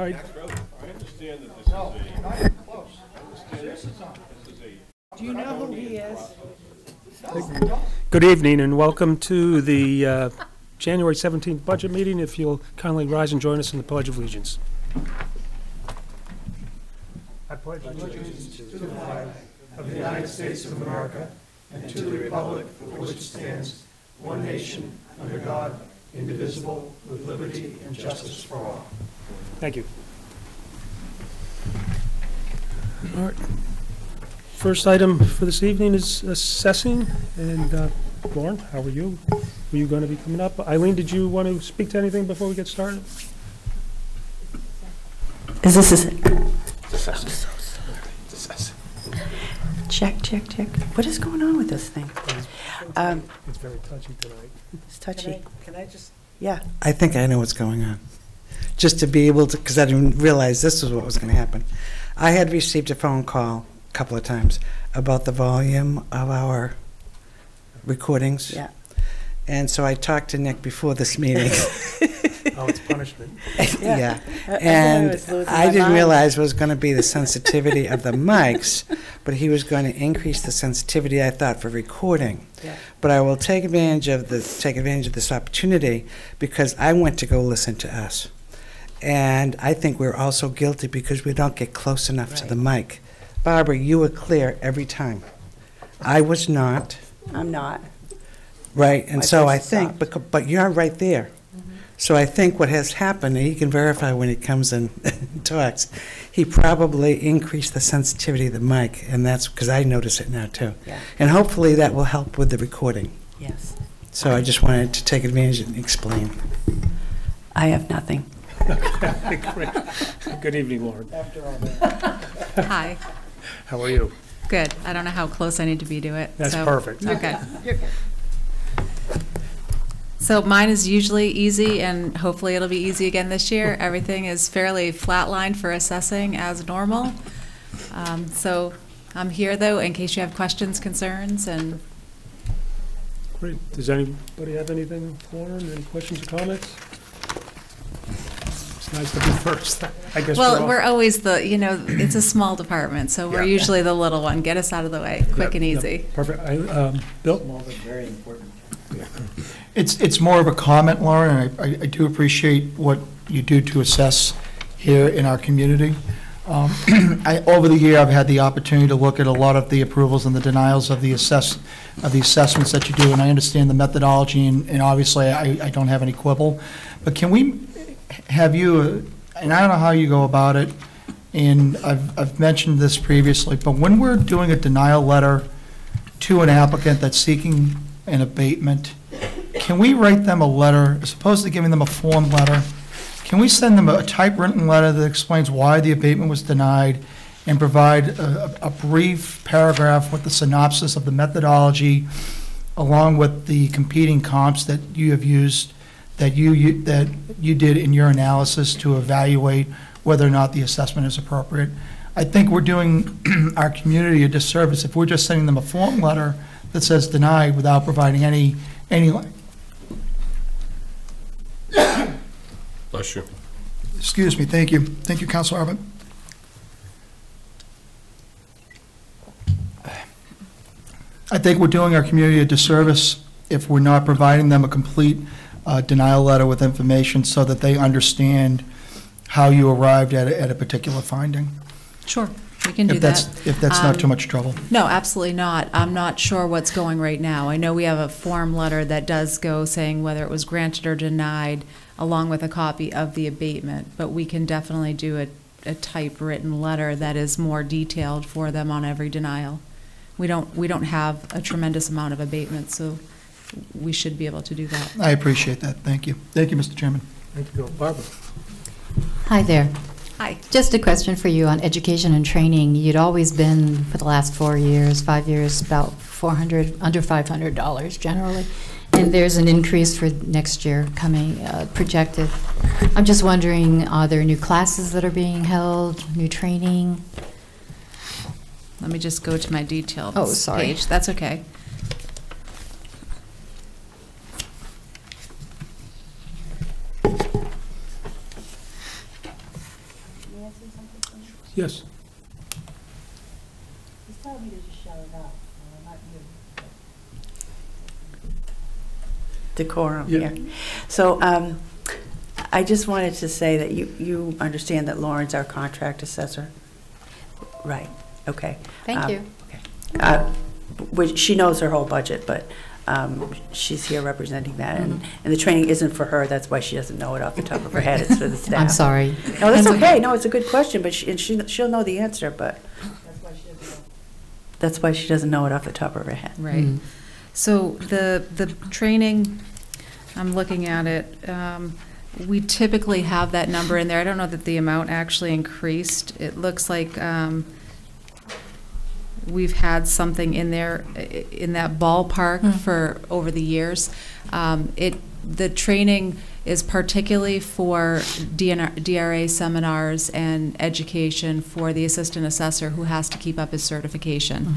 right. I understand that this is a... Not even close. This is a... Do you know who he is? Good evening and welcome to the January 17th budget meeting. If you'll kindly rise and join us in the Pledge of Allegiance. I pledge allegiance to the flag of the United States of America and to the republic for which it stands, one nation, under God, indivisible, with liberty and justice for all. Thank you. All right. First item for this evening is assessing. And Lauren, how are you? Were you going to be coming up? Eileen, did you want to speak to anything before we get started? Is this a... Check. What is going on with this thing? It's very touchy tonight. It's touchy. Can I just? Yeah. I think I know what's going on. Just to be able to, because I didn't realize this was what was going to happen. I had received a phone call a couple of times about the volume of our recordings. Yeah. And so I talked to Nick before this meeting. Oh, it's punishment. Yeah. I And was losing I my didn't mind. realize it was going to be the sensitivity of the mics, but he was going to increase the sensitivity, I thought, for recording. Yeah. But I will take advantage of this opportunity because I went to go listen to us. And I think we're also guilty because we don't get close enough to the mic. Barbara, you were clear every time. I was not, I'm not. right? And My so voice I is think, but you're right there. So I think what has happened, and he can verify when he comes and talks, he probably increased the sensitivity of the mic, and that's because I notice it now too. Yeah. And hopefully that will help with the recording. Yes. So I just wanted to take advantage and explain. I have nothing. Great. Good evening, Lauren. After all that. Hi, How are you? good. I don't know how close I need to be to it. That's so- perfect. Okay. You're good. So mine is usually easy, and hopefully it'll be easy again this year. Everything is fairly flatlined for assessing as normal. So I'm here, though, in case you have questions, concerns, and Great. Does anybody have anything, Lauren? Any questions or comments? It's nice to be first. I guess. well, we're always it's a small department, so we're Yeah. usually the little one. Get us out of the way, quick and easy. Perfect. Bill? Small but very important. It's more of a comment, Lauren, and I do appreciate what you do to assess here in our community. Over the year, I've had the opportunity to look at a lot of the approvals and the denials of the assessments that you do, and I understand the methodology, and obviously, I don't have any quibble. But can we have you, and I don't know how you go about it, and I've mentioned this previously, but when we're doing a denial letter to an applicant that's seeking an abatement, can we write them a letter, as opposed to giving them a form letter? Can we send them a typewritten letter that explains why the abatement was denied and provide a brief paragraph with the synopsis of the methodology along with the competing comps that you have used, that you did in your analysis to evaluate whether or not the assessment is appropriate? I think we're doing our community a disservice if we're just sending them a form letter that says denied without providing any. Bless you. Excuse me, thank you. Thank you, Councilor Arbit. I think we're doing our community a disservice if we're not providing them a complete denial letter with information so that they understand how you arrived at a particular finding. Sure, we can do that. If that's not too much trouble. No, absolutely not. I'm not sure what's going right now. I know we have a form letter that does go saying whether it was granted or denied, along with a copy of the abatement, but we can definitely do a typewritten letter that is more detailed for them on every denial. We don't have a tremendous amount of abatement, so we should be able to do that. I appreciate that. Thank you. Thank you, Mr. Chairman. Thank you, Bill. Barbara? Hi there. Hi. Just a question for you on education and training. You'd always been, for the last 5 years, about under $500 generally. And there's an increase for next year coming, projected. I'm just wondering, are there new classes that are being held, new training? Let me just go to my details Oh, sorry. page. That's okay. say something, please? Yes. He's telling me to just shout it out, not you. Decorum Yeah. here. So I just wanted to say that you understand that Lauren's our contract assessor? Right, okay. Thank you. Which she knows her whole budget, but she's here representing that. And the training isn't for her, that's why she doesn't know it off the top of her head, it's for the staff. I'm sorry. No, that's okay. No, it's a good question, but she'll know the answer, but that's why she doesn't know it off the top of her head. Right. So the training, I'm looking at it, we typically have that number in there. I don't know that the amount actually increased. It looks like we've had something in there, in that ballpark for over the years. The training is particularly for DRA seminars and education for the assistant assessor who has to keep up his certification.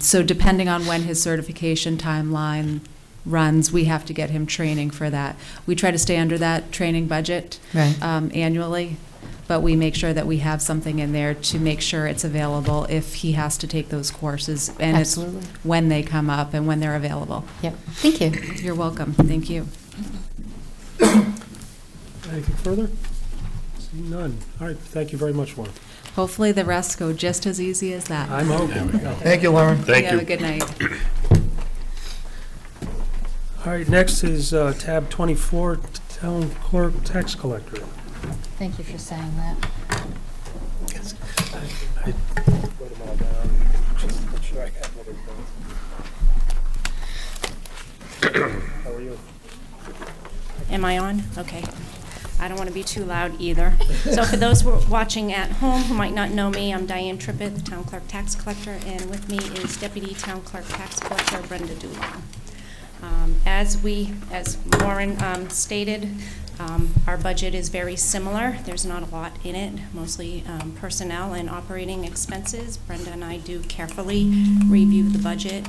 So depending on when his certification timeline runs, we have to get him training for that. We try to stay under that training budget annually, but we make sure that we have something in there to make sure it's available if he has to take those courses, and Absolutely. it's when they come up and when they're available. Yep. Thank you. You're welcome. Thank you. Anything further? Seeing none. All right, thank you very much, Lauren. Hopefully the rest go just as easy as that. I'm hoping. Thank you, Lauren. Thank Have you. a good night. All right, next is tab 24, Town Clerk Tax Collector. Thank you for saying that. I wrote them all down, just to make sure I have everything. How are you? Am I on? Okay. I don't want to be too loud either. So for those who are watching at home who might not know me, I'm Diane Trippett, the Town Clerk Tax Collector, and with me is Deputy Town Clerk Tax Collector Brenda Dulong. As Lauren stated, our budget is very similar. There's not a lot in it, mostly personnel and operating expenses. Brenda and I do carefully review the budget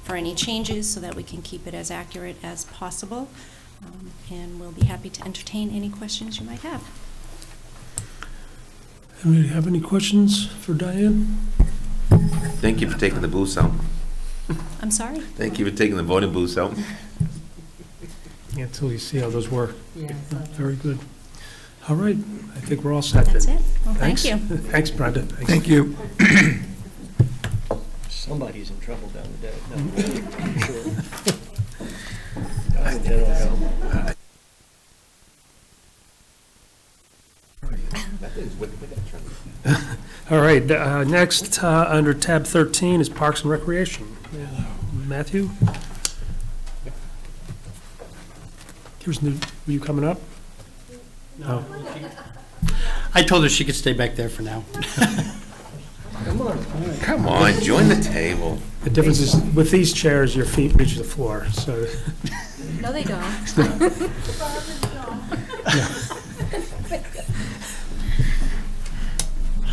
for any changes so that we can keep it as accurate as possible. And we'll be happy to entertain any questions you might have. Anybody have any questions for Diane? Thank you for taking the booths out. I'm sorry? Thank you for taking the voting booths out. Until you see how those work. Yeah, very good. All right, I think we're all set then. That's it. Well, thank Thanks. you. Thanks, Brenda. Thanks. Thank you. Somebody's in trouble down there. No, sure. That's the general help. All right, next under tab 13 is Parks and Recreation. Matthew? Were you coming up? No. I told her she could stay back there for now. Come on, join the table. The difference is with these chairs, your feet reach the floor, so. No, they don't.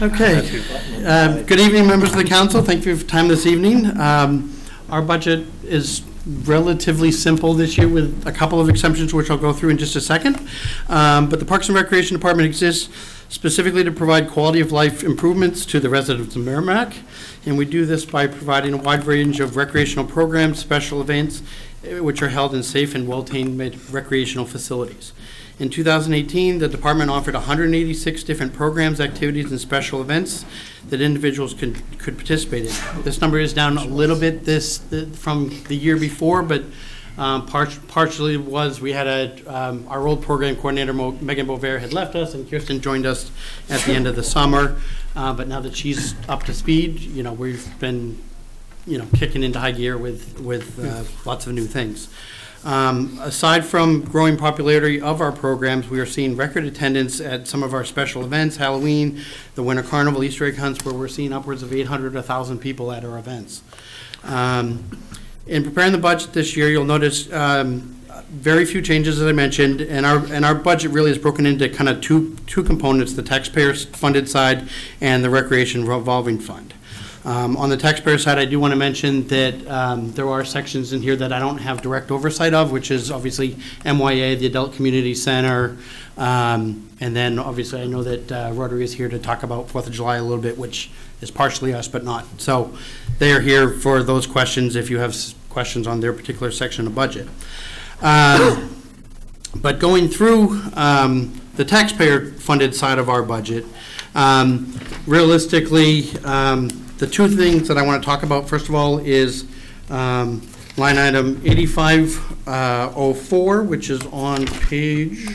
Okay. Good evening, members of the council. Thank you for your time this evening. Our budget is relatively simple this year with a couple of exemptions, which I'll go through in just a second. But the Parks and Recreation Department exists specifically to provide quality of life improvements to the residents of Merrimack. And we do this by providing a wide range of recreational programs, special events, which are held in safe and well-maintained recreational facilities. In 2018, the department offered 186 different programs, activities, and special events that individuals could participate in. This number is down a little bit from the year before, but partially was we had our old program coordinator, Megan Bovair, had left us, and Kirsten joined us at the end of the summer. But now that she's up to speed, we've been, kicking into high gear with lots of new things. Aside from growing popularity of our programs, we are seeing record attendance at some of our special events, Halloween, the Winter Carnival, Easter egg hunts, where we're seeing upwards of 800 to 1,000 people at our events. In preparing the budget this year, you'll notice very few changes, as I mentioned, and our budget really is broken into kind of two components: the taxpayer-funded side and the recreation revolving fund. On the taxpayer side, I do want to mention that there are sections in here that I don't have direct oversight of, which is obviously MYA, the Adult Community Center, and then obviously I know that Rotary is here to talk about 4th of July a little bit, which is partially us, but not. So they are here for those questions if you have questions on their particular section of budget. But going through the taxpayer-funded side of our budget, realistically, the two things that I want to talk about, first of all, is line item 8504, which is on page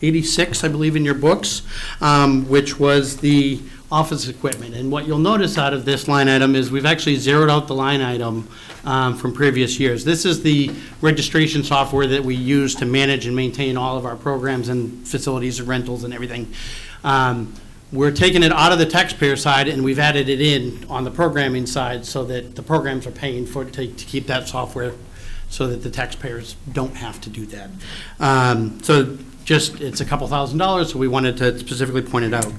86, I believe, in your books, which was the office equipment. And what you'll notice out of this line item is we've actually zeroed out the line item from previous years. This is the registration software that we use to manage and maintain all of our programs and facilities and rentals and everything. We're taking it out of the taxpayer side and we've added it in on the programming side so that the programs are paying for to keep that software so that the taxpayers don't have to do that. So just, it's a couple $1,000s, so we wanted to specifically point it out.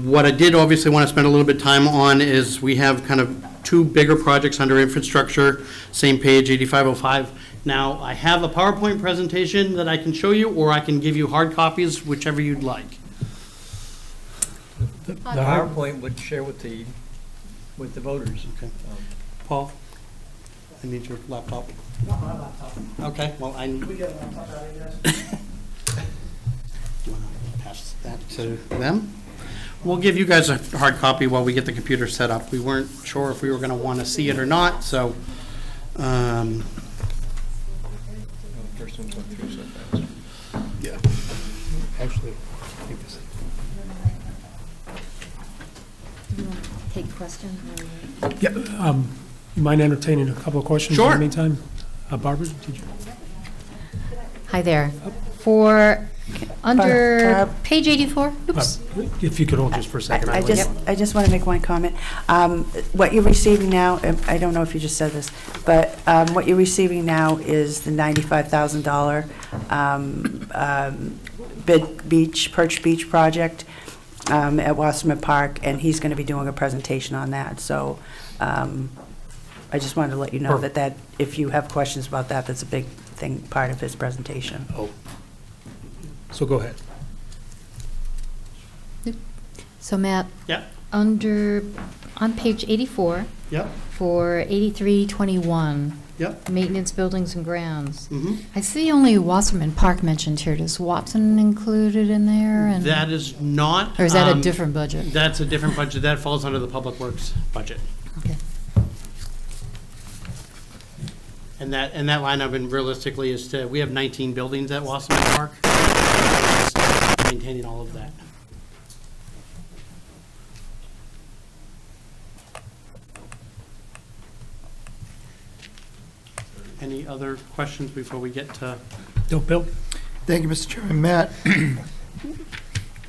What I did obviously want to spend a little bit of time on is we have kind of two bigger projects under infrastructure, same page, 8505. Now, I have a PowerPoint presentation that I can show you, or I can give you hard copies, whichever you'd like. The PowerPoint would share with the voters. Okay. Paul, I need your laptop. Not my laptop. Okay, well, I. We get a laptop out of you guys? Do you want to pass that to them? We'll give you guys a hard copy while we get the computer set up. We weren't sure if we were going to want to see it or not, so. First one went through so fast. Yeah. Actually, I think this. Take questions? Yeah, you mind entertaining a couple of questions in Sure. the meantime? Barbara, did you? Hi there. For under Barb. page 84, oops. If you could hold just for a second. I just want to make one comment. What you're receiving now, I don't know if you just said this, but what you're receiving now is the $95,000 Perch Beach project at Wasserman Park, and he's going to be doing a presentation on that. So I just wanted to let you know that if you have questions about that, that's a big thing, part of his presentation. Oh. So go ahead. So Matt, Yeah. on page 84, Yep. for 8321, Yep. maintenance buildings and grounds, Mm-hmm. I see only Wasserman Park mentioned here. Does Watson included in there? And That is not. or is that a different budget? That's a different budget. That falls under the Public Works budget. Okay. And that line item realistically is we have 19 buildings at Wasserman Park. Maintaining all of that. Any other questions before we get to? No, Bill? Thank you, Mr. Chairman. Matt,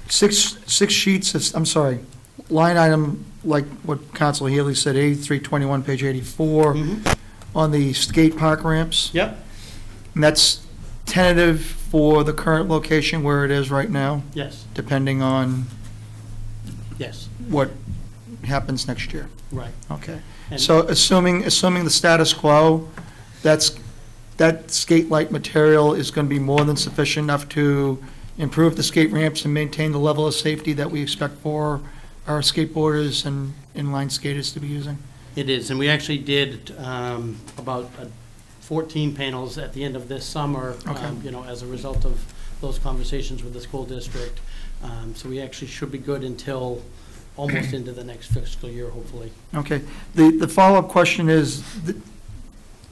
six sheets, I'm sorry, line item, like what Councilor Healy said, 8321, page 84, on the skate park ramps. Yep. And that's tentative for the current location where it is right now, Yes. depending on Yes. what happens next year. Right. Okay. And- So assuming the status quo, that skate light material is going to be more than sufficient enough to improve the skate ramps and maintain the level of safety that we expect for our skateboarders and inline skaters to be using? It is, and we actually did about 14 panels at the end of this summer, Okay. As a result of those conversations with the school district. So we actually should be good until almost into the next fiscal year, hopefully. Okay. The follow-up question is,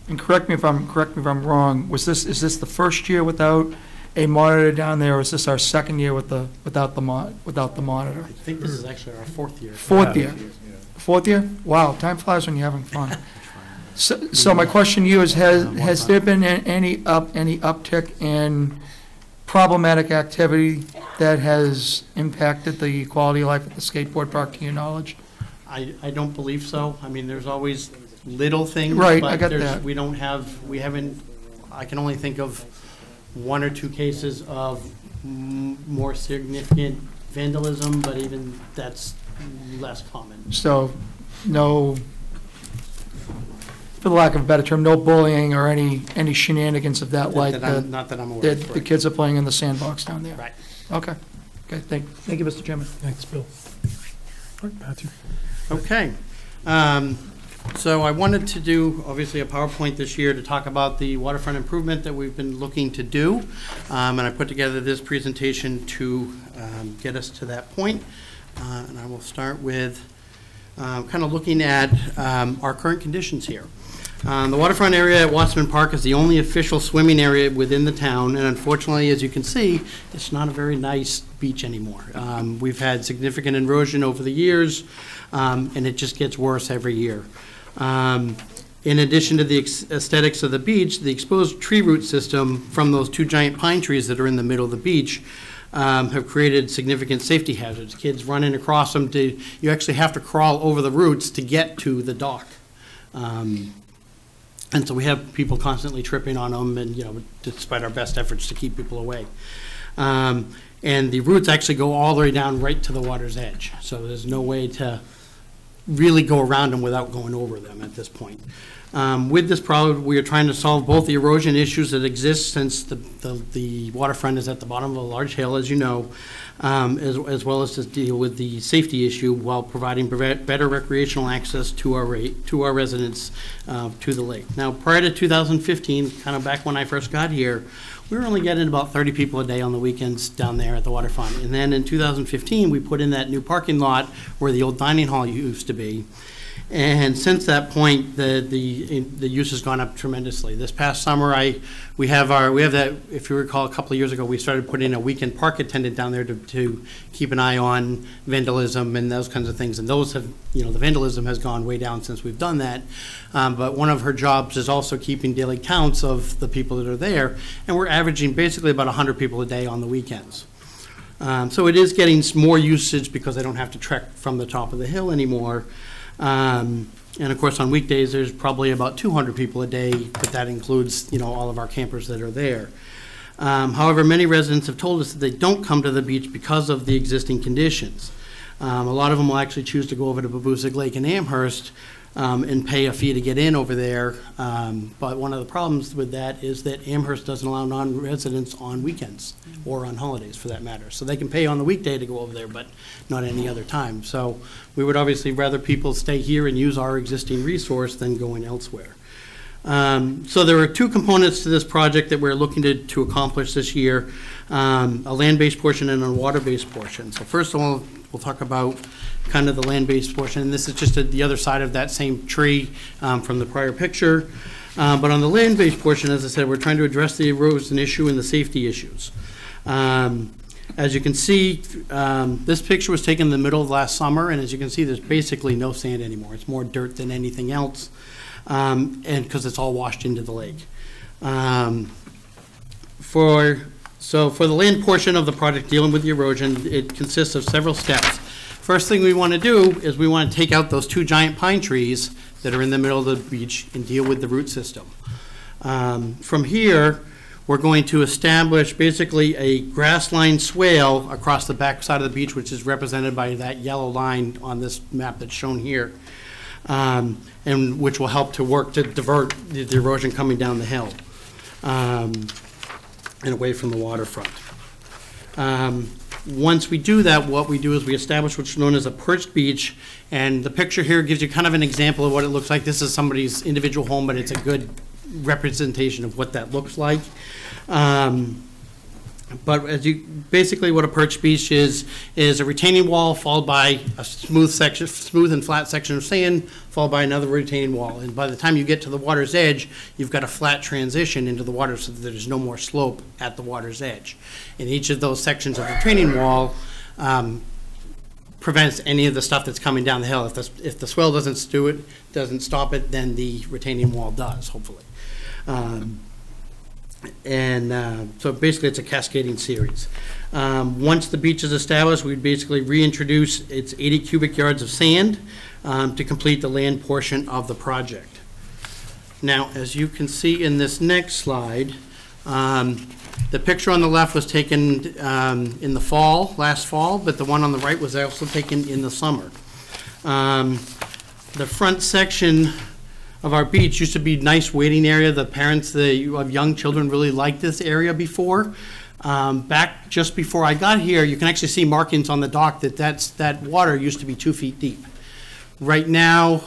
and correct me if I'm wrong, is this the first year without a monitor down there, or is this our second year without the monitor? I think this is actually our fourth year. Fourth year? Fourth year? Wow, time flies when you're having fun. So my question to you is, has there been any uptick in problematic activity that has impacted the quality of life at the skateboard park, to your knowledge? I don't believe so. I mean, there's always little things. Right, but I got there's- that. we haven't, I can only think of one or two cases of more significant vandalism, but even that's less common. So no, for the lack of a better term, no bullying or any shenanigans of that like Not that I'm aware of. the kids are playing in the sandbox down there? Right. Okay. Okay, thank you, Mr. Chairman. Thanks, Bill. All right, Matthew. Okay. So I wanted to do, obviously, a PowerPoint this year to talk about the waterfront improvement that we've been looking to do. And I put together this presentation to get us to that point. And I will start with kind of looking at our current conditions here. The waterfront area at Wasserman Park is the only official swimming area within the town, and unfortunately, as you can see, it's not a very nice beach anymore. We've had significant erosion over the years, and it just gets worse every year. In addition to the aesthetics of the beach, the exposed tree root system from those two giant pine trees that are in the middle of the beach have created significant safety hazards. Kids running across them, you actually have to crawl over the roots to get to the dock. And so we have people constantly tripping on them, and despite our best efforts to keep people away. And the roots actually go all the way down right to the water's edge. So there's no way to really go around them without going over them at this point. With this problem, we are trying to solve both the erosion issues that exist since the waterfront is at the bottom of a large hill, as you know, as well as to deal with the safety issue while providing better recreational access to our residents to the lake. Now, prior to 2015, kind of back when I first got here, we were only getting about 30 people a day on the weekends down there at the waterfront. And then in 2015, we put in that new parking lot where the old dining hall used to be. And since that point, the use has gone up tremendously. This past summer, we have that. If you recall, a couple of years ago, we started putting a weekend park attendant down there to keep an eye on vandalism and those kinds of things. And those have, the vandalism has gone way down since we've done that. But one of her jobs is also keeping daily counts of the people that are there, and we're averaging basically about 100 people a day on the weekends. So it is getting more usage because they don't have to trek from the top of the hill anymore. And of course, on weekdays, there's probably about 200 people a day, but that includes, all of our campers that are there. However, many residents have told us that they don't come to the beach because of the existing conditions. A lot of them will actually choose to go over to Babusick Lake in Amherst and pay a fee to get in over there. But one of the problems with that is that Amherst doesn't allow non-residents on weekends or on holidays, for that matter. So they can pay on the weekday to go over there, but not any other time. So we would obviously rather people stay here and use our existing resource than going elsewhere. So there are two components to this project that we're looking to accomplish this year, a land-based portion and a water-based portion. So first of all, we'll talk about kind of the land-based portion, and this is just the other side of that same tree from the prior picture. But on the land-based portion, as I said, we're trying to address the erosion issue and the safety issues. As you can see, this picture was taken in the middle of last summer, and as you can see, there's basically no sand anymore. It's more dirt than anything else, and because it's all washed into the lake. For the land portion of the project dealing with the erosion, it consists of several steps. First thing we want to do is we want to take out those two giant pine trees that are in the middle of the beach and deal with the root system. From here, we're going to establish basically a grass-lined swale across the back side of the beach, which is represented by that yellow line on this map that's shown here, and which will help to work to divert the erosion coming down the hill and away from the waterfront. Once we do that, what we do is we establish what's known as a perched beach, and the picture here gives you kind of an example of what it looks like. This is somebody's individual home, but it's a good representation of what that looks like. But basically what a perched beach is a retaining wall followed by a smooth and flat section of sand, followed by another retaining wall. And by the time you get to the water's edge, you've got a flat transition into the water so that there's no more slope at the water's edge. And each of those sections of the retaining wall prevents any of the stuff that's coming down the hill. If the swell doesn't stop it, then the retaining wall does, hopefully. So basically it's a cascading series. Once the beach is established, we'd basically reintroduce its 80 cubic yards of sand to complete the land portion of the project. Now, as you can see in this next slide, the picture on the left was taken in the last fall, but the one on the right was also taken in the summer. the front section of our beach used to be a nice waiting area. The parents of young children really liked this area before. Back just before I got here, you can actually see markings on the dock that water used to be 2 feet deep. Right now,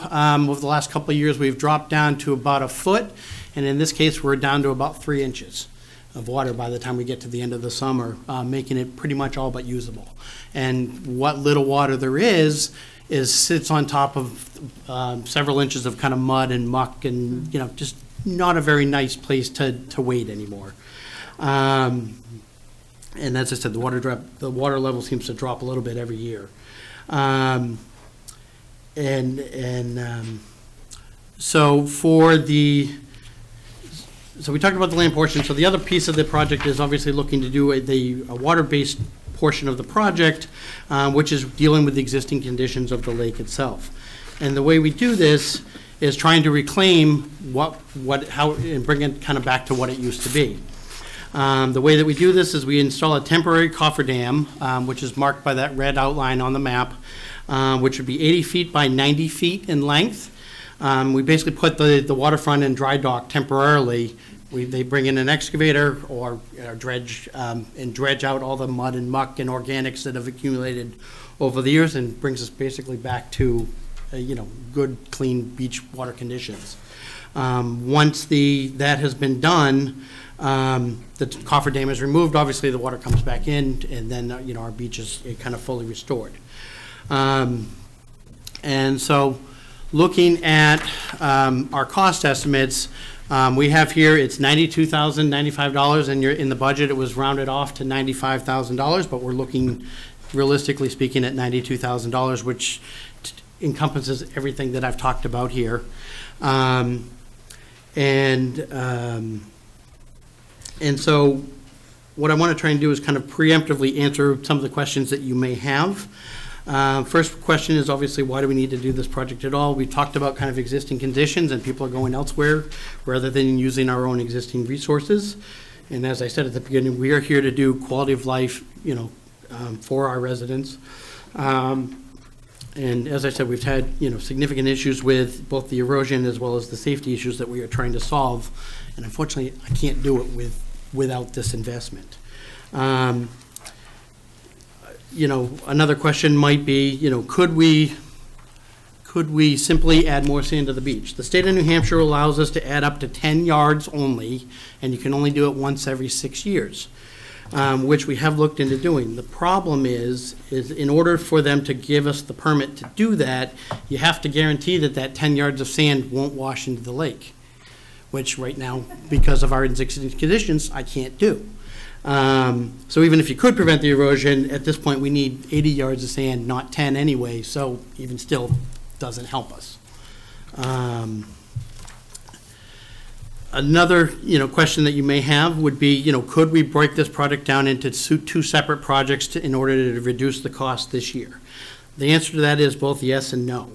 over the last couple of years, we've dropped down to about a foot, and in this case, we're down to about 3 inches of water by the time we get to the end of the summer, making it pretty much all but usable. And what little water there is sits on top of several inches of kind of mud and muck, and just not a very nice place to wade anymore. And as I said, the water level seems to drop a little bit every year. So we talked about the land portion. So the other piece of the project is obviously looking to do a water-based portion of the project, which is dealing with the existing conditions of the lake itself. And the way we do this is trying to reclaim how, and bring it kind of back to what it used to be. The way that we do this is we install a temporary cofferdam, which is marked by that red outline on the map, which would be 80 feet by 90 feet in length. We basically put the waterfront in dry dock temporarily. They bring in an excavator or dredge and dredge out all the mud and muck and organics that have accumulated over the years, and brings us basically back to good, clean beach water conditions. Once that has been done, the cofferdam is removed. Obviously, the water comes back in, and then our beach is kind of fully restored. And so, looking at our cost estimates, we have here, it's $92,095, and in the budget it was rounded off to $95,000, but we're looking, realistically speaking, at $92,000, which encompasses everything that I've talked about here. And so what I want to try and do is kind of preemptively answer some of the questions that you may have. First question is obviously, why do we need to do this project at all? We talked about kind of existing conditions, and people are going elsewhere rather than using our own existing resources. And as I said at the beginning, we are here to do quality of life, for our residents. And as I said, we've had significant issues with both the erosion as well as the safety issues that we are trying to solve. And unfortunately, I can't do it without this investment. Another question might be, could we simply add more sand to the beach? The state of New Hampshire allows us to add up to 10 yards only, and you can only do it once every 6 years, which we have looked into doing. The problem is in order for them to give us the permit to do that, you have to guarantee that 10 yards of sand won't wash into the lake, which right now, because of our existing conditions, I can't do. So even if you could prevent the erosion, at this point we need 80 yards of sand, not 10 anyway, so even still doesn't help us. Another question that you may have would be, could we break this project down into two separate projects in order to reduce the cost this year? The answer to that is both yes and no.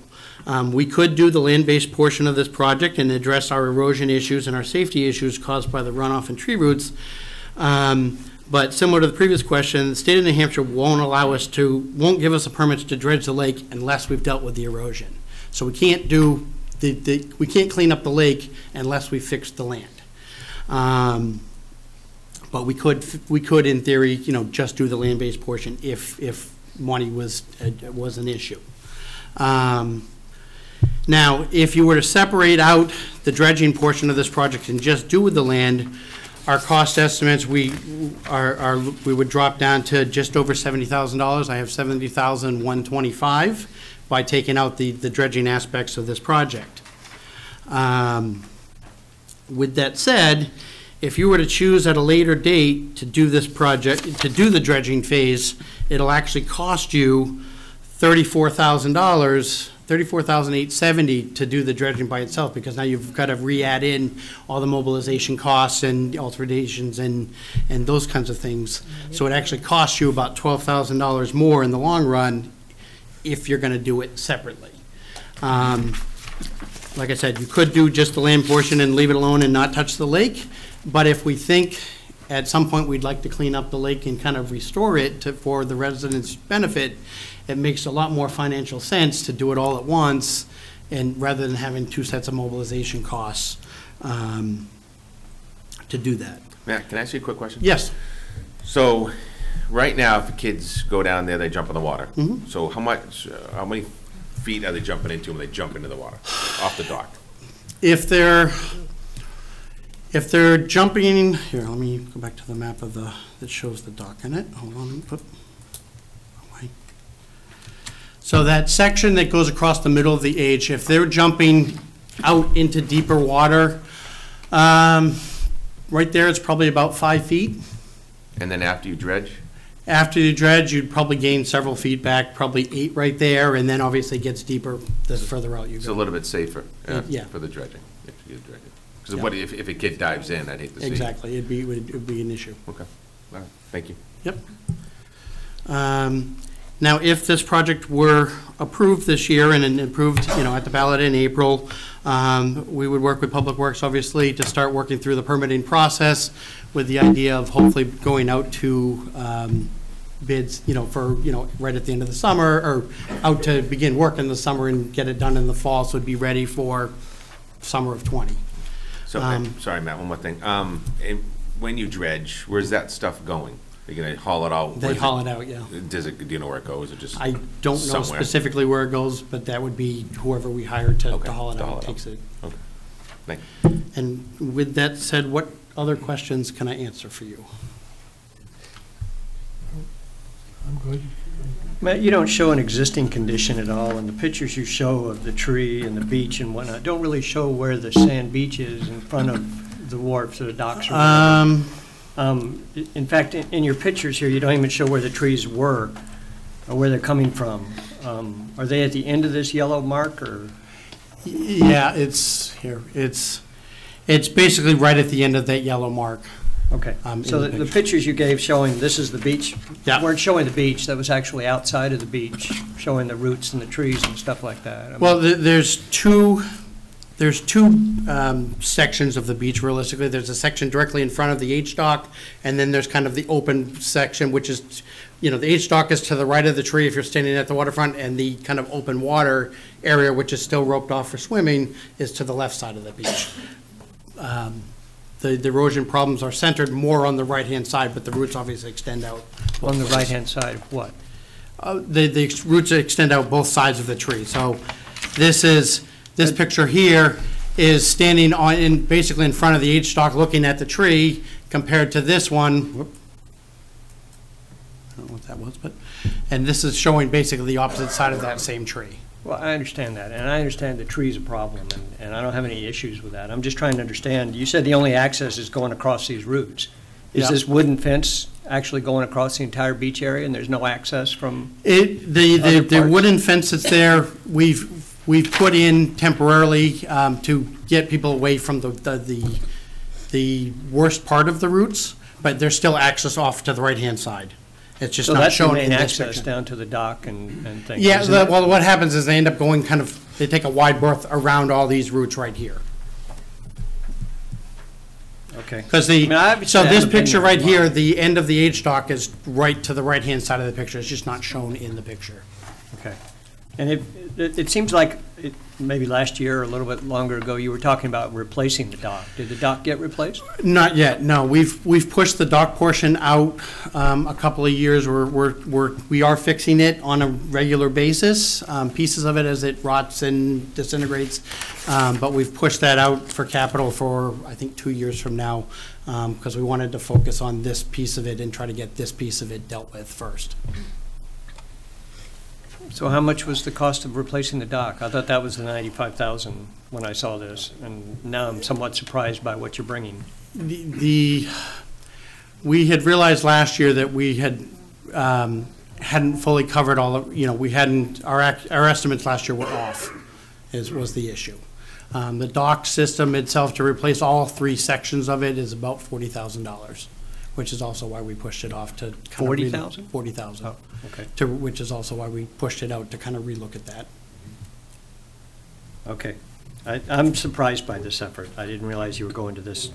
We could do the land-based portion of this project and address our erosion issues and our safety issues caused by the runoff and tree roots. But similar to the previous question, the state of New Hampshire won't give us a permit to dredge the lake unless we've dealt with the erosion. So we can't do we can't clean up the lake unless we fix the land. But we could in theory, just do the land-based portion if money was an issue. Now, if you were to separate out the dredging portion of this project and just do with the land, our cost estimates, we would drop down to just over $70,000. I have $70,125 by taking out the dredging aspects of this project. With that said, if you were to choose at a later date to do this project, to do the dredging phase, it'll actually cost you $34,000. $34,870 to do the dredging by itself, because now you've got to re-add in all the mobilization costs and alterations and those kinds of things. So it actually costs you about $12,000 more in the long run if you're going to do it separately. Like I said, you could do just the land portion and leave it alone and not touch the lake, but if we think at some point we'd like to clean up the lake and kind of restore it for the residents' benefit, it makes a lot more financial sense to do it all at once and rather than having two sets of mobilization costs to do that. Matt, can I ask you a quick question? Yes. So, right now, if the kids go down there, they jump in the water. Mhm. So how many feet are they jumping into when they jump into the water, off the dock? If they're jumping, here, let me go back to the map of that shows the dock in it. Hold on, let me put away. So that section that goes across the middle of the H, if they're jumping out into deeper water, right there, it's probably about 5 feet. And then after you dredge? After you dredge, you'd probably gain several feet back, probably 8 right there, and then obviously it gets deeper the further out you It's a go. little bit safer Yeah. for the dredging. If you do dredging. Because Yeah. what if a kid dives in? I'd hate to see. Exactly, it'd be an issue. Okay. All right. Thank you. Yep. Now, if this project were approved this year and approved, at the ballot in April, we would work with Public Works, obviously, to start working through the permitting process with the idea of hopefully going out to bids, for, right at the end of the summer, or out to begin work in the summer and get it done in the fall, so it'd be ready for summer of '20. So, sorry, Matt, one more thing. And when you dredge, where's that stuff going? You're gonna haul it out? They haul it out, yeah. Do you know where it goes, or just I don't know somewhere? specifically where it goes, but that would be whoever we hire to Okay, haul it to haul out it out. takes it. Okay. Thank you. And with that said, what other questions can I answer for you? I'm good. Matt, you don't show an existing condition at all, and the pictures you show of the tree and the beach and whatnot don't really show where the sand beach is in front of the wharfs or the docks or whatever. In fact, in your pictures here, you don't even show where the trees were or where they're coming from. Are they at the end of this yellow mark, or? Yeah, it's here. It's basically right at the end of that yellow mark. Okay, so in the the pictures you gave showing this is the beach, Yeah. weren't showing the beach, that was actually outside of the beach, showing the roots and the trees and stuff like that. I mean, Well, there's two sections of the beach realistically. There's a section directly in front of the H dock, and then there's kind of the open section, which is, the H dock is to the right of the tree if you're standing at the waterfront, and the kind of open water area, which is still roped off for swimming, is to the left side of the beach. The erosion problems are centered more on the right-hand side, but the roots obviously extend out. On the right-hand side of what? The roots extend out both sides of the tree. So this picture here is standing basically in front of the H stalk looking at the tree, compared to this one. Whoop. I don't know what that was, and this is showing basically the opposite side of that same tree. Well, I understand that, and I understand the tree's a problem, and I don't have any issues with that. I'm just trying to understand, you said the only access is going across these roots. Is Yeah. this wooden fence actually going across the entire beach area, and there's no access from? The wooden fence that's there, we've put in temporarily to get people away from the worst part of the roots, but there's still access off to the right-hand side. It's just So not that's the shown main in this access picture. down to the dock and things? Yeah, isn't it? well, what happens is they end up going they take a wide berth around all these roots right here. Okay. Because I mean, obviously, so I this haven't been picture there in right a here, while. the end of the H dock is right to the right-hand side of the picture. It's just not shown in the picture. Okay. And it seems like maybe last year or a little bit longer ago, you were talking about replacing the dock. Did the dock get replaced? Not yet, no. We've pushed the dock portion out a couple of years. We are fixing it on a regular basis, pieces of it as it rots and disintegrates. But we've pushed that out for capital for, I think, 2 years from now, because we wanted to focus on this piece of it and try to get this piece of it dealt with first. So how much was the cost of replacing the dock? I thought that was the $95,000 when I saw this, and now I'm somewhat surprised by what you're bringing. We had realized last year that we had hadn't fully covered all of, we hadn't, our estimates last year were off, was the issue. The dock system itself, to replace all 3 sections of it, is about $40,000, which is also why we pushed it off to. $40,000? $40,000. Oh, okay. Which is also why we pushed it out to kind of relook at that. Okay. I'm surprised by this effort. I didn't realize you were going to this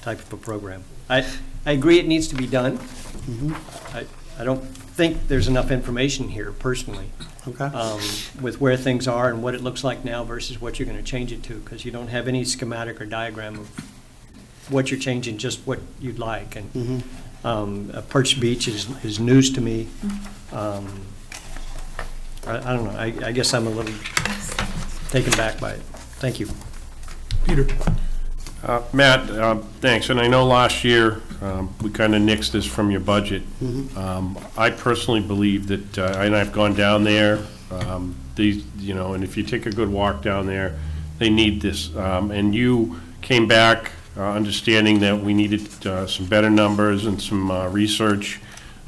type of a program. I agree it needs to be done. Mm-hmm. I don't think there's enough information here personally. Okay. With where things are and what it looks like now versus what you're going to change it to, because you don't have any schematic or diagram of what you're changing, just what you'd like. And Perch Beach is news to me. I don't know. I guess I'm a little taken back by it. Thank you. Peter. Matt, thanks. And I know last year we kind of nixed this from your budget. I personally believe that, and I've gone down there, these, you know, and if you take a good walk down there, they need this. And you came back understanding that we needed some better numbers and some research.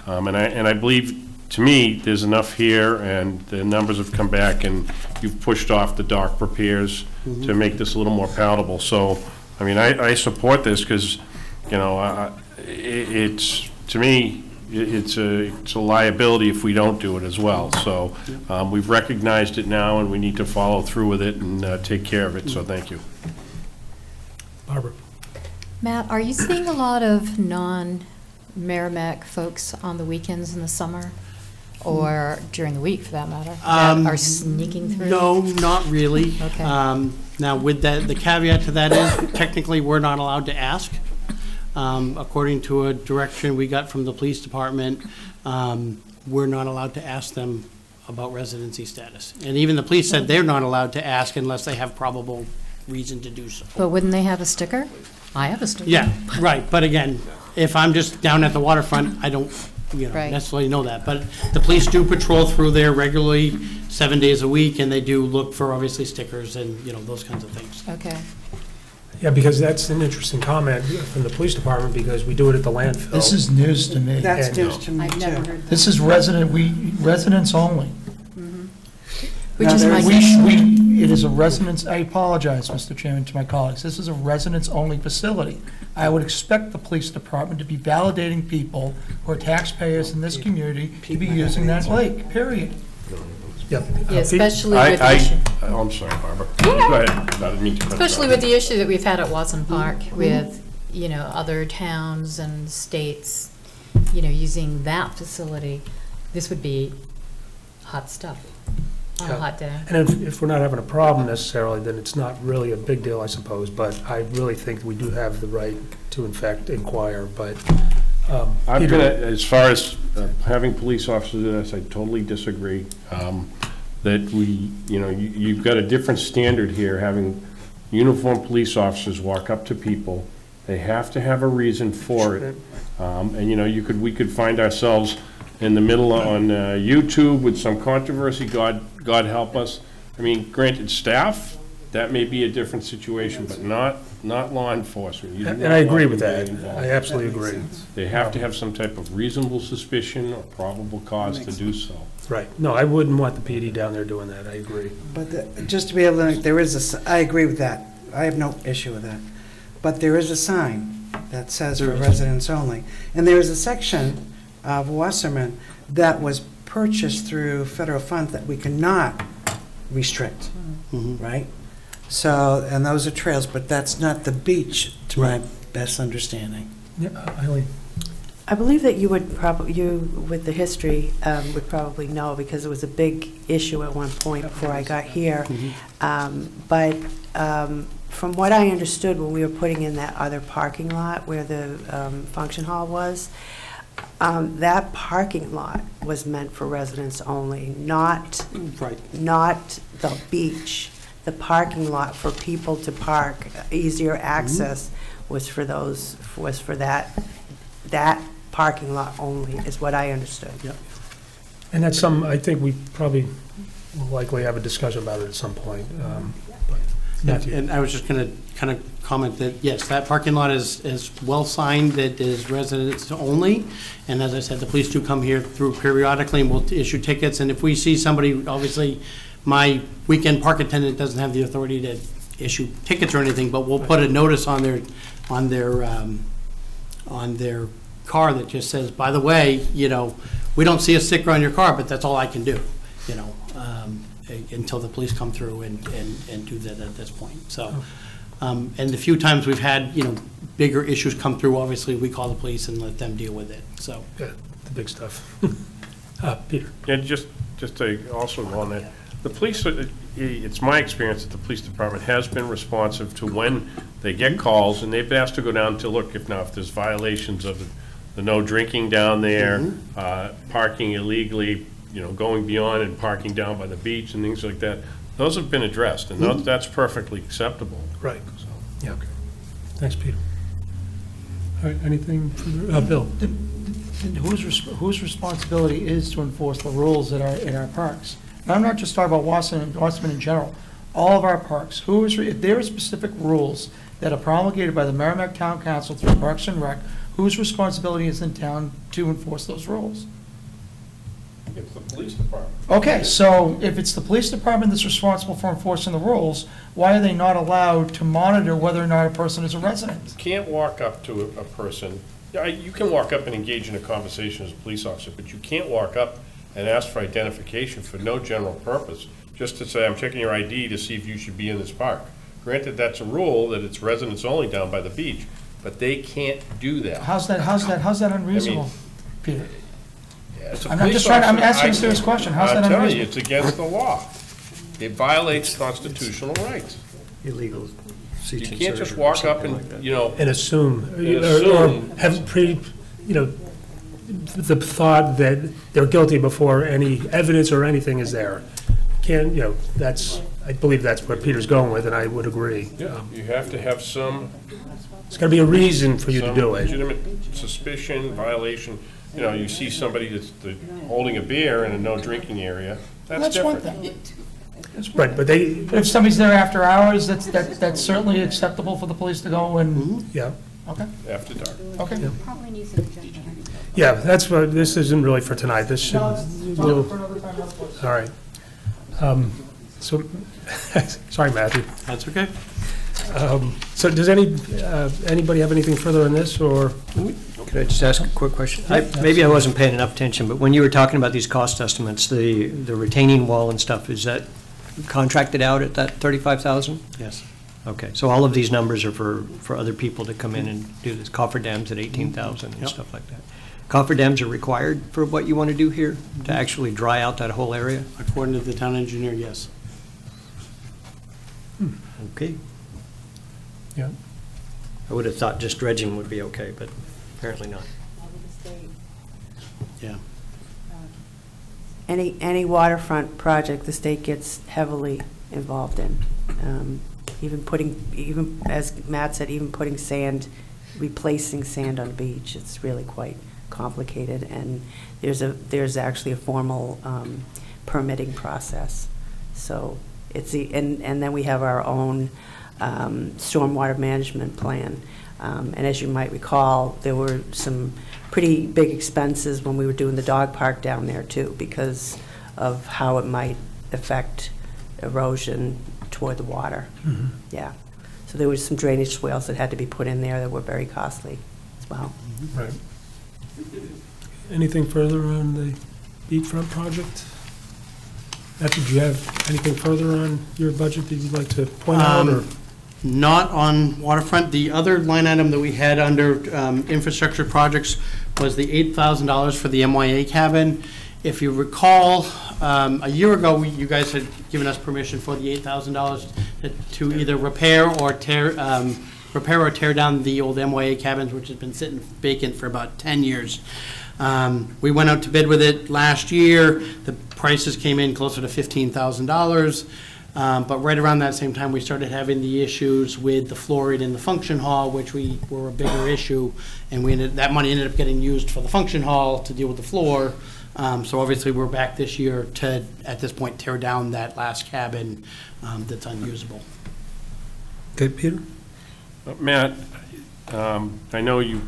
And I believe, to me, there's enough here, and the numbers have come back, and you've pushed off the dock repairs to make this a little more palatable. So, I mean, I support this because, you know, it's, to me, it's a liability if we don't do it as well. So we've recognized it now, and we need to follow through with it and take care of it. So thank you. Barbara. Matt, are you seeing a lot of non-Merrimack folks on the weekends in the summer? Or during the week, for that matter, that are sneaking through? No, not really. Okay. Now, with that, the caveat to that is, technically, we're not allowed to ask. According to a direction we got from the police department, we're not allowed to ask them about residency status. And even the police said they're not allowed to ask unless they have probable reason to do so. But wouldn't they have a sticker? I have a sticker. Yeah, right. But again, if I'm just down at the waterfront, I don't, you know, Right. necessarily know that. But the police do patrol through there regularly, 7 days a week, and they do look for, obviously, stickers and, you know, those kinds of things. Okay. Yeah, because that's an interesting comment from the police department, because we do it at the landfill. This is news to me. That's And- news to me, I've never too. heard that. This is residents only. Which Now, is my It is a residence, I apologize, Mr. Chairman, to my colleagues. This is a residence-only facility. I would expect the police department to be validating people who are taxpayers in this community to be using that lake, period. Yep. Yeah, especially with the issue. I'm sorry, Barbara. Go ahead. I didn't mean to cut you Especially off. with the issue that we've had at Watson Park with, you know, other towns and states, you know, using that facility, this would be hot stuff on a Yeah. hot day. And if we're not having a problem necessarily, then it's not really a big deal, I suppose. But I really think we do have the right to, in fact, inquire. But I'm Peter. gonna, as far as having police officers do this, I totally disagree. That we, you know, you've got a different standard here, having uniformed police officers walk up to people. They have to have a reason for it. And, you know, we could find ourselves in the middle on YouTube with some controversy, God help us. I mean, granted, staff, that may be a different situation, but not law enforcement. You do And not I agree want with to that. get involved. I absolutely agree. They have to have some type of reasonable suspicion or probable cause to do so. Right. No, I wouldn't want the PD down there doing that. I agree. But just to be able to, there is I agree with that. I have no issue with that. But there is a sign that says for residents only. And there is a section of Wasserman that was purchased through federal funds that we cannot restrict, right? So, and those are trails, but that's not the beach, to my best understanding. Yeah, Eileen. I believe that you would probably, with the history, would probably know, because it was a big issue at one point before I got here. But from what I understood, when we were putting in that other parking lot where the function hall was, that parking lot was meant for residents only, not the beach. The parking lot for people to park, easier access, was for that parking lot only, is what I understood. Yep. And that's I think we probably will likely have a discussion about it at some point. But Matthew. And I was just going to kind of comment that, yes, that parking lot is well signed, that is residents only. And as I said, the police do come here through periodically and will issue tickets. And if we see somebody, obviously, my weekend park attendant doesn't have the authority to issue tickets or anything, but we'll put a notice on their car that just says, by the way, you know, we don't see a sticker on your car, but that's all I can do, you know, until the police come through and do that at this point. So, and the few times we've had, you know, bigger issues come through, obviously, we call the police and let them deal with it, so. Yeah, the big stuff. Peter? Yeah, just to also go on that, the police, it's my experience that the police department has been responsive to when they get calls, and they've been asked to go down to look if there's violations of the no drinking down there, parking illegally, going beyond and parking down by the beach and things like that. Those have been addressed, and that's perfectly acceptable. Right. Yeah. Okay. Thanks, Peter. All right, anything further? Bill? And whose responsibility is to enforce the rules that are in our parks? And I'm not just talking about Wasserman in general, all of our parks. If there are specific rules that are promulgated by the Merrimack Town Council through Parks and Rec, whose responsibility is in town to enforce those rules? It's the police department. Okay, so if it's the police department that's responsible for enforcing the rules, why are they not allowed to monitor whether or not a person is a resident? You can't walk up to a person. You can walk up and engage in a conversation as a police officer, but you can't walk up and ask for identification for no general purpose, just to say, I'm checking your ID to see if you should be in this park. Granted, that's a rule that it's residents only down by the beach, but they can't do that. How's that unreasonable, Peter? I'm asking a serious question. How's that unreasonable? I'm telling you, it's against the law. It violates constitutional rights. Illegal. You can't just walk up and, And assume. Or have the thought that they're guilty before any evidence or anything is there. I believe that's what Peter's going with, and I would agree. Yeah, you have to have some. It's got to be a reason for you to do it. Legitimate suspicion, violation. You see somebody that's holding a beer in a no drinking area. That's different. One thing. Right, but if somebody's there after hours, that's certainly acceptable for the police to go and. Yeah. Okay. After dark. Okay. Yeah. Yeah, that's what, this isn't really for tonight. This should. All right. So, sorry, Matthew. That's okay. So does anybody have anything further on this, or? Could I just ask a quick question? Maybe I wasn't paying enough attention, but when you were talking about these cost estimates, the retaining wall and stuff, is that contracted out at that 35,000? Yes. Okay, so all of these numbers are for other people to come in and do this. Cofferdams at 18,000 and stuff like that. Cofferdams are required for what you want to do here, to actually dry out that whole area? According to the town engineer, yes. Okay. Yeah. I would have thought just dredging would be okay, but apparently not. Yeah. Any waterfront project, the state gets heavily involved in. Even as Matt said, even putting sand, replacing sand on the beach, it's really quite complicated, and there's actually a formal permitting process. So it's and then we have our own stormwater management plan. And as you might recall, there were some pretty big expenses when we were doing the dog park down there too, because of how it might affect erosion toward the water. Mm-hmm. Yeah. So there was some drainage swales that had to be put in there that were very costly as well. Right. Anything further on the beachfront project? Matthew, do you have anything further on your budget that you'd like to point out? Or? Not on waterfront. The other line item that we had under infrastructure projects was the $8,000 for the MYA cabin. If you recall, a year ago, you guys had given us permission for the $8,000 to either repair or tear down the old MYA cabins, which has been sitting vacant for about 10 years. We went out to bid with it last year. The prices came in closer to $15,000. But right around that same time, we started having the issues with the fluoride in the function hall, which were a bigger issue, and that money ended up getting used for the function hall to deal with the floor. So obviously, we're back this year to, at this point, tear down that last cabin that's unusable. Okay, Peter? Matt, I know you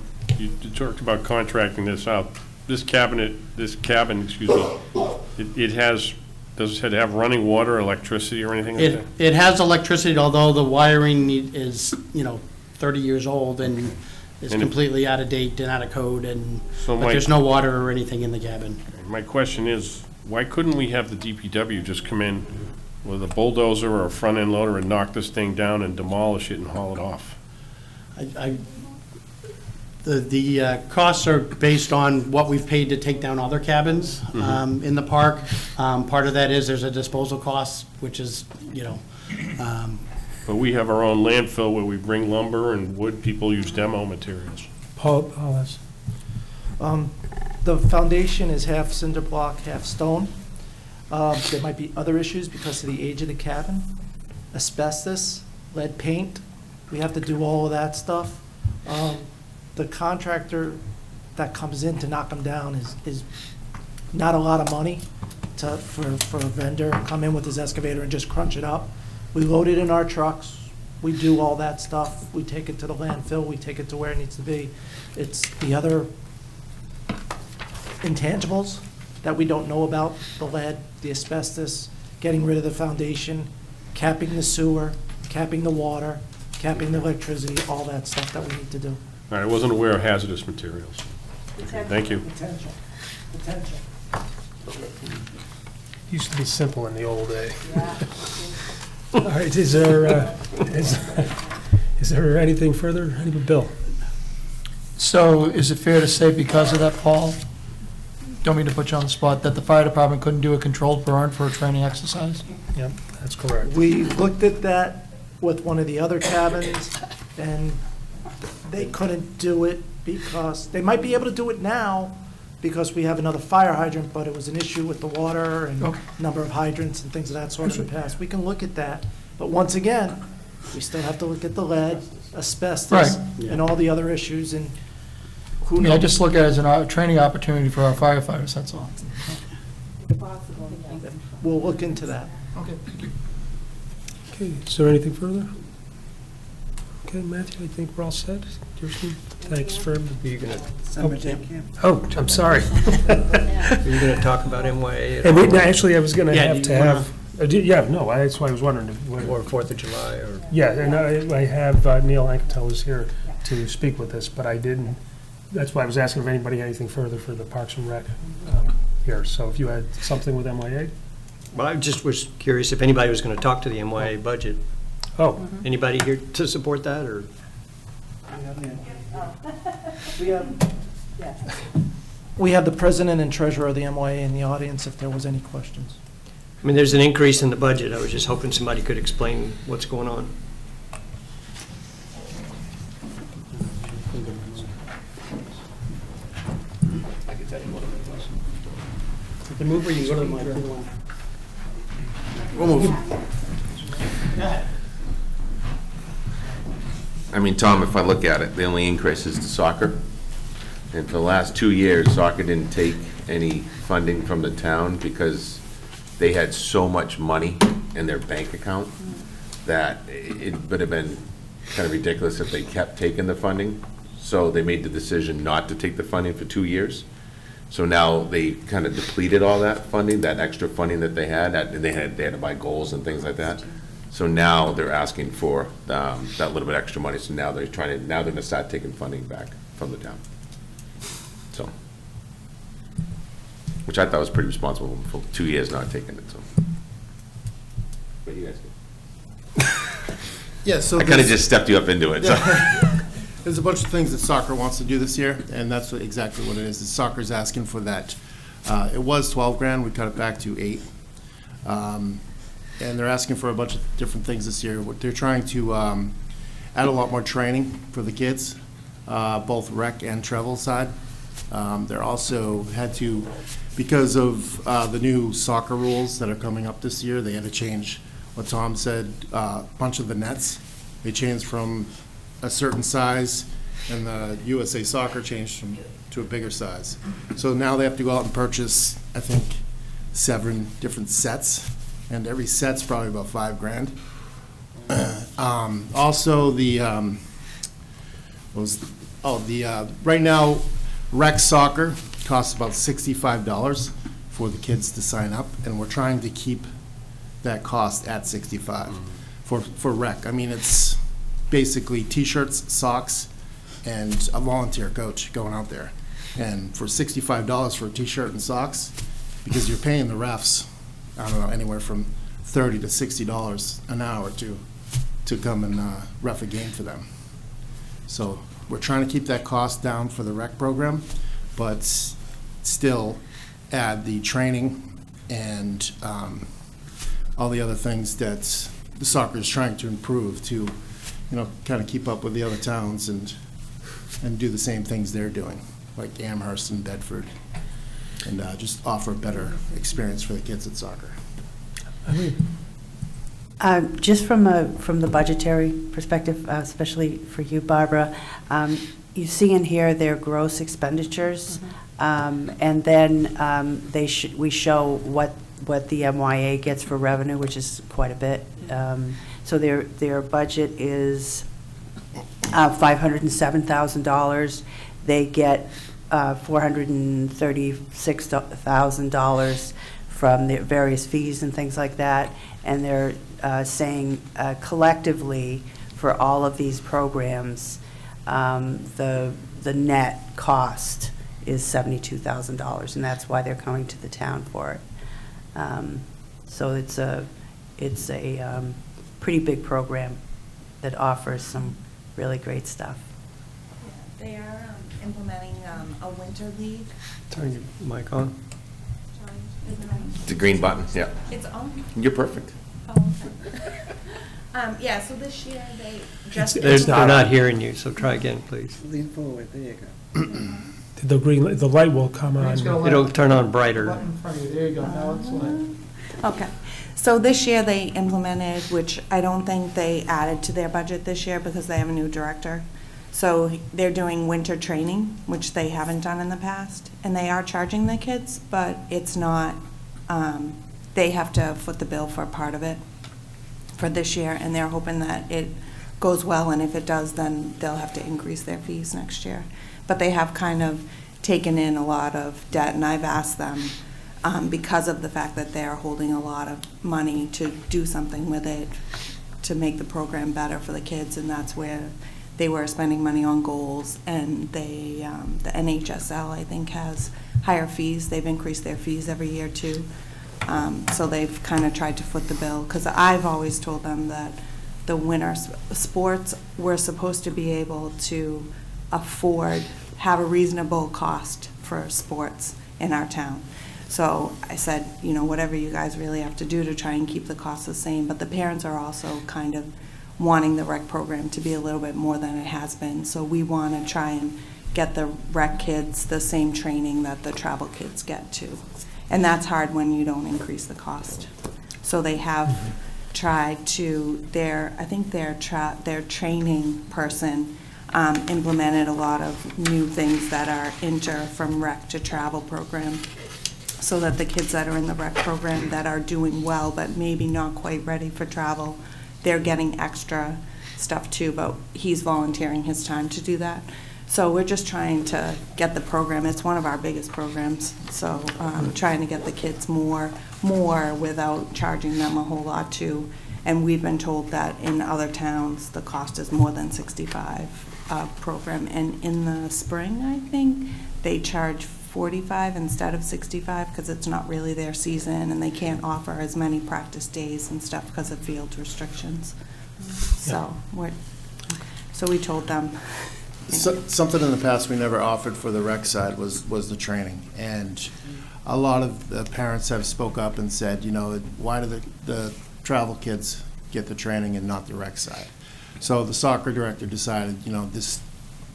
talked about contracting this out. This cabin, excuse me, does it have running water, electricity, or anything like that? It has electricity, although the wiring is, 30 years old and is completely out of date and out of code, but there's no water or anything in the cabin. My question is, why couldn't we have the DPW just come in with a bulldozer or a front-end loader and knock this thing down and demolish it and haul it off? The costs are based on what we've paid to take down other cabins in the park. Part of that is there's a disposal cost, which is, you know. But we have our own landfill where we bring lumber and wood. People use demo materials. Paul has. The foundation is half cinder block, half stone. There might be other issues because of the age of the cabin. Asbestos, lead paint, we have to do all of that stuff. The contractor that comes in to knock them down is not a lot of money for a vendor to come in with his excavator and just crunch it up. We load it in our trucks, we do all that stuff, we take it to the landfill, we take it to where it needs to be. It's the other intangibles that we don't know about, the lead, the asbestos, getting rid of the foundation, capping the sewer, capping the water, capping the electricity, all that stuff that we need to do. All right, I wasn't aware of hazardous materials. Okay, thank you. Potential. Used to be simple in the old day. All right, is there anything further? Bill? So is it fair to say because of that, Paul, don't mean to put you on the spot, that the fire department couldn't do a controlled burn for a training exercise? Yep, that's correct. We looked at that with one of the other cabins, and they couldn't do it because, they might be able to do it now because we have another fire hydrant, but it was an issue with the water and number of hydrants and things of that sort in the past. We can look at that, but once again, we still have to look at the lead, asbestos, and all the other issues, and who knows? I just look at it as a training opportunity for our firefighters, that's all. We'll look into that. Okay. Okay, is there anything further? Okay, Matthew, I think we're all set. Kirsten, thanks for... You're going Summer camp. Oh, I'm sorry. to talk about MYA And actually, I was going to have to have... no, that's why I was wondering. Or 4th of July, or... Yeah, and I have Neil Anketell is here to speak with us, but I didn't... That's why I was asking if anybody had anything further for the Parks and Rec here. So if you had something with MYA? Well, I just was curious if anybody was going to talk to the MYA budget. Oh. Anybody here to support that, or? We have the president and treasurer of the MYA in the audience if there was any questions. I mean, there's an increase in the budget. I was just hoping somebody could explain what's going on. You can move or you can go to the microphone. We'll move. I mean, Tom, if I look at it, the only increase is to soccer. And for the last 2 years, soccer didn't take any funding from the town because they had so much money in their bank account that it would have been kind of ridiculous if they kept taking the funding. So they made the decision not to take the funding for 2 years. So now they kind of depleted all that funding, that extra funding that they had, and they had to buy goals and things like that. So now they're asking for that little bit extra money. So now they're going to start taking funding back from the town. So, which I thought was pretty responsible for 2 years not taking it. So, but you guys can. Yeah. So I kind of just stepped you up into it. So. There's a bunch of things that soccer wants to do this year, and that's exactly what it is. Soccer's asking for that. It was 12 grand. We cut it back to 8. And they're asking for a bunch of different things this year. They're trying to add a lot more training for the kids, both rec and travel side. They're also had to, because of the new soccer rules that are coming up this year, they had to change what Tom said, a bunch of the nets. They changed from a certain size, and the USA Soccer changed to a bigger size. So now they have to go out and purchase, I think, 7 different sets, and every set's probably about $5 grand. Also, right now, rec soccer costs about $65 for the kids to sign up, and we're trying to keep that cost at $65 for rec. I mean, it's basically T-shirts, socks, and a volunteer coach going out there. And for $65 for a T-shirt and socks, because you're paying the refs, I don't know, anywhere from $30 to $60 an hour to come and ref a game for them. So we're trying to keep that cost down for the rec program, but still add the training and all the other things that the soccer is trying to improve to, kind of keep up with the other towns and do the same things they're doing, like Amherst and Bedford, and just offer a better experience for the kids at soccer. Just from the budgetary perspective, especially for you, Barbara, you see in here their gross expenditures, and then we show what the MYA gets for revenue, which is quite a bit. So their budget is $507,000. They get $436,000 from their various fees and things like that, and they're saying collectively for all of these programs, the net cost is $72,000, and that's why they're coming to the town for it. So it's a pretty big program that offers some really great stuff. They are implementing a winter league. Turn your mic on. The green button, yeah. It's on? You're perfect. Oh, okay. Yeah, so this year they just... They're not hearing you, so try again, please. Lean forward, there you go. The light will come on. It'll turn on brighter. There you go, now it's light. Okay. So this year they implemented, which I don't think they added to their budget this year because they have a new director. So they're doing winter training, which they haven't done in the past. And they are charging the kids, but it's not, they have to foot the bill for part of it for this year. And they're hoping that it goes well. And if it does, then they'll have to increase their fees next year. But they have kind of taken in a lot of debt. And I've asked them, because of the fact that they're holding a lot of money, to do something with it to make the program better for the kids. And that's where they were spending money on goals, and they, the NHSL, I think, has higher fees. They've increased their fees every year, too. So they've kind of tried to foot the bill, because I've always told them that the winter sports, we're supposed to be able to afford, have a reasonable cost for sports in our town. So I said, whatever you guys really have to do to try and keep the costs the same, but the parents are also kind of wanting the rec program to be a little bit more than it has been. So we want to try and get the rec kids the same training that the travel kids get too. And that's hard when you don't increase the cost. So they have tried to, I think their training person implemented a lot of new things that are from rec to travel program, so that the kids that are in the rec program that are doing well but maybe not quite ready for travel, they're getting extra stuff too, but he's volunteering his time to do that. So we're just trying to get the program, it's one of our biggest programs, so trying to get the kids more without charging them a whole lot too. And we've been told that in other towns, the cost is more than $65 program. And in the spring, I think, they charge $45 instead of $65 because it's not really their season and they can't offer as many practice days and stuff because of field restrictions. So we told them. Something in the past we never offered for the rec side was the training, and a lot of the parents have spoke up and said, why do the travel kids get the training and not the rec side? So the soccer director decided,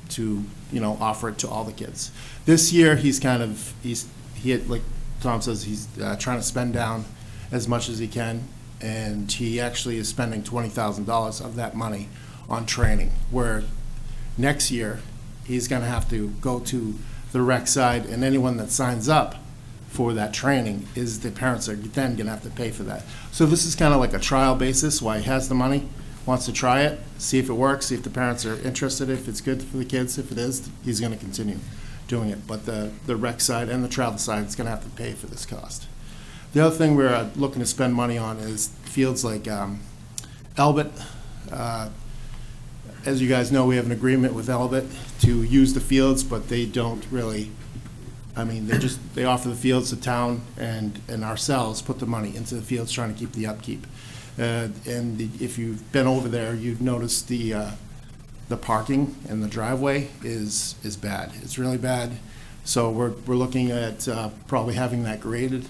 to offer it to all the kids. This year he like Tom says, he's trying to spend down as much as he can, and he actually is spending $20,000 of that money on training, where next year he's going to have to go to the rec side, and anyone that signs up for that training is the parents are then going to have to pay for that. So this is kind of like a trial basis, why he has the money, wants to try it, see if it works, see if the parents are interested, if it's good for the kids. If it is, he's going to continue doing it. But the rec side and the travel side is going to have to pay for this cost. The other thing we're looking to spend money on is fields like Elbit. As you guys know, we have an agreement with Elbit to use the fields, but they don't really, they offer the fields to town and ourselves put the money into the fields trying to keep the upkeep. And if you've been over there, you've noticed the the parking and the driveway is bad. It's really bad. So we're looking at probably having that graded.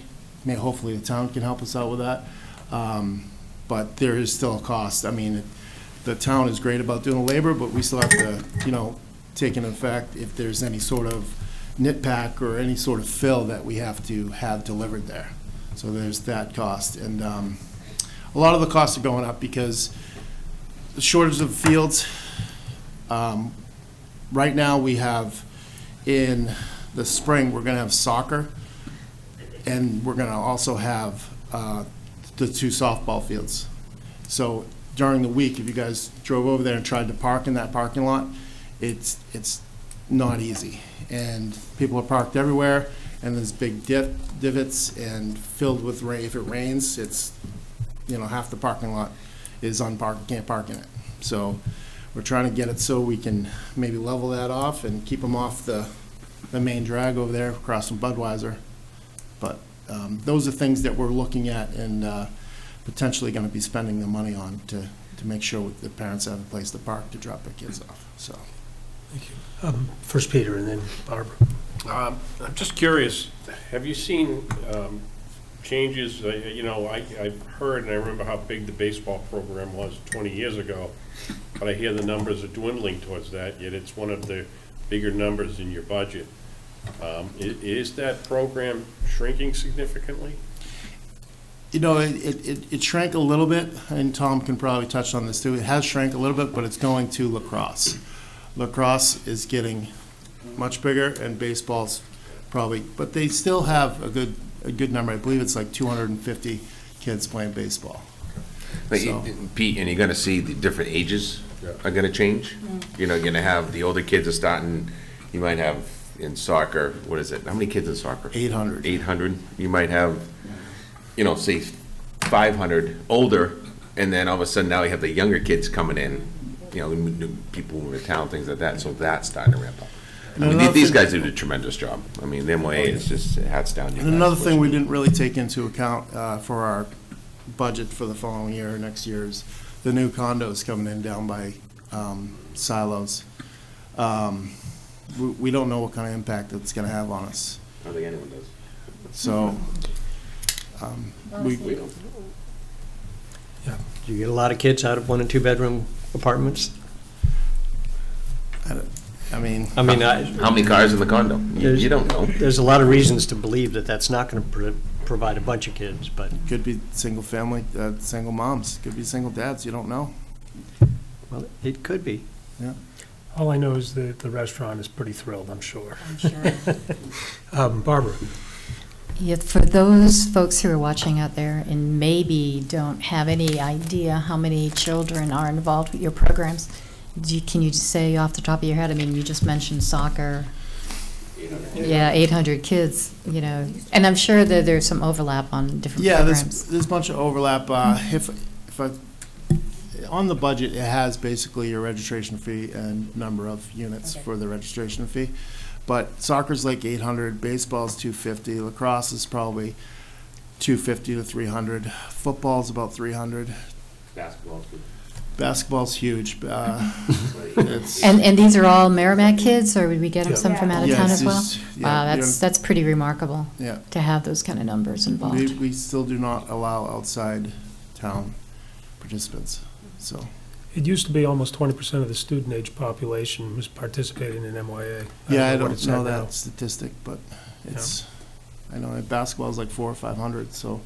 Hopefully the town can help us out with that. But there is still a cost. I mean, the town is great about doing the labor, but we still have to, take into effect if there's any sort of nit pack or any sort of fill that we have to have delivered there. So there's that cost. And a lot of the costs are going up because the shortage of fields. Right now we have, in the spring, we're going to have soccer, and we're going to also have the 2 softball fields. So during the week, if you guys drove over there and tried to park in that parking lot, it's not easy. And people are parked everywhere, and there's big divots and filled with rain. If it rains, it's, half the parking lot is unparked, can't park in it. So we're trying to get it so we can maybe level that off and keep them off the main drag over there across from Budweiser. But those are things that we're looking at and potentially going to be spending the money on to make sure the parents have a place to park to drop their kids off. So, thank you. First Peter and then Barbara. I'm just curious, have you seen changes? I've heard and I remember how big the baseball program was 20 years ago, but I hear the numbers are dwindling towards that, yet it's one of the bigger numbers in your budget. Is that program shrinking significantly? It shrank a little bit, and Tom can probably touch on this too. It has shrank a little bit, but it's going to lacrosse. Lacrosse is getting much bigger, and baseball's probably, but they still have a good number. I believe it's like 250 kids playing baseball. But Pete, and you're going to see the different ages are going to change. You're going to have the older kids are starting. You might have in soccer. What is it? How many kids in soccer? 800. 800. You might have, say 500 older, and then all of a sudden now you have the younger kids coming in. New people moving to town, things like that. So that's starting to ramp up. I mean, these guys do a tremendous job. I mean, the MOA is just hats down. And another thing we didn't really take into account for our budget for the following year or next year is the new condos coming in down by Silos. We don't know what kind of impact it's going to have on us. I don't think anyone does. So we don't. Yeah. Do you get a lot of kids out of 1- and 2-bedroom apartments? I mean, how many cars in the condo? You don't know. There's a lot of reasons to believe that that's not going to provide a bunch of kids, but could be single family, single moms, could be single dads. You don't know. Well, it could be. Yeah. All I know is that the restaurant is pretty thrilled, I'm sure. Barbara. Yeah, for those folks who are watching out there and maybe don't have any idea how many children are involved with your programs, can you just say off the top of your head? I mean, you just mentioned soccer. 800 kids, and I'm sure that there's some overlap on different programs. There's a bunch of overlap. On the budget, it has basically your registration fee and number of units for the registration fee. But soccer's like 800, baseball's 250, lacrosse is probably 250 to 300, football's about 300. Basketball's huge. And these are all Merrimack kids, or would we get some from out of town as well? Wow, that's pretty remarkable. Yeah. To have those kind of numbers involved. We still do not allow outside town participants. So it used to be almost 20% of the student age population was participating in MYA. I don't know that statistic, but it's. I know basketball is like 400 or 500. So.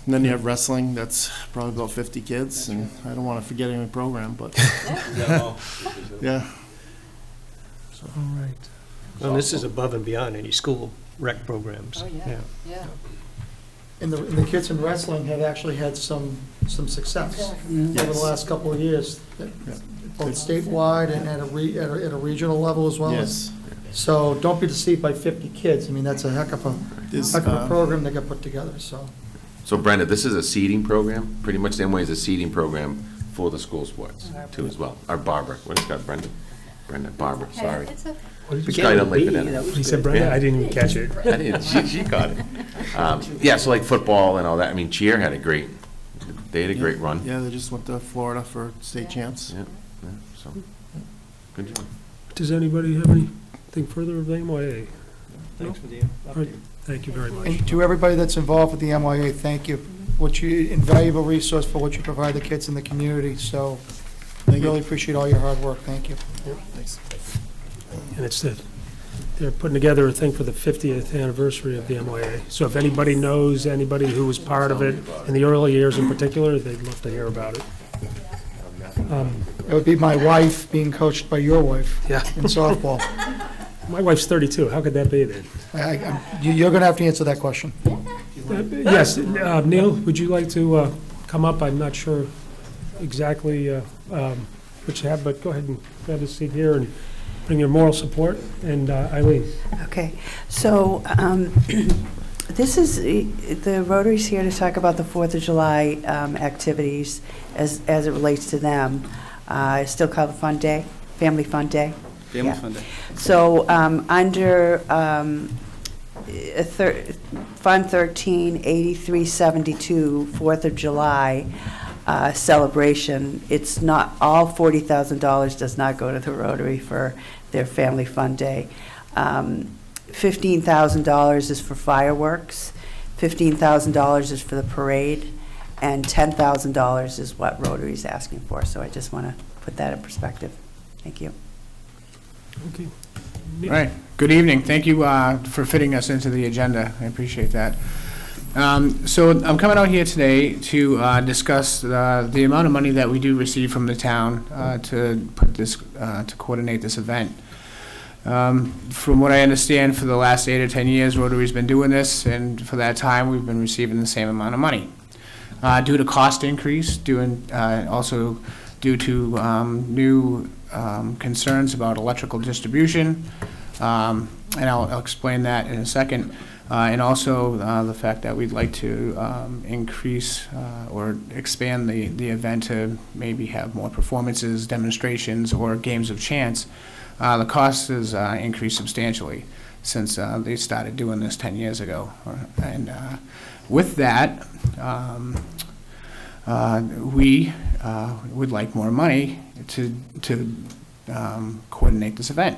And then you have wrestling, that's probably about 50 kids, and I don't want to forget any program, but yeah. So, all right. Well, this is above and beyond any school rec programs. Oh, yeah. And the kids in wrestling have actually had some success over the last couple of years, both statewide and at a regional level as well. Yes. So don't be deceived by 50 kids. I mean, that's a heck of a program that got put together. So Brenda, this is a seeding program. Pretty much the MOA is a seeding program for the school sports too as well. Or Barbara, what is that? Barbara. Sorry. He said Brenda. Yeah. I didn't even catch it. I didn't. She caught it. So like football and all that. I mean, cheer had a great. They had a great run. Yeah, they just went to Florida for state champs. Yeah. So, good job. Does anybody have anything further of the MYA? Thanks for the All right, update. thank you very much. And to everybody that's involved with the MYA, thank you. What you, invaluable resource for what you provide the kids in the community, so really appreciate all your hard work, thank you. Thanks. And they're putting together a thing for the 50th anniversary of the MYA. So if anybody knows anybody who was part of it in the early years in particular, they'd love to hear about it. It would be my wife being coached by your wife Yeah. in softball. My wife's 32. How could that be then? You're going to have to answer that question. Yes, Neil, would you like to come up? I'm not sure exactly what you have, but go ahead and grab a seat here and bring your moral support. And Eileen. Okay, so this is, the Rotary's here to talk about the 4th of July activities as it relates to them. It's still called the Fun Day, Family Fun Day. Family Yeah. Fun Day. So under Fund 13, 8372, 4th of July celebration, it's not, all $40,000 does not go to the Rotary for their Family Fun Day. $15,000 is for fireworks, $15,000 is for the parade, and $10,000 is what Rotary is asking for. So I just want to put that in perspective. Thank you. Okay. All right. Good evening. Thank you for fitting us into the agenda. I appreciate that. So I'm coming out here today to discuss the amount of money that we do receive from the town to put this to coordinate this event. From what I understand, for the last 8 or 10 years, Rotary's been doing this, and for that time, we've been receiving the same amount of money. Due to cost increase, also due to new concerns about electrical distribution, and I'll explain that in a second, and also the fact that we'd like to increase or expand the event to maybe have more performances, demonstrations, or games of chance. The cost has increased substantially since they started doing this 10 years ago. And with that, we would like more money to coordinate this event,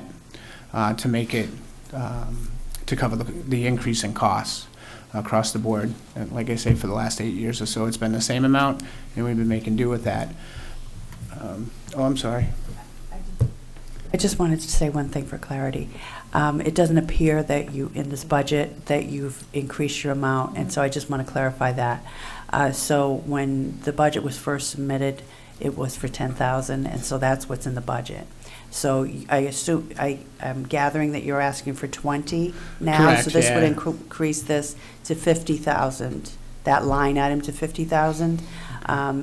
to make it, to cover the increase in costs across the board. And like I say, for the last 8 years or so, it's been the same amount, and we've been making do with that. Oh, I'm sorry. I just wanted to say one thing for clarity. It doesn't appear that you, in this budget, that you've increased your amount, and so I just want to clarify that. So when the budget was first submitted, it was for $10,000, and so that's what's in the budget. So I assume, I'm gathering that you're asking for 20 now? Correct, So this would yeah. increase this to 50,000, that line item to 50,000,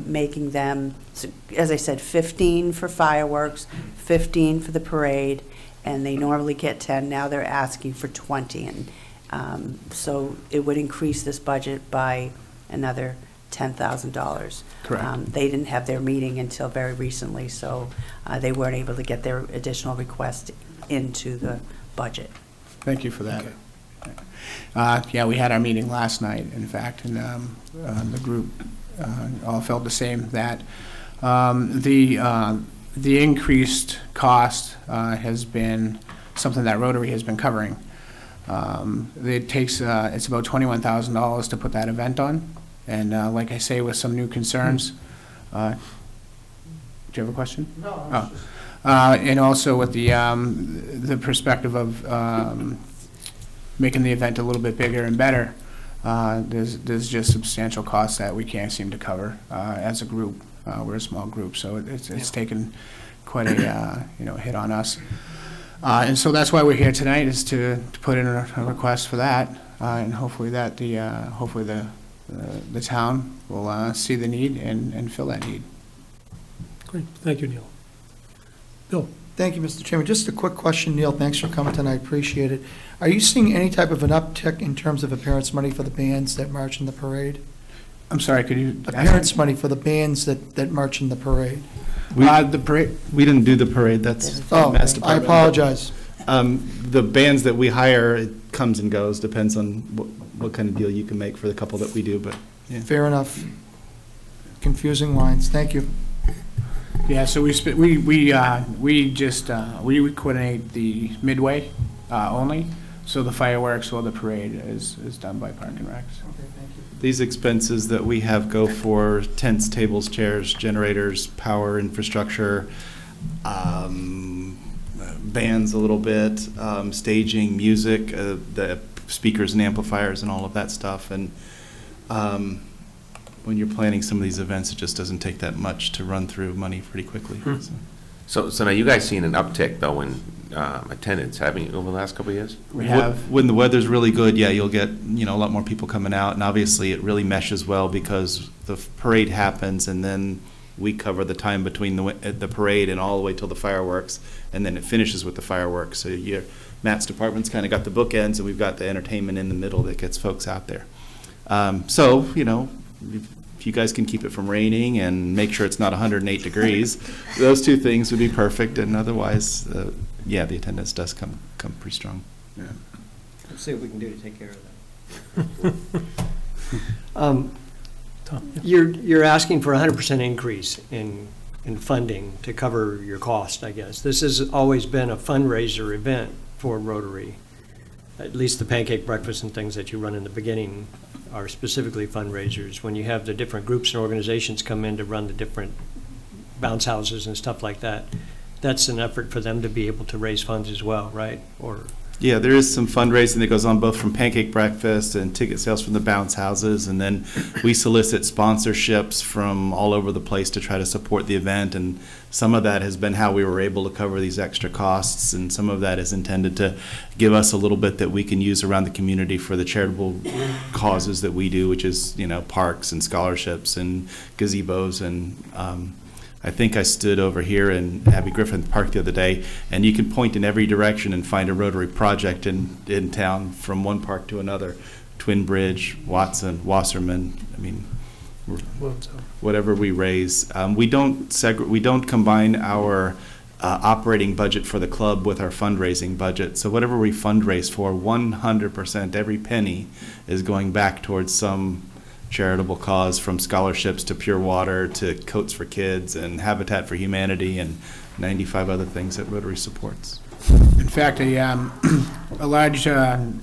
making them, so, as I said, 15 for fireworks, 15 for the parade, and they normally get 10, now they're asking for 20. And so it would increase this budget by another $10,000. Correct. They didn't have their meeting until very recently, so they weren't able to get their additional request into the budget. Thank you for that. Yeah, we had our meeting last night, in fact, and the group all felt the same, that the increased cost has been something that Rotary has been covering. It takes, it's about $21,000 to put that event on, and like I say, with some new concerns. Do you have a question? No. And also with the perspective of making the event a little bit bigger and better, there's just substantial costs that we can't seem to cover as a group. We're a small group, so it's taken quite a hit on us. And so that's why we're here tonight, is to put in a request for that, and hopefully that the town will see the need and fill that need. Great, thank you, Neil. Bill? Thank you, Mr. Chairman. Just a quick question, Neil. Thanks for coming tonight. Appreciate it. Are you seeing any type of an uptick in terms of appearance money for the bands that march in the parade? I'm sorry, could you? Appearance money for the bands that march in the parade. The parade? We didn't do the parade. That's Oh, Mass I Department. apologize. The bands that we hire, it comes and goes. Depends on what kind of deal you can make for the couple that we do. But yeah. Fair enough. Confusing lines. Thank you. Yeah, so we coordinate the midway only, so the fireworks or the parade is done by Park and Recs. These expenses that we have go for tents, tables, chairs, generators, power infrastructure, bands a little bit, staging, music, the speakers and amplifiers and all of that stuff. And when you're planning some of these events, it just doesn't take that much to run through money pretty quickly. So now you guys seen an uptick though in attendance, haven't you, over the last couple of years? We have. When the weather's really good, yeah, you'll get, you know, a lot more people coming out, and obviously it really meshes well because the parade happens and then we cover the time between the parade and all the way till the fireworks, and then it finishes with the fireworks. So Matt's department's kind of got the bookends, and we've got the entertainment in the middle that gets folks out there. So, you know, if you guys can keep it from raining and make sure it's not 108 degrees, those two things would be perfect. And otherwise, yeah, the attendance does come pretty strong. Yeah. Let's see what we can do to take care of that. You're asking for 100% increase in funding to cover your cost, I guess. This has always been a fundraiser event for Rotary. At least the pancake breakfast and things that you run in the beginning are specifically fundraisers. When you have the different groups and organizations come in to run the different bounce houses and stuff like that, that's an effort for them to be able to raise funds as well, right? Or yeah, there is some fundraising that goes on both from pancake breakfast and ticket sales from the bounce houses, and then we solicit sponsorships from all over the place to try to support the event, and some of that has been how we were able to cover these extra costs, and some of that is intended to give us a little bit that we can use around the community for the charitable causes that we do, which is, you know, parks and scholarships and gazebos. And I think I stood over here in Abbey Griffin Park the other day, and you can point in every direction and find a Rotary project in town from one park to another. Twin Bridge, Watson, Wasserman, I mean, whatever we raise. We don't combine our operating budget for the club with our fundraising budget. So whatever we fundraise for, 100%, every penny is going back towards some charitable cause, from scholarships to Pure Water to Coats for Kids and Habitat for Humanity and 95 other things that Rotary supports. In fact, a large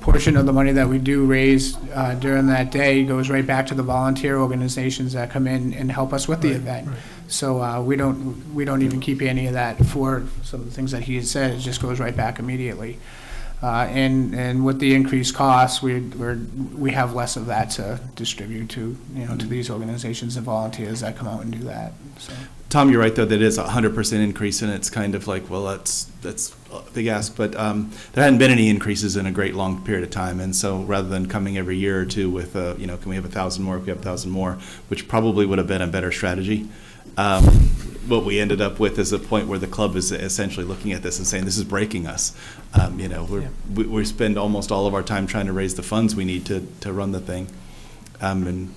portion of the money that we do raise during that day goes right back to the volunteer organizations that come in and help us with the event. Right. So we don't even keep any of that for some of the things that he had said. It just goes right back immediately. And with the increased costs, we have less of that to distribute to, you know, to these organizations and volunteers that come out and do that. So. Tom, you're right though, that is a 100% increase, and it's kind of like, well, that's a big ask, but there hadn't been any increases in a great long period of time, and so rather than coming every year or two with, you know, can we have 1,000 more? If we have 1,000 more, which probably would have been a better strategy. What we ended up with is a point where the club is essentially looking at this and saying, this is breaking us. You know, we spend almost all of our time trying to raise the funds we need to run the thing. And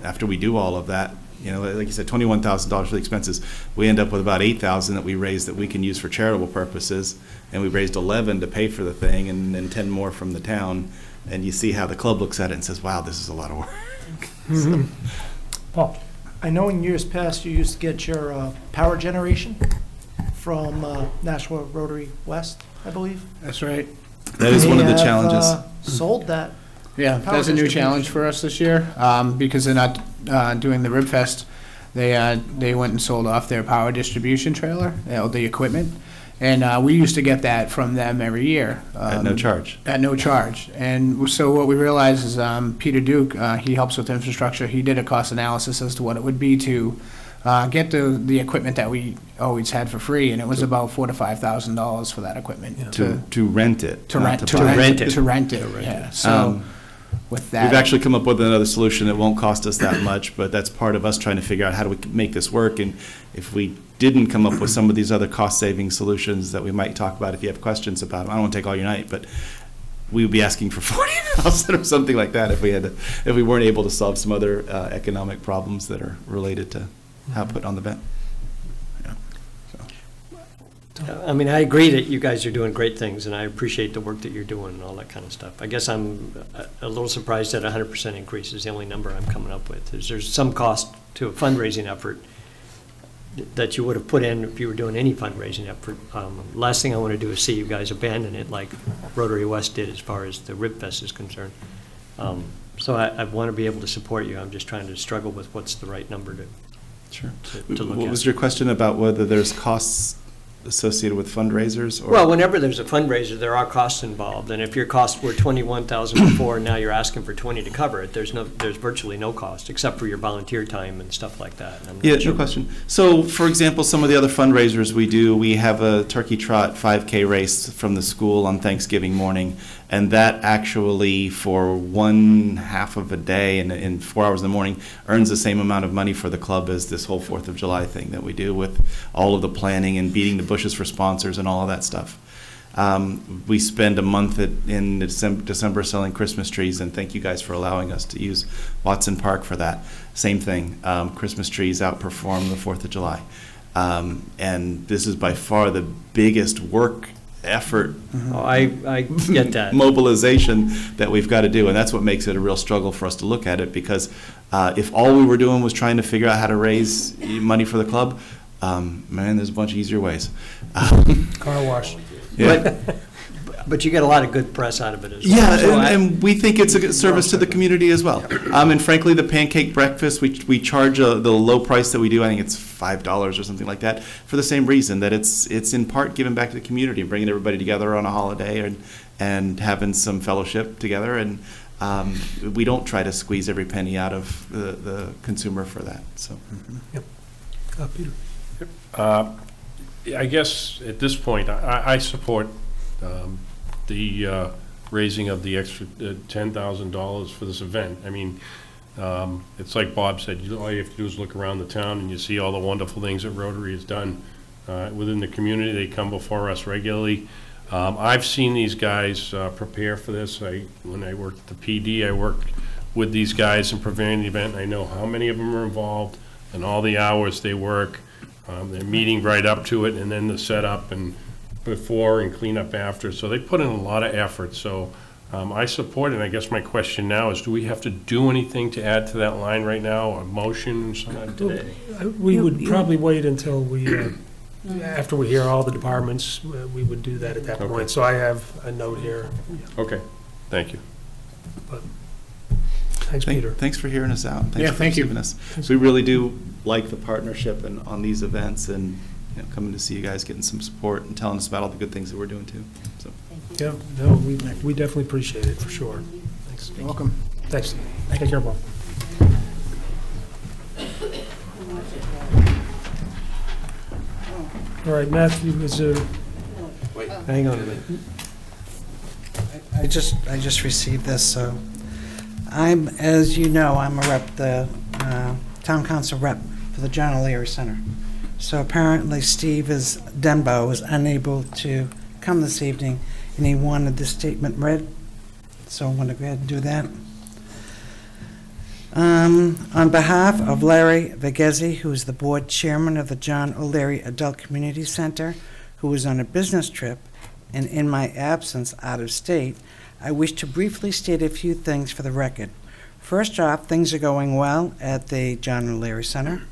after we do all of that, you know, like you said, $21,000 for the expenses, we end up with about $8,000 that we raised that we can use for charitable purposes. And we raised 11 to pay for the thing, and then 10 more from the town. And you see how the club looks at it and says, wow, this is a lot of work. Mm-hmm. Paul? I know in years past you used to get your power generation from Nashua Rotary West, I believe. That's right. That is one of the challenges. Sold that. Yeah, that's a new challenge for us this year because they're not doing the Rib Fest. They went and sold off their power distribution trailer, the equipment. And we used to get that from them every year. At no charge. At no charge. And so what we realized is Peter Duke, he helps with infrastructure. He did a cost analysis as to what it would be to get the equipment that we always had for free, and it was about $4,000 to $5,000 for that equipment. Yeah. To rent it. To rent it. Yeah. So with that, we've actually come up with another solution that won't cost us that much, but that's part of us trying to figure out how do we make this work. And if we didn't come up with some of these other cost-saving solutions that we might talk about if you have questions about them, I don't want to take all your night, but we would be asking for $40,000 or something like that if we weren't able to solve some other economic problems that are related to how to put on the event. I mean, I agree that you guys are doing great things, and I appreciate the work that you're doing and all that kind of stuff. I guess I'm a little surprised that 100% increase is the only number I'm coming up with. There's some cost to a fundraising effort, that you would have put in if you were doing any fundraising effort. Last thing I want to do is see you guys abandon it like Rotary West did as far as the Rib Fest is concerned. So I want to be able to support you. I'm just trying to struggle with what's the right number to look at. What was your question about whether there's costs associated with fundraisers? Or? Well, whenever there's a fundraiser, there are costs involved, and if your costs were $21,000 before, and now you're asking for 20 to cover it, there's virtually no cost, except for your volunteer time and stuff like that. Yeah, no question. So, for example, some of the other fundraisers we have a turkey trot 5K race from the school on Thanksgiving morning, and that actually, for 1/2 of a day and in 4 hours in the morning, earns the same amount of money for the club as this whole 4th of July thing that we do with all of the planning and beating the bushes for sponsors and all of that stuff. We spend a month in December selling Christmas trees, and thank you guys for allowing us to use Watson Park for that. Same thing, Christmas trees outperform the 4th of July. And this is by far the biggest work effort, I get that, mobilization that we've got to do, and that's what makes it a real struggle for us to look at it, because if all we were doing was trying to figure out how to raise money for the club, man, there's a bunch of easier ways. Car wash. Yeah. But you get a lot of good press out of it as well. Yeah, So and we think it's a good service to the community as well. And frankly, the pancake breakfast, we charge the low price that we do. I think it's $5 or something like that, for the same reason, that it's in part giving back to the community, bringing everybody together on a holiday and having some fellowship together. And we don't try to squeeze every penny out of the consumer for that. So. Yep. Peter. I guess at this point, I support the raising of the extra $10,000 for this event. I mean, it's like Bob said, all you have to do is look around the town and you see all the wonderful things that Rotary has done within the community. They come before us regularly. I've seen these guys prepare for this. When I worked at the PD, I worked with these guys in preparing the event. I know how many of them are involved and all the hours they work. They're meeting right up to it, and then the setup and before and cleanup after. So they put in a lot of effort. So I support it. I guess my question now is, do we have to do anything to add to that line right now, a motion today? We would probably wait until we, after we hear all the departments, we would do that at that point. Okay. So I have a note here. Okay, thank you. But thanks, Peter. Thanks for hearing us out. Thanks for thank you. receiving us. We really do like the partnership and on these events, and coming to see you guys, getting some support and telling us about all the good things that we're doing too. So. Yeah, no, we definitely appreciate it, for sure. Thanks. You're welcome. Thanks. Take care, Bob. All right, Matthew, is there? Wait, hang on a minute. I just received this, so as you know, I'm a rep, the town council rep for the John O'Leary Center. So apparently Steve Denbo is unable to come this evening, and he wanted this statement read. So I'm going to go ahead and do that. On behalf of Larry Vegesi, who is the board chairman of the John O'Leary Adult Community Center, who is on a business trip, and in my absence out of state, I wish to briefly state a few things for the record. First off, things are going well at the John O'Leary Center.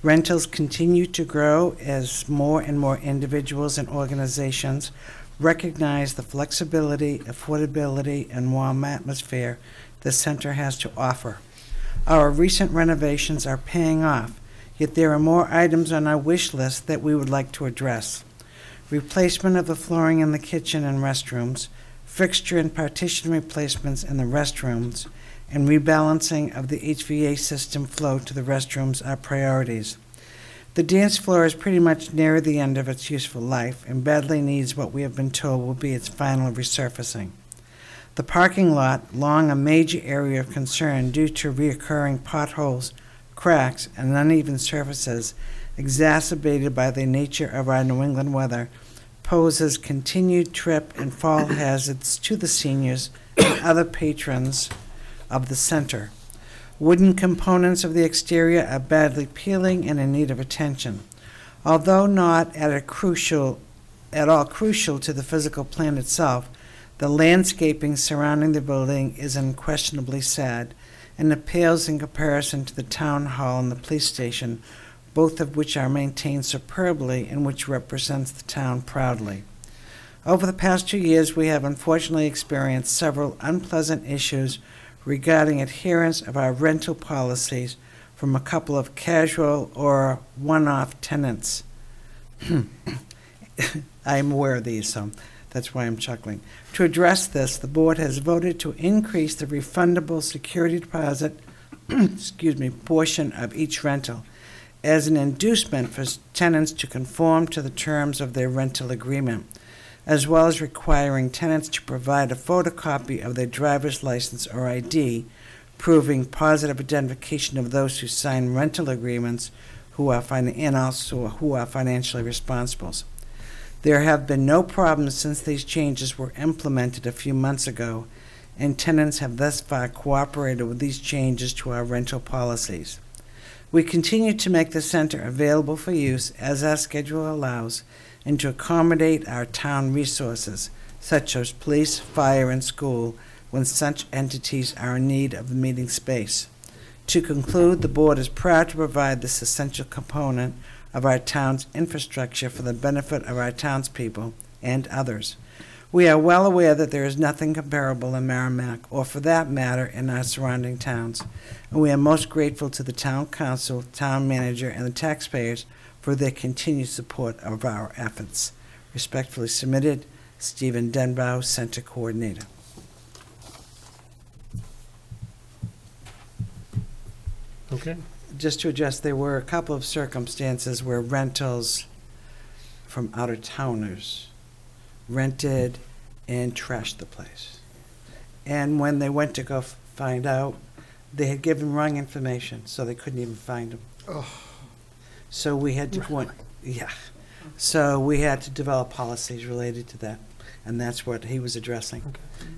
Rentals continue to grow as more and more individuals and organizations recognize the flexibility, affordability, and warm atmosphere the center has to offer. Our recent renovations are paying off, yet there are more items on our wish list that we would like to address. Replacement of the flooring in the kitchen and restrooms, fixture and partition replacements in the restrooms, and rebalancing of the HVAC system flow to the restrooms are priorities. The dance floor is pretty much near the end of its useful life and badly needs what we have been told will be its final resurfacing. The parking lot, long a major area of concern due to reoccurring potholes, cracks, and uneven surfaces, exacerbated by the nature of our New England weather, poses continued trip and fall hazards to the seniors and other patrons of the center. Wooden components of the exterior are badly peeling and in need of attention. Although not at all crucial to the physical plan itself, the landscaping surrounding the building is unquestionably sad and it pales in comparison to the town hall and the police station, both of which are maintained superbly and which represents the town proudly. Over the past 2 years, we have unfortunately experienced several unpleasant issues regarding adherence of our rental policies from a couple of casual or one-off tenants. I am aware of these, so that's why I'm chuckling. To address this, the board has voted to increase the refundable security deposit portion of each rental as an inducement for tenants to conform to the terms of their rental agreement, as well as requiring tenants to provide a photocopy of their driver's license or ID, proving positive identification of those who sign rental agreements and also who are financially responsible. There have been no problems since these changes were implemented a few months ago, and tenants have thus far cooperated with these changes to our rental policies. We continue to make the center available for use as our schedule allows and to accommodate our town resources, such as police, fire, and school, when such entities are in need of meeting space. To conclude, the board is proud to provide this essential component of our town's infrastructure for the benefit of our townspeople and others. We are well aware that there is nothing comparable in Merrimack, or for that matter, in our surrounding towns, and we are most grateful to the town council, town manager, and the taxpayers for their continued support of our efforts. Respectfully submitted, Stephen Denbow, Center Coordinator. Okay. Just to address, there were a couple of circumstances where rentals from out-of-towners rented and trashed the place. And when they went to go find out, they had given wrong information, so they couldn't even find them. Oh. So we had to, So we had to develop policies related to that, and that's what he was addressing.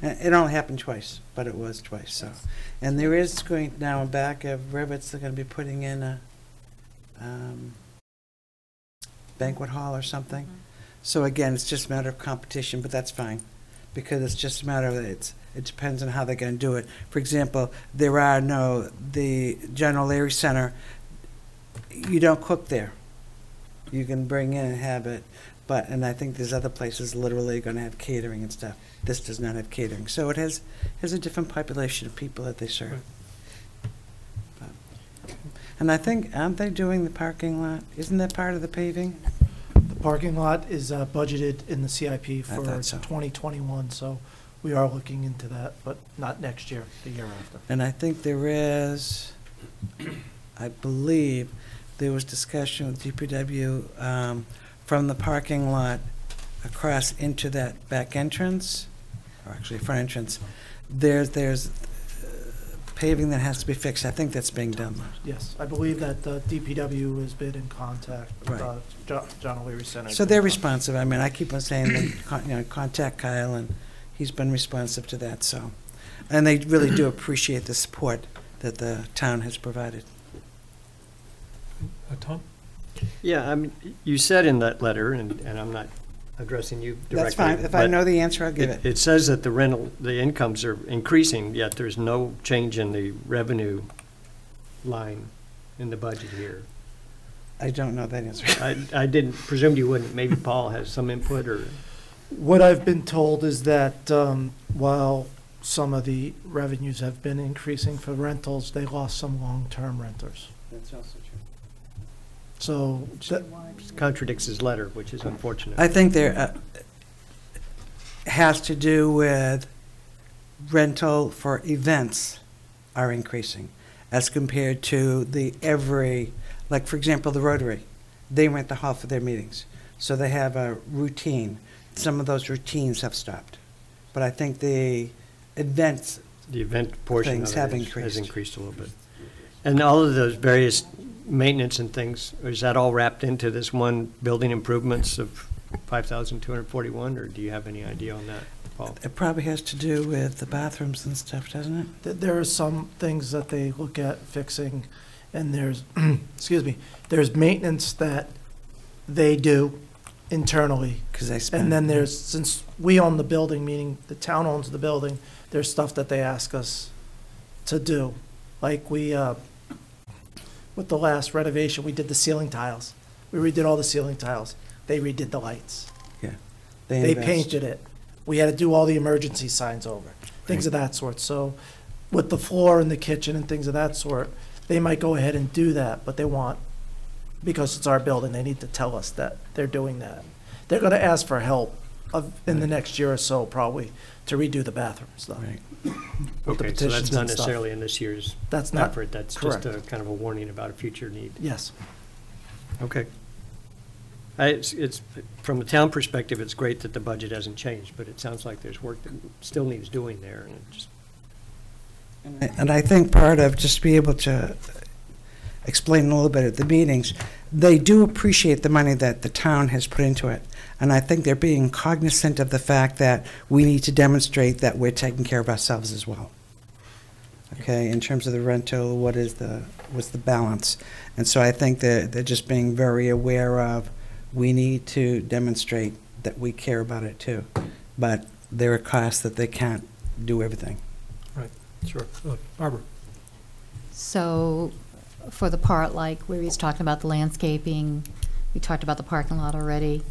Okay. It only happened twice, but it was twice. So, and there is going now back of Rivets. They're going to be putting in a banquet hall or something. So again, it's just a matter of competition, but that's fine, because it's just a matter of it depends on how they're going to do it. For example, the General Leary Center, you don't cook there. You can bring in and have it, and I think there's other places literally going to have catering and stuff. This does not have catering, so it has a different population of people that they serve. And I think, aren't they doing the parking lot? Isn't that part of the paving? The parking lot is budgeted in the CIP for 2021, so we are looking into that, but not next year, the year after. And I think there is, I believe, there was discussion with DPW from the parking lot across into that back entrance, or actually front entrance. There's paving that has to be fixed. I think that's being done. Yes, I believe that DPW has been in contact with Right. John O'Leary Center. So they're responsive. I mean, I keep on saying that, contact Kyle, and he's been responsive to that. So, and they really do appreciate the support that the town has provided. Tom? Yeah, I mean, you said in that letter, and I'm not addressing you directly. That's fine. If I know the answer, I'll give it. It says that the incomes are increasing, yet there's no change in the revenue line in the budget here. I don't know that answer. I didn't, presumed you wouldn't. Maybe Paul has some input, or? What I've been told is that while some of the revenues have been increasing for rentals, they lost some long-term renters. That's also true. So that contradicts his letter, which is unfortunate. I think there has to do with rental for events are increasing as compared to like for example, the Rotary, they rent the hall for their meetings. So they have a routine. Some of those routines have stopped. But I think the event portion of it has increased a little bit. And all of those various maintenance and things, is that all wrapped into this one building improvements of 5,241, or do you have any idea on that, Paul? It probably has to do with the bathrooms and stuff, doesn't it? there are some things that they look at fixing, and there's, excuse me, there's maintenance that they do internally. And then there's, since we own the building, meaning the town owns the building, there's stuff that they ask us to do. Like we with the last renovation, we did the ceiling tiles. We redid all the ceiling tiles. They redid the lights. Yeah. They invest. painted it. We had to do all the emergency signs over, things of that sort. So with the floor in the kitchen and things of that sort, they might go ahead and do that, but they want, because it's our building, they need to tell us that they're doing that. They're gonna ask for help in the next year or so, probably, to redo the bathrooms, though. Right. With the Okay, so petitions that's not and stuff. necessarily in this year's That's not effort, that's correct. just a kind of a warning about a future need. Yes. Okay. It's, from a town perspective, it's great that the budget hasn't changed, but it sounds like there's work that still needs doing there, and it just, And I think part of, just to be able to explain a little bit at the meetings, they do appreciate the money that the town has put into it. And I think they're being cognizant of the fact that we need to demonstrate that we're taking care of ourselves as well. Okay, in terms of the rental, what's the balance? And so I think that they're just being very aware of, we need to demonstrate that we care about it too. But there are costs that they can't do everything. Right, sure. Barbara? So for the part like where he's talking about the landscaping, we talked about the parking lot already.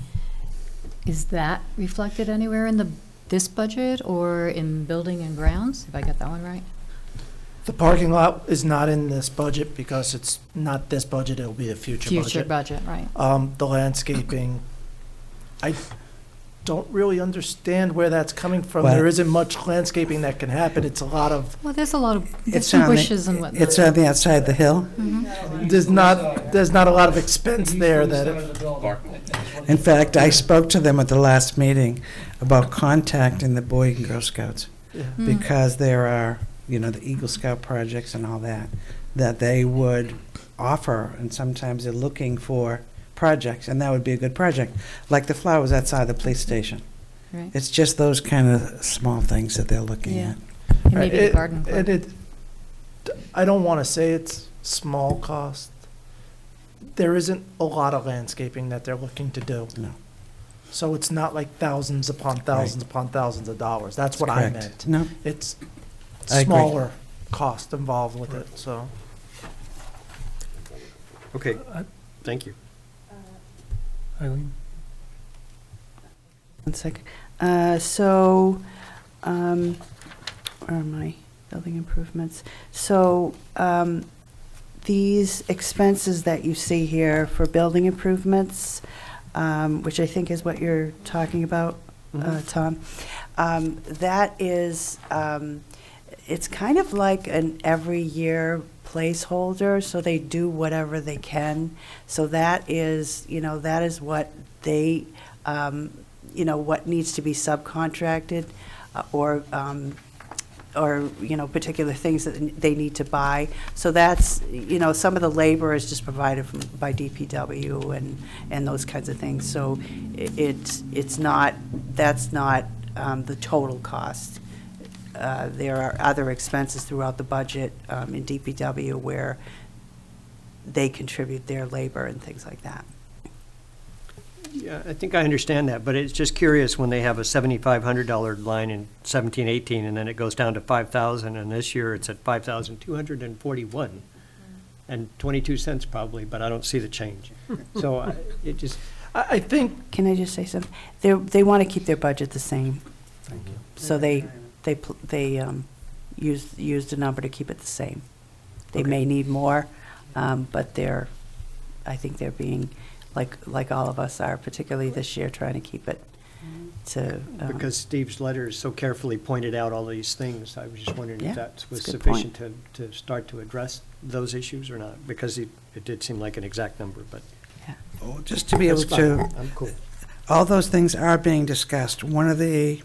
Is that reflected anywhere in this budget or in building and grounds? If I got that one right? The parking lot is not in this budget because it's not this budget, it'll be a future budget. Future budget, right. The landscaping, I don't really understand where that's coming from. Well- There isn't much landscaping that can happen. It's a lot of, Well, there's a lot of, there's It's some on the- bushes and whatnot. It's on the outside of the hill. there's not a lot of expense there that, In fact, I spoke to them at the last meeting about contacting the Boy and Girl Scouts, because there are, the Eagle Scout projects and all that, that they would offer, and sometimes they're looking for projects, and that would be a good project, like the flowers outside the police station. Right. It's just those kind of small things that they're looking Yeah. at. And maybe the garden club. and I don't want to say it's small cost. There isn't a lot of landscaping that they're looking to do. No. So it's not like thousands upon thousands upon thousands of dollars. That's what I Correct. meant. No. It's I agree. smaller cost involved with it, so. okay, thank you. Eileen? One second. Where am I? Building improvements. So, these expenses that you see here for building improvements, which I think is what you're talking about, Tom, that is, it's kind of like an every year placeholder, so they do whatever they can. So that is, that is what they, what needs to be subcontracted, or particular things that they need to buy. So that's, some of the labor is just provided by DPW and those kinds of things. So that's not the total cost. There are other expenses throughout the budget in DPW where they contribute their labor and things like that. Yeah, I think I understand that, but it's just curious when they have a $7,500 line in 17-18, and then it goes down to 5,000, and this year it's at 5,241, and 22 cents probably, but I don't see the change. So it just, I think. Can I just say something? They want to keep their budget the same. Thank you. So they used a number to keep it the same. They may need more, but I think they're being, like all of us are, particularly this year, trying to keep it to. because Steve's letter so carefully pointed out all these things, I was just wondering Yeah, if that was that's a good point. sufficient to start to address those issues or not, because it did seem like an exact number, but. Oh, just to be able That's to, fine. I'm cool. all those things are being discussed. One of the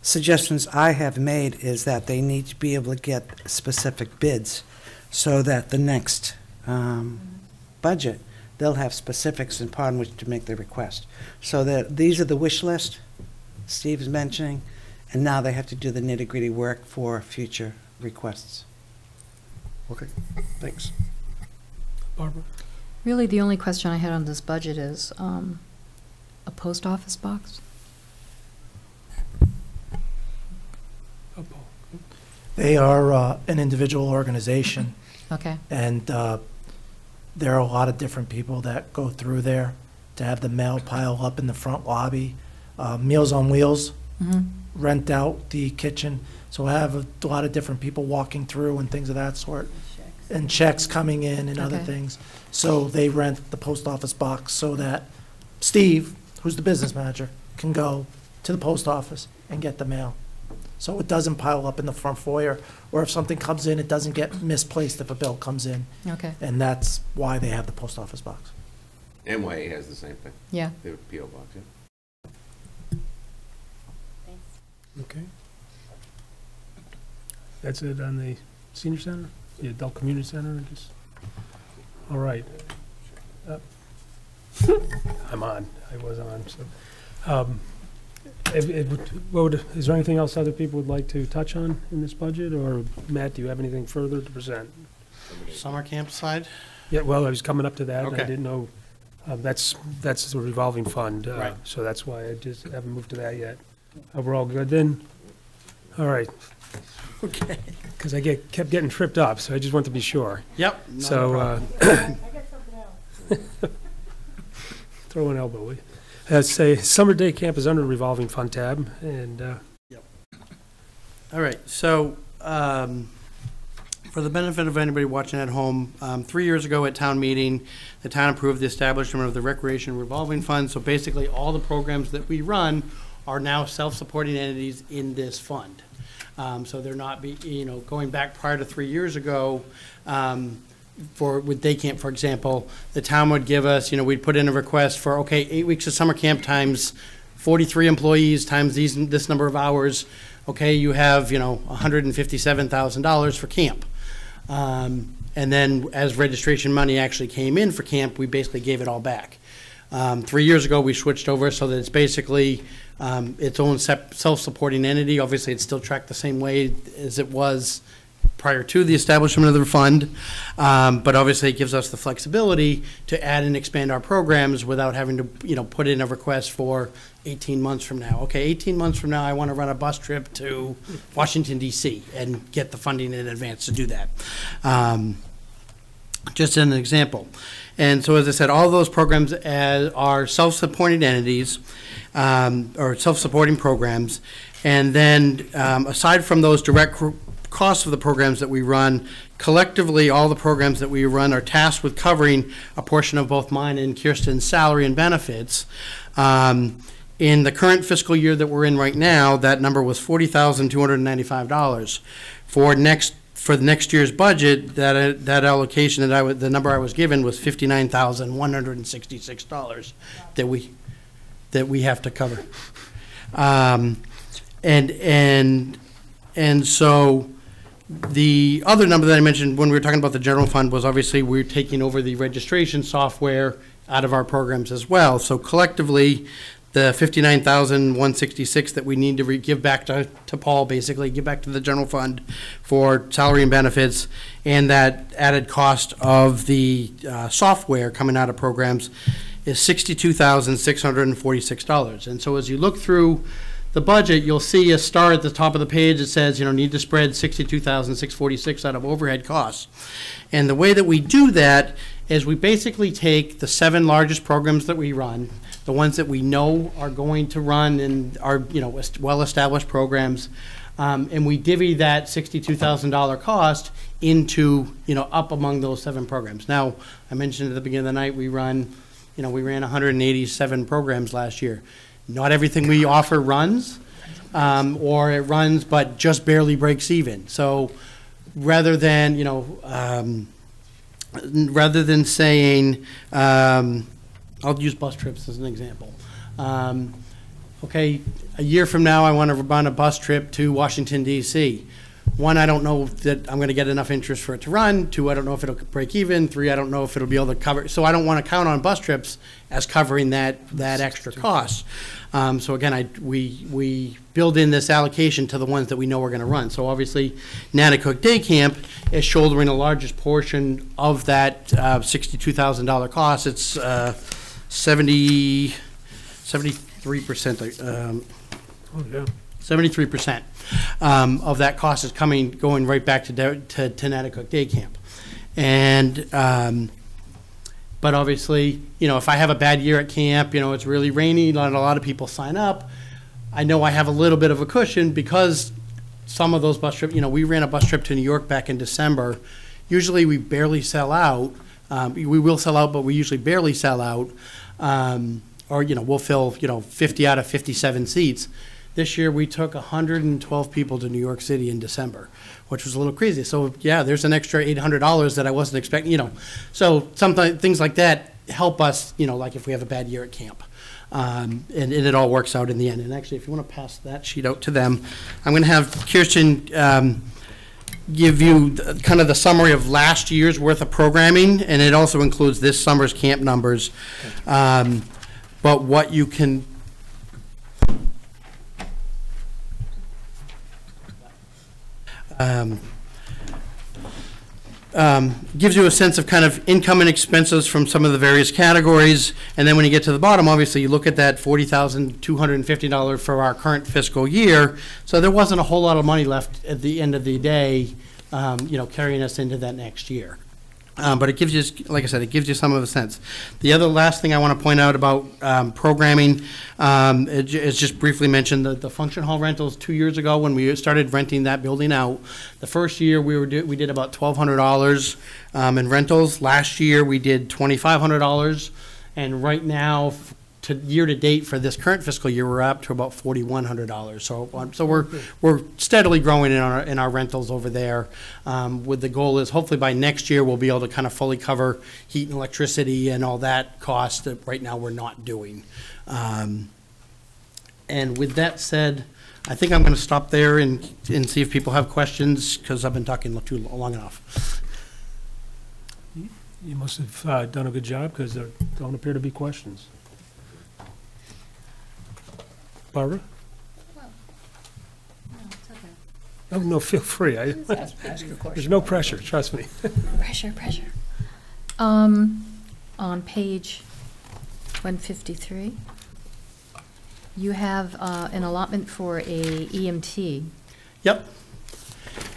suggestions I have made is that they need to be able to get specific bids so that the next budget, they'll have specifics upon which to make their request. So that these are the wish list Steve is mentioning, and now they have to do the nitty-gritty work for future requests. Okay, thanks. Barbara? Really, the only question I had on this budget is a post office box. They are an individual organization. Okay. And there are a lot of different people that go through there to have the mail pile up in the front lobby. Meals on Wheels rent out the kitchen, so I have a lot of different people walking through and things of that sort, and checks coming in and other Okay. things. So they rent the post office box so that Steve, who's the business manager, can go to the post office and get the mail. So it doesn't pile up in the front foyer, or if something comes in, it doesn't get misplaced if a bill comes in. Okay. And that's why they have the post office box. NYA has the same thing. Yeah. They have a PO box, yeah. Okay. That's it on the senior center, the adult community center, I guess. All right. I'm on, I was on, so. Is there anything else other people would like to touch on in this budget, or Matt, do you have anything further to present? Summer camp side? Yeah, well, I was coming up to that, and I Okay. didn't know, that's the revolving fund. Right. So that's why I just haven't moved to that yet. We're all good then? All right. Okay. Because I kept getting tripped up, so I just want to be sure. Yep. not a So, problem. throw an elbow, will you? Say, summer day camp is under the revolving fund tab, and, All right, so for the benefit of anybody watching at home, 3 years ago at town meeting, the town approved the establishment of the recreation revolving fund. So basically, all the programs that we run are now self-supporting entities in this fund. So they're not, going back prior to 3 years ago, with day camp, for example, the town would give us, we'd put in a request for, okay, 8 weeks of summer camp times 43 employees times this number of hours. Okay, you have, $157,000 for camp. And then as registration money actually came in for camp, we basically gave it all back. 3 years ago, we switched over so that it's basically its own self-supporting entity. Obviously, it's still tracked the same way as it was prior to the establishment of the fund, but obviously it gives us the flexibility to add and expand our programs without having to, put in a request for 18 months from now. Okay, 18 months from now, I want to run a bus trip to Washington, D.C. and get the funding in advance to do that. Just an example. And so, as I said, all those programs are self-supporting entities or self-supporting programs. And then, aside from those direct costs of the programs that we run, collectively, all the programs that we run are tasked with covering a portion of both mine and Kirsten's salary and benefits. In the current fiscal year that we're in right now, that number was $40,295. For the next year's budget, that allocation the number I was given was $59,166 that we have to cover. And so the other number that I mentioned when we were talking about the general fund was obviously we're taking over the registration software out of our programs as well. So collectively, the $59,166 that we need to give back to Paul, basically give back to the general fund for salary and benefits, and that added cost of the software coming out of programs is $62,646. And so as you look through the budget, you'll see a star at the top of the page that says, need to spread $62,646 out of overhead costs. And the way that we do that is we basically take the 7 largest programs that we run, the ones that we know are going to run and are, well-established programs, and we divvy that $62,000 cost into, up among those 7 programs. Now, I mentioned at the beginning of the night, we ran 187 programs last year. Not everything we offer runs, or it runs but just barely breaks even. So rather than, saying, I'll use bus trips as an example. Okay, a year from now, I want to run a bus trip to Washington, D.C. 1, I don't know that I'm going to get enough interest for it to run. 2, I don't know if it'll break even. 3, I don't know if it'll be able to cover. So I don't want to count on bus trips as covering that extra cost. So again, we build in this allocation to the ones that we know we're going to run. So obviously, Natticook Day Camp is shouldering the largest portion of that $62,000 cost. It's 73%. 73% of that cost is going right back to Natticook Day Camp. And But obviously, if I have a bad year at camp, it's really rainy, not a lot of people sign up, I know I have a little bit of a cushion because some of those bus trips, we ran a bus trip to New York back in December. Usually we barely sell out. We will sell out, but we usually barely sell out. Or, we'll fill, 50 out of 57 seats. This year we took 112 people to New York City in December, which was a little crazy. So yeah, there's an extra $800 that I wasn't expecting, So things like that help us, like if we have a bad year at camp. And it all works out in the end. And actually, if you want to pass that sheet out to them, I'm going to have Kirsten give you kind of the summary of last year's worth of programming, and it also includes this summer's camp numbers. But what you can gives you a sense of kind of income and expenses from some of the various categories. And then when you get to the bottom, obviously, you look at that $40,250 for our current fiscal year. So there wasn't a whole lot of money left at the end of the day, carrying us into that next year. But it gives you, like I said, it gives you some of a sense. The other last thing I want to point out about programming is just briefly mention the function hall rentals 2 years ago when we started renting that building out. The first year we did about $1,200 in rentals. Last year we did $2,500, and right now, year to date for this current fiscal year, we're up to about $4,100. So we're steadily growing in our rentals over there. With the goal is hopefully by next year we'll be able to kind of fully cover heat and electricity and all that cost that right now we're not doing. And with that said, I think I'm going to stop there and see if people have questions, because I've been talking too long enough. You must have done a good job, because there don't appear to be questions. Barbara? Oh, no, feel free. Ask your question. There's no pressure, trust me. Pressure. On page 153, you have an allotment for a EMT. Yep.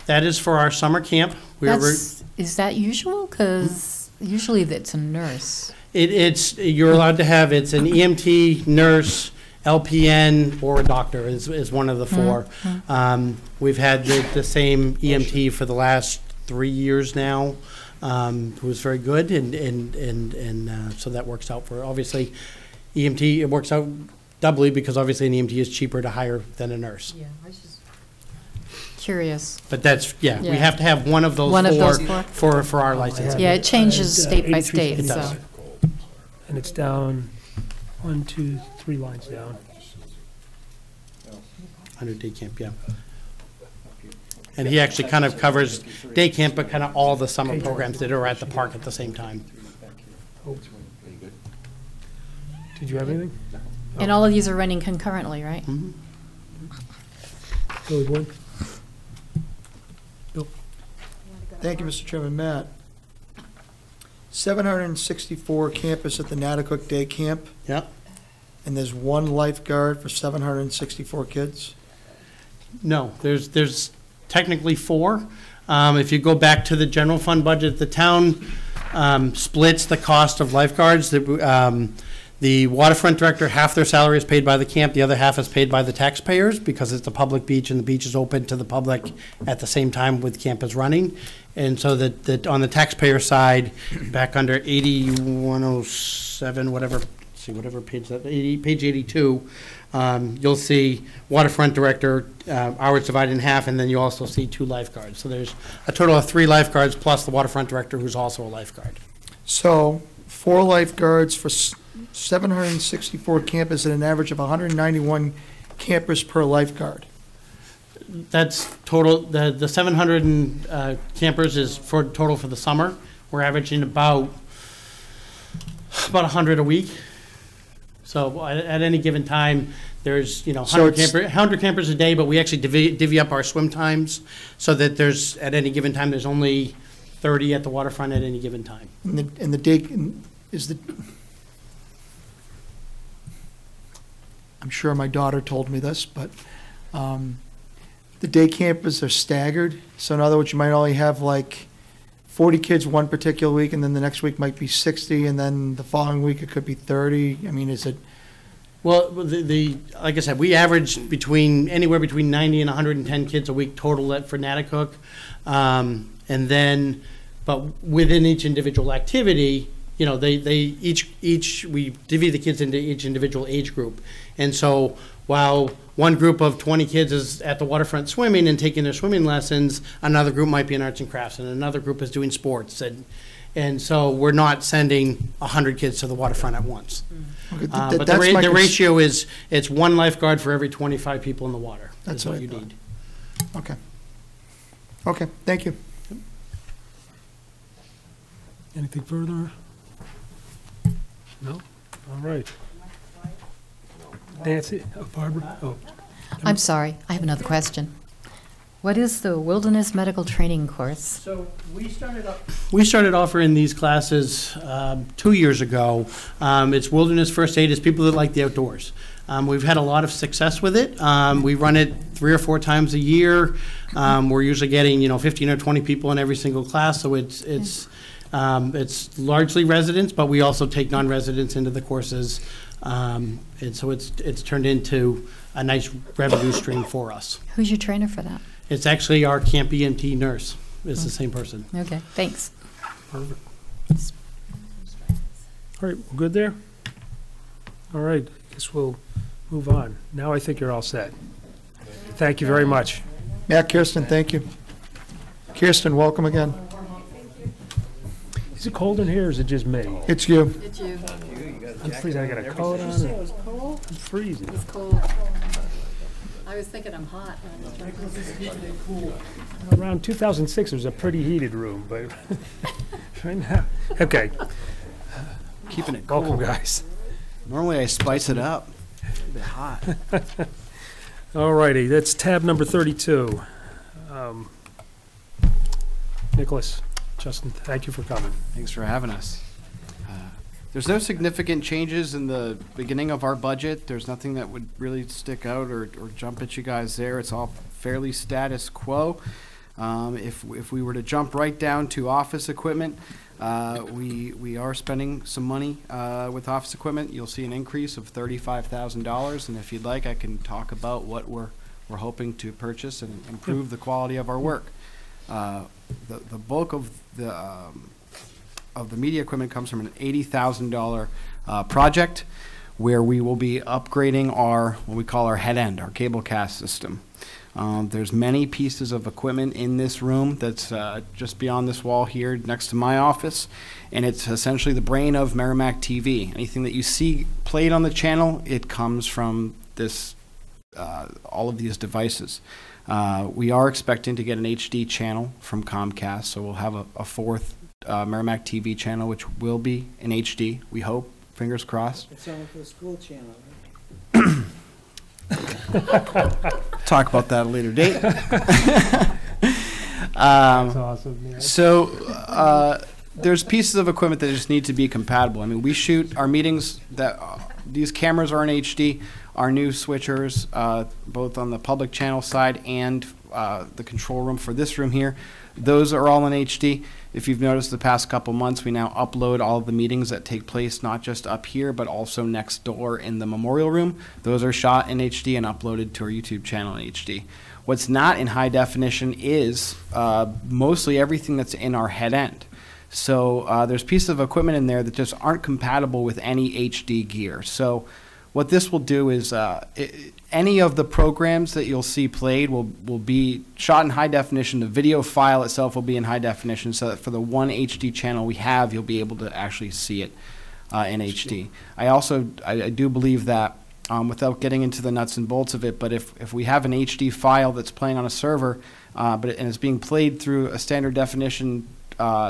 That is for our summer camp. Is that usual? Because usually it's a nurse. You're allowed to have, it's an EMT, nurse, LPN, or a doctor is one of the four. We've had the same EMT for the last 3 years now, who was very good, and so that works out for, obviously, EMT, it works out doubly because obviously an EMT is cheaper to hire than a nurse. Yeah, I was just curious. But that's, we have to have one of those four for our license. Yeah, it changes state by state. It does. And it's down 1, 2, 3 lines down. 100 day camp, yeah. And he actually kind of covers day camp, but kind of all the summer programs that are at the park at the same time. Did you have anything? And all of these are running concurrently, right? Mm-hmm. Go with one. Bill? Thank you, Mr. Chairman. Matt. 764 campus at the Natticook Day Camp. Yep. And there's one lifeguard for 764 kids? No, there's technically 4. If you go back to the general fund budget, the town splits the cost of lifeguards. The waterfront director, half their salary is paid by the camp, the other half is paid by the taxpayers because it's a public beach and the beach is open to the public at the same time with camp is running. And so that on the taxpayer side, back under 8107, whatever page that, page 82, you'll see waterfront director, hours divided in half, and then you also see 2 lifeguards. So there's a total of 3 lifeguards plus the waterfront director who's also a lifeguard. So 4 lifeguards for 764 campers at an average of 191 campers per lifeguard. That's total, the 700 campers is for total for the summer. We're averaging about 100 a week. So at any given time, there's 100 campers a day, but we actually divvy up our swim times so that there's at any given time there's only 30 at the waterfront at any given time. And the day is the. I'm sure my daughter told me this, but the day campers are staggered. So in other words, you might only have like 40 kids one particular week, and then the next week might be 60, and then the following week it could be 30? I mean, is it? Well, like I said, we average anywhere between 90 and 110 kids a week total for Natticook. And then, but within each individual activity, you know, we divvy the kids into each individual age group. And so while one group of 20 kids is at the waterfront swimming and taking their swimming lessons, another group might be in arts and crafts, and another group is doing sports. And so we're not sending 100 kids to the waterfront at once. Okay, But the ratio is, it's one lifeguard for every 25 people in the water. That's what what you I thought. need. Okay. Okay, thank you. Anything further? No? All right. Nancy, Barbara? Oh. I'm sorry, I have another question. What is the Wilderness Medical Training course? So we started offering these classes 2 years ago. It's Wilderness First Aid. It's people that like the outdoors. We've had a lot of success with it. We run it 3 or 4 times a year. We're usually getting 15 or 20 people in every single class. So it's largely residents, but we also take non-residents into the courses. And so it's turned into a nice revenue stream for us. Who's your trainer for that? It's actually our Camp EMT nurse. It's the same person. Okay, thanks. Perfect. All right, we're good there? All right, I guess we'll move on. Now I think you're all set. Thank you very much. Yeah, Kirsten, thank you. Kirsten, welcome again. Is it cold in here or is it just me? It's you. It's you. I'm freezing. I got a coat on. It was cold? I'm freezing. It's cold. I was thinking I'm hot. Around 2006, it was a pretty heated room, but right now, okay. Keeping it cool. Welcome, guys. Normally I spice it up. It's a bit hot. All righty, that's tab number 32. Nicholas, Justin, thank you for coming. Thanks for having us. There's no significant changes in the beginning of our budget. There's nothing that would really stick out or jump at you guys there. It's all fairly status quo. If we were to jump right down to office equipment, we are spending some money with office equipment. You'll see an increase of $35,000, and if you'd like, I can talk about what we're hoping to purchase and improve the quality of our work. The bulk of the media equipment comes from an $80,000 project where we will be upgrading what we call our head end, our cable cast system. There's many pieces of equipment in this room that's just beyond this wall here next to my office, and it's essentially the brain of Merrimack TV. Anything that you see played on the channel, it comes from this, all of these devices. We are expecting to get an HD channel from Comcast, so we'll have a fourth Merrimack TV channel, which will be in HD, we hope, fingers crossed. It's only for the school channel, Talk about that at a later date. That's awesome. Yeah. So there's pieces of equipment that just need to be compatible. I mean, we shoot our meetings that these cameras are in HD. Our new switchers, both on the public channel side and the control room for this room here, those are all in HD. If you've noticed the past couple months, we now upload all of the meetings that take place not just up here, but also next door in the memorial room. Those are shot in HD and uploaded to our YouTube channel in HD. What's not in high definition is mostly everything that's in our head end. So there's pieces of equipment in there that just aren't compatible with any HD gear. So what this will do is any of the programs that you'll see played will be shot in high definition. The video file itself will be in high definition, so that for the one HD channel we have, you'll be able to actually see it in HD. I do believe that, without getting into the nuts and bolts of it, but if we have an HD file that's playing on a server, and it's being played through a standard definition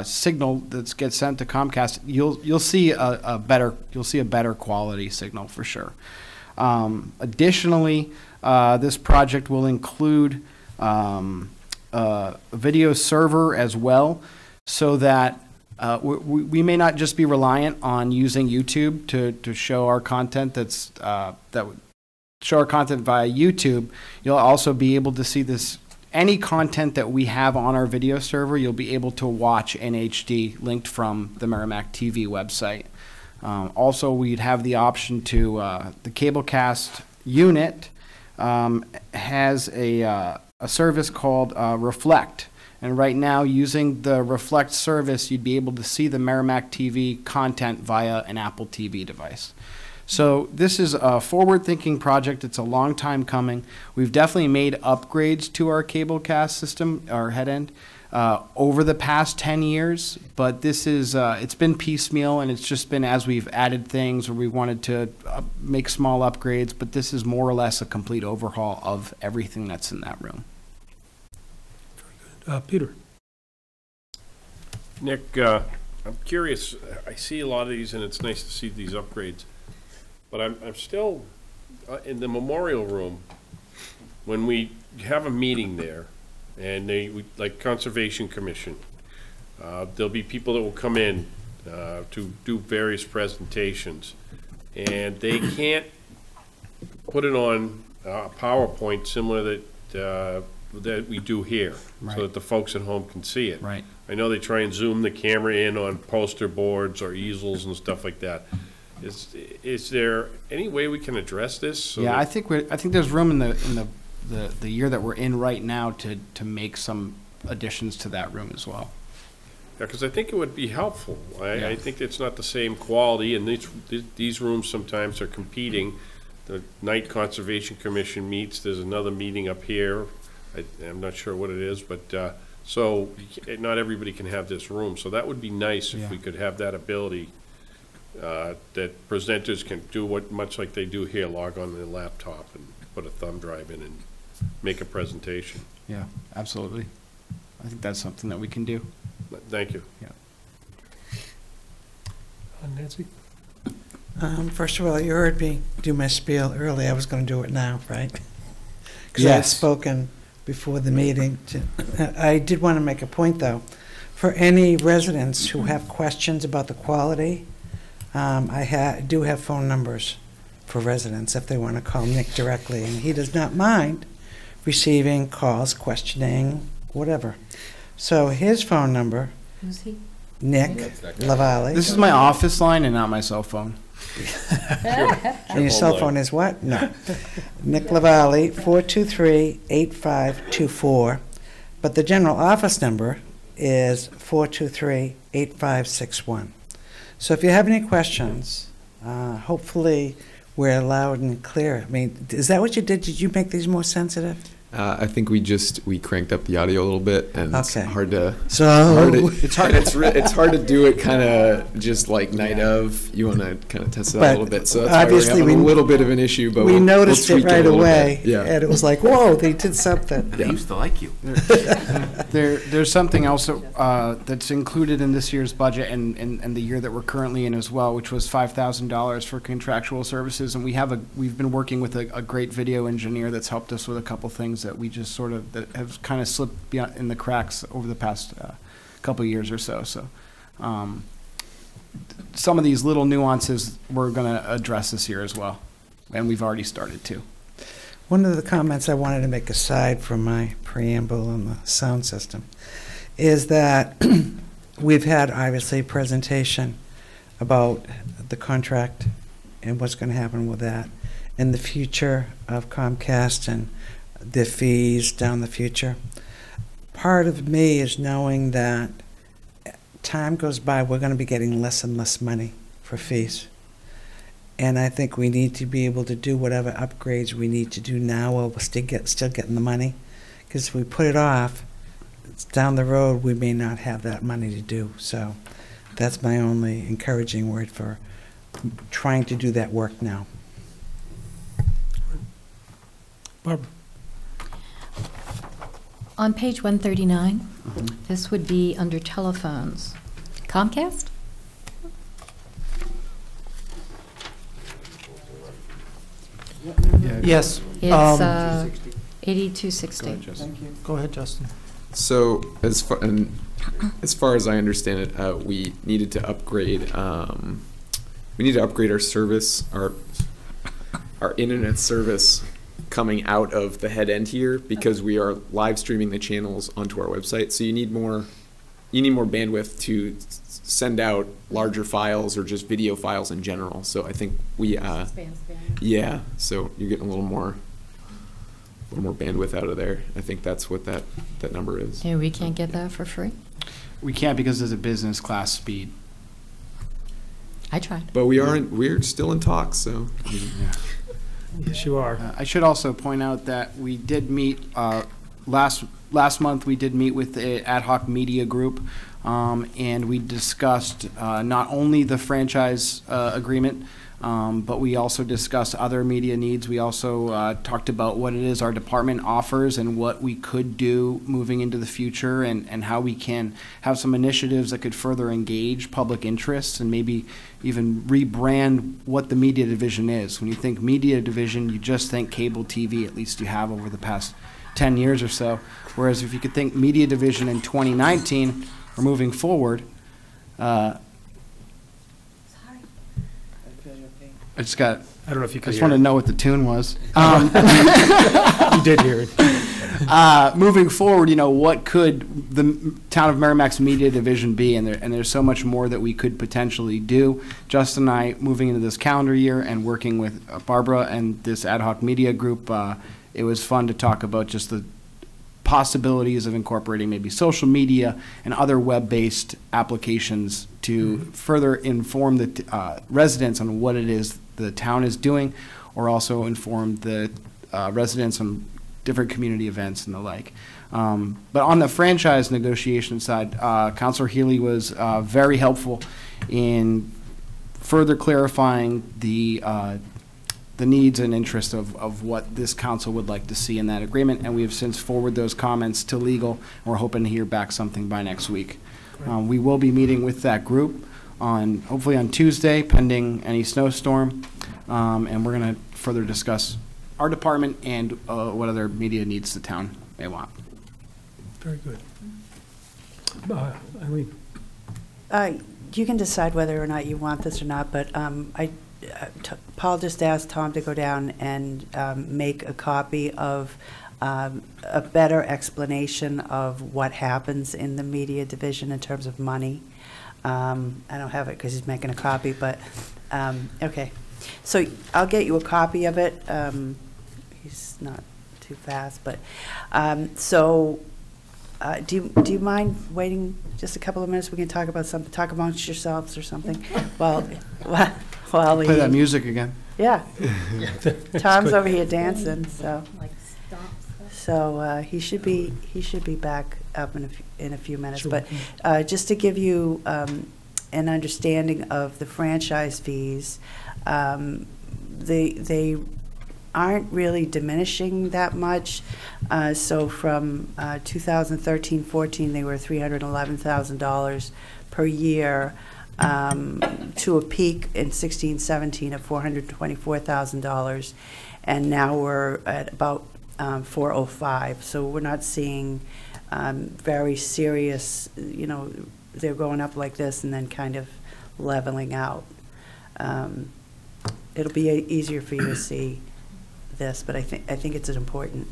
signal that gets sent to Comcast, you'll see a better quality signal for sure. Additionally, this project will include a video server as well, so that we may not just be reliant on using YouTube to show our content show our content via YouTube. You'll also be able to see this any content that we have on our video server, you'll be able to watch in HD linked from the Merrimack TV website. Also, we'd have the option to, the Cablecast unit has a service called Reflect. And right now, using the Reflect service, you'd be able to see the Merrimack TV content via an Apple TV device. So this is a forward-thinking project. It's a long time coming. We've definitely made upgrades to our Cablecast system, our head end, over the past 10 years. But this is, it's been piecemeal, and it's just been as we've added things or we wanted to make small upgrades. But this is more or less a complete overhaul of everything that's in that room. Peter. Nick, I'm curious. I see a lot of these, and it's nice to see these upgrades. But I'm still in the memorial room. When we have a meeting there, and like Conservation Commission, there'll be people that will come in to do various presentations, and they can't put it on PowerPoint similar that we do here, right, so that the folks at home can see it. Right. I know they try and zoom the camera in on poster boards or easels and stuff like that. Is there any way we can address this? So yeah, I think there's room in the year that we're in right now to make some additions to that room as well. Yeah, because I think it would be helpful. I think it's not the same quality, and these rooms sometimes are competing. The night Conservation Commission meets. There's another meeting up here. I'm not sure what it is, but so not everybody can have this room. So that would be nice if we could have that ability. That presenters can do much like they do here, log on their laptop and put a thumb drive in and make a presentation. Yeah, absolutely. I think that's something that we can do. Thank you. Yeah. Nancy? First of all, you heard me do my spiel early. I was going to do it now, right? Because Yes. I've spoken before the meeting. I did want to make a point, though. For any residents who have questions about the quality, I do have phone numbers for residents if they want to call Nick directly, and he does not mind receiving calls, questioning, whatever. So his phone number, Who's he? Nick Lavalle. This is my office line and not my cell phone. And your cell phone is what? No. Nick Lavalle, 423-8524. But the general office number is 423-8561. So if you have any questions, hopefully we're loud and clear. I mean, is that what you did? Did you make these more sensitive? I think we cranked up the audio a little bit, and it's hard to. It's hard. It's hard to do it kind of just like night of. You want to kind of test it out a little bit. So that's obviously why we're having a little bit of an issue, but we noticed it right away. Yeah, and it was like, whoa, they did something. I used to like you. There's something else that's included in this year's budget and the year that we're currently in as well, which was $5,000 for contractual services, and we've been working with a great video engineer that's helped us with a couple things that we just that have kind of slipped in the cracks over the past couple of years or so. So some of these little nuances we're going to address this year as well, and we've already started to. One of the comments I wanted to make aside from my preamble on the sound system is that we've had obviously a presentation about the contract and what's going to happen with that and the future of Comcast and the fees down the future. Part of me is knowing that time goes by, we're going to be getting less and less money for fees. And I think we need to be able to do whatever upgrades we need to do now while we're still getting the money. Because if we put it off, down the road, we may not have that money to do. So that's my only encouraging word for trying to do that work now. Barbara? On page 139, this would be under telephones. Comcast? Yes. It's 8260. Go ahead, Justin. So as far as I understand it, we needed to upgrade. We need to upgrade our service, our internet service coming out of the head end here because we are live streaming the channels onto our website. So you need more bandwidth to send out larger files or just video files in general. So I think we, yeah, so you're getting a little more bandwidth out of there. I think that's what that number is. Yeah, we can't get that for free. We can't because there's a business class speed. I tried. But we're still in talks, so. Yes, you are. I should also point out that we did meet last month. We did meet with the ad hoc media group, and we discussed not only the franchise agreement, but we also discussed other media needs. We also talked about what it is our department offers and what we could do moving into the future, and how we can have some initiatives that could further engage public interests and maybe even rebrand what the media division is. When you think media division, you just think cable TV, at least you have over the past 10 years or so. Whereas if you could think media division in 2019 or moving forward, I just got. I don't know if you could. I just want to know what the tune was. You did hear it. Moving forward, what could the town of Merrimack's media division be? And there's so much more that we could potentially do. Justin and I, moving into this calendar year and working with Barbara and this ad hoc media group, it was fun to talk about just the possibilities of incorporating maybe social media and other web-based applications to further inform the residents on what it is the town is doing, or also inform the residents on different community events and the like. But on the franchise negotiation side, Councilor Healy was very helpful in further clarifying the needs and interests of what this council would like to see in that agreement, and we have since forwarded those comments to legal, and we're hoping to hear back something by next week. We will be meeting with that group hopefully on Tuesday, pending any snowstorm, and we're going to further discuss our department and what other media needs the town may want. Very good. Eileen? You can decide whether or not you want this or not, but Paul just asked Tom to go down and make a copy of a better explanation of what happens in the media division in terms of money. I don't have it because he's making a copy, but okay. So I'll get you a copy of it. He's not too fast, but do you mind waiting just a couple of minutes? We can talk about something. Talk amongst yourselves or something. While Play that music again. Yeah. Tom's over here dancing, so he should be back up in a few minutes. Sure. But just to give you an understanding of the franchise fees, they aren't really diminishing that much. So from 2013-14, they were $311,000 per year, to a peak in 16-17 of $424,000, and now we're at about $405. So we're not seeing very serious, they're going up like this and then kind of leveling out. It'll be easier for you to see this, but I think it's an important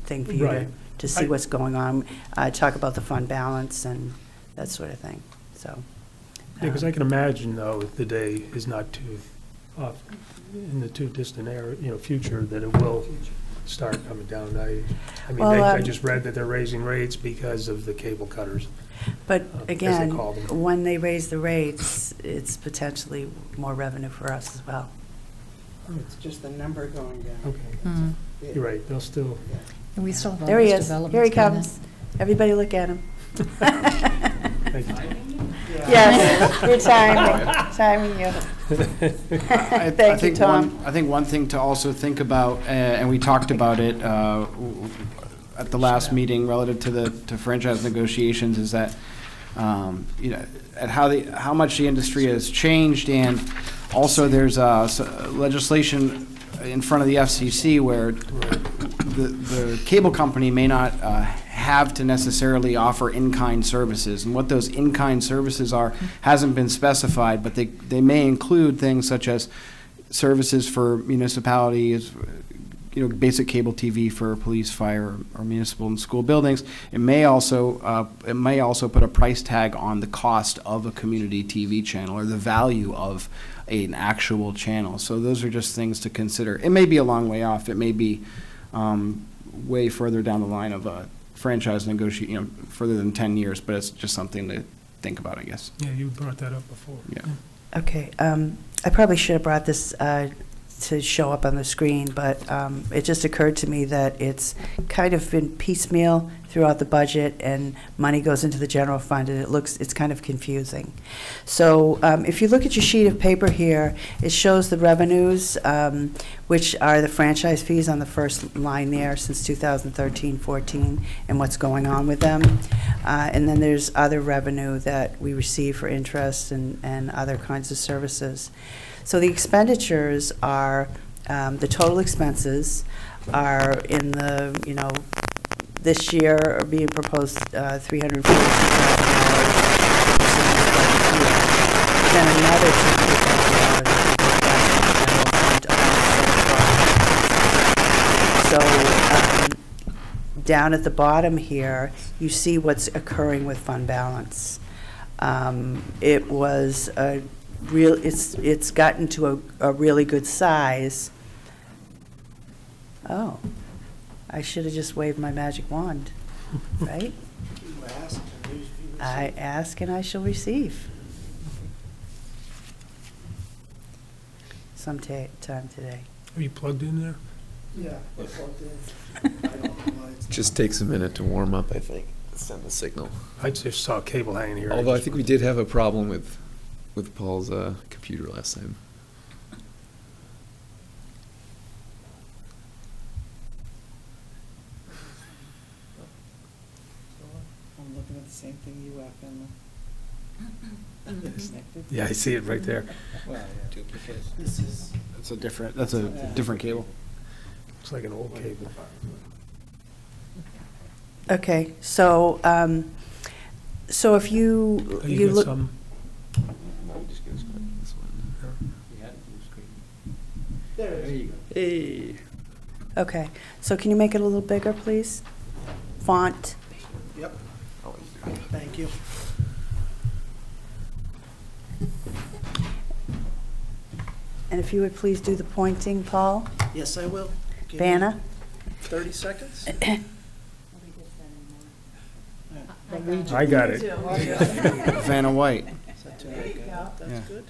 thing for you to see what's going on. Talk about the fund balance and that sort of thing. So. Yeah, because I can imagine, though, if the day is not too off in the too distant future, that it will start coming down. I mean, I just read that they're raising rates because of the cable cutters. But again, when they raise the rates, it's potentially more revenue for us as well. It's just the number going down. Okay. Mm-hmm. You're right. They'll still. And we still have there he is. Here he comes. Everybody look at him. Thank you. Yes, you're timing you. Thank you, Tom. I think one thing to also think about, and we talked about it at the last meeting relative to franchise negotiations, is that at how much the industry has changed, and also there's legislation in front of the FCC where the cable company may not have to necessarily offer in-kind services, and what those in-kind services are hasn't been specified, but they may include things such as services for municipalities, basic cable TV for police, fire, or municipal and school buildings. It may also put a price tag on the cost of a community TV channel or the value of an actual channel. So those are just things to consider. It may be a long way off. It may be way further down the line of a franchise negotiation, further than 10 years, but it's just something to think about, I guess. Yeah, you brought that up before. Yeah. Okay, I probably should have brought this to show up on the screen, but it just occurred to me that it's kind of been piecemeal throughout the budget, and money goes into the general fund, and it's kind of confusing. So if you look at your sheet of paper here, it shows the revenues, which are the franchise fees on the first line there since 2013-14, and what's going on with them. And then there's other revenue that we receive for interest and other kinds of services. So the expenditures are, the total expenses are in the, this year are being proposed $340,000. Then another $200,000. So down at the bottom here, you see what's occurring with fund balance. It was a it's gotten to a really good size. Oh, I should have just waved my magic wand, right? I ask and I shall receive. Sometime today. Are you plugged in there? Yeah, we're plugged in. I don't know why it's Just takes a minute to warm up, I think. Send the signal. I just saw a cable hanging here. Although I think we did have a problem with Paul's computer last time. I'm looking at the same thing you have, Connected. Yeah, I see it right there. Well, yeah. Duplicate. That's a different cable. It's like an old cable. Okay, so so if you look. There you go. Hey. Okay, so can you make it a little bigger, please? Font. Yep. Thank you. And if you would please do the pointing, Paul. Yes, I will. Give Vanna. me 30 seconds. I got it. Vanna White. Is that too big? That's Yeah. good.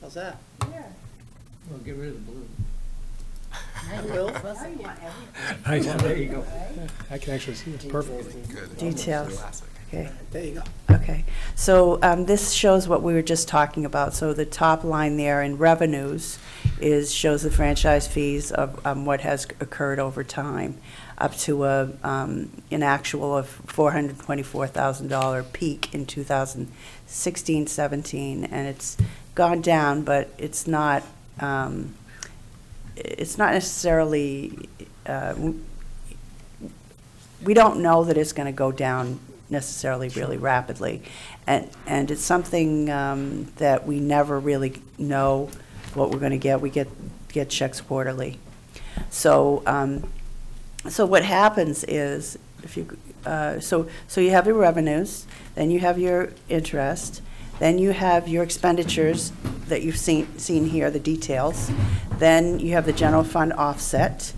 How's that? Well, get rid of the blue. I will. There you go. I can actually see it perfectly. Details. Okay. There you go. Okay. So this shows what we were just talking about. So the top line there in revenues shows the franchise fees of what has occurred over time, up to an actual of $424,000 peak in 2016-17, and it's gone down, but it's not necessarily. We don't know that it's going to go down necessarily really rapidly, and it's something that we never really know what we're going to get. We get checks quarterly, so so what happens is if you so you have your revenues, then you have your interest, then you have your expenditures that you've seen here, the details, then you have the general fund offset,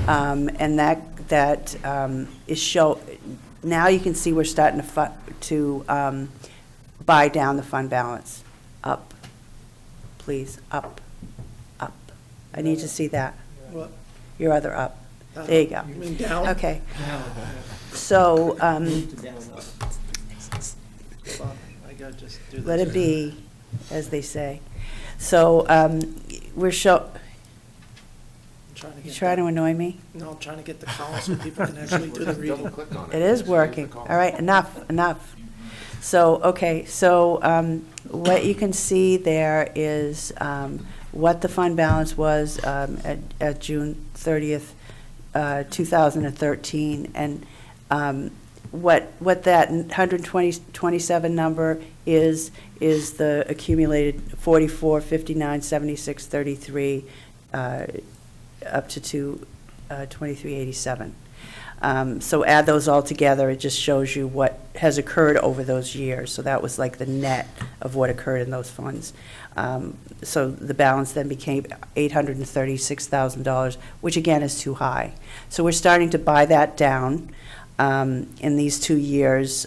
and that is show. Now you can see we're starting to buy down the fund balance. Up, please, up, up. I need to see that. What? Your other up. There you go. You mean down? Okay. So I gotta just do this. let it be, as they say. So we're You trying to annoy me? No, I'm trying to get the column so people can actually do the reading. It is working. All right, enough. So, okay, so what you can see there is what the fund balance was at June 30th, 2013, and what that 127 number is the accumulated 44, 59, 76, 33, up to 2387. So add those all together, it just shows you what has occurred over those years. So that was like the net of what occurred in those funds. So the balance then became $836,000, which again is too high. So we're starting to buy that down in these 2 years.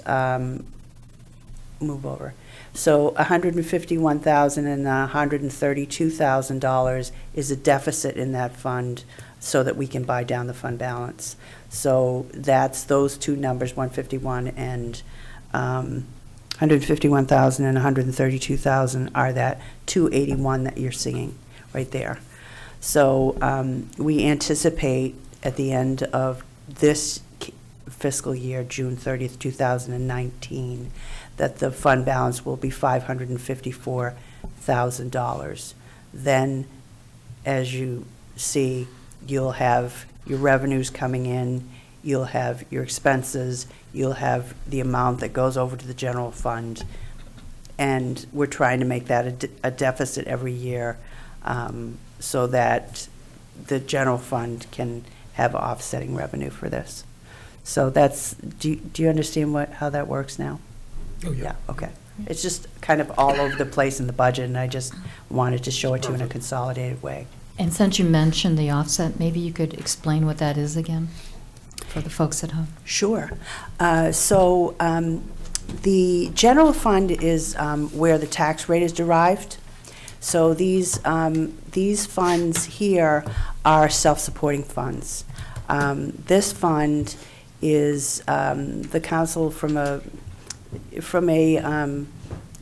Move over. So $151,000 and $132,000 is a deficit in that fund so that we can buy down the fund balance. So that's those two numbers, 151 and 151,000 and 132,000 are that 281 that you're seeing right there. So we anticipate at the end of this fiscal year, June 30th, 2019, that the fund balance will be $554,000. Then, as you see, you'll have your revenues coming in, you'll have your expenses, you'll have the amount that goes over to the general fund, and we're trying to make that a deficit every year so that the general fund can have offsetting revenue for this. So that's, do you understand how that works now? Oh, yeah. Yeah, okay. It's just kind of all over the place in the budget, and I just wanted to show it to you in a consolidated way. And since you mentioned the offset, maybe you could explain what that is again for the folks at home. Sure. So the general fund is where the tax rate is derived. So these funds here are self-supporting funds. This fund is the council from a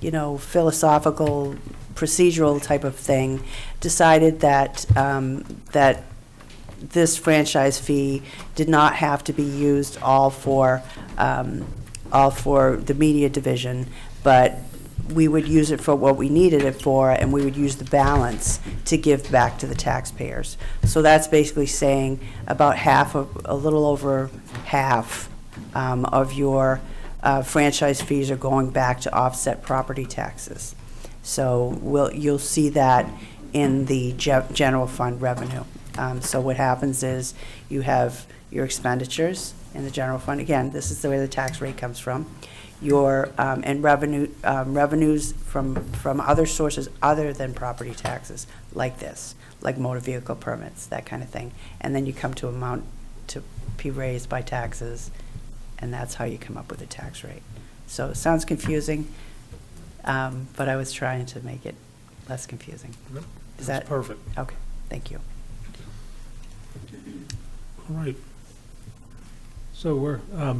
you know, philosophical, procedural type of thing, decided that that this franchise fee did not have to be used all for the media division, but we would use it for what we needed it for, and we would use the balance to give back to the taxpayers. So that's basically saying about half of, a little over half of your franchise fees are going back to offset property taxes. So you'll see that in the general fund revenue. So what happens is you have your expenditures in the general fund. Again, this is the way the tax rate comes from. Your and revenues from other sources other than property taxes, like this, like motor vehicle permits, that kind of thing. And then you come to amount to be raised by taxes, and that's how you come up with a tax rate. So it sounds confusing, but I was trying to make it less confusing. Yep, Is that's that perfect? Okay, thank you. All right. So we're, I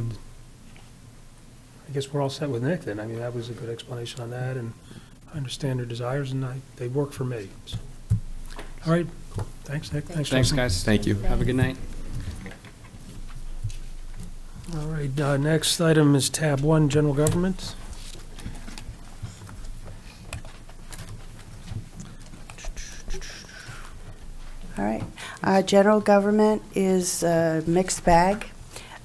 guess we're all set with Nick then. I mean, that was a good explanation on that, and I understand their desires, and they work for me. So. All right. Thanks, Nick. Thanks, Justin. guys. Thank you. Have a good night. All right, next item is tab 1, general government. All right. General government is a mixed bag.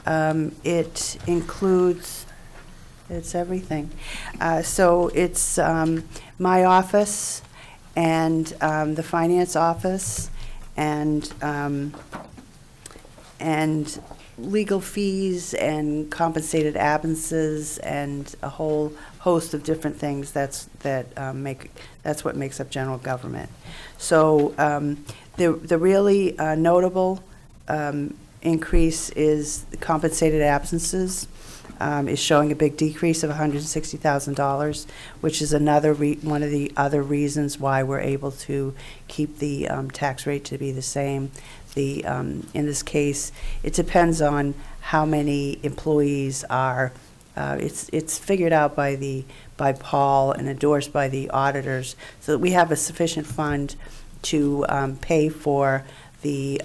It includes, it's everything. So it's my office and the finance office and legal fees and compensated absences and a whole host of different things. That's what makes up general government. So the really notable increase is the compensated absences is showing a big decrease of $160,000, which is another one of the other reasons why we're able to keep the tax rate to be the same. In this case, it depends on how many employees are. It's figured out by Paul and endorsed by the auditors, so that we have a sufficient fund to pay for the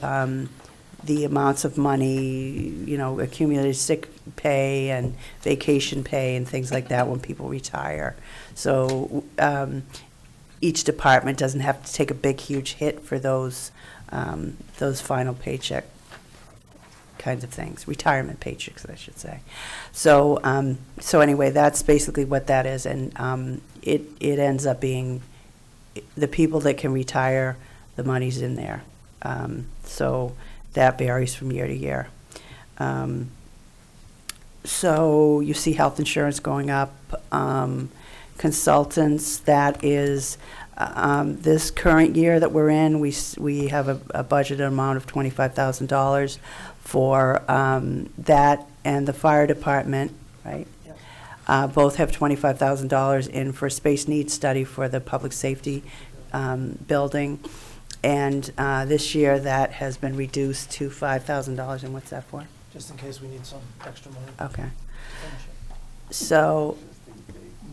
amounts of money, you know, accumulated sick pay and vacation pay and things like that when people retire. So each department doesn't have to take a big, huge hit for those final paycheck kinds of things, retirement paychecks, I should say. So so anyway, that's basically what that is, and it ends up being the people that can retire the money's in there. So that varies from year to year. So you see health insurance going up. Consultants, that is, this current year that we're in, we have a budgeted amount of $25,000 for that, and the fire department, right? Both have $25,000 in for space needs study for the public safety building. And this year that has been reduced to $5,000. And what's that for? Just in case we need some extra money. Okay. So,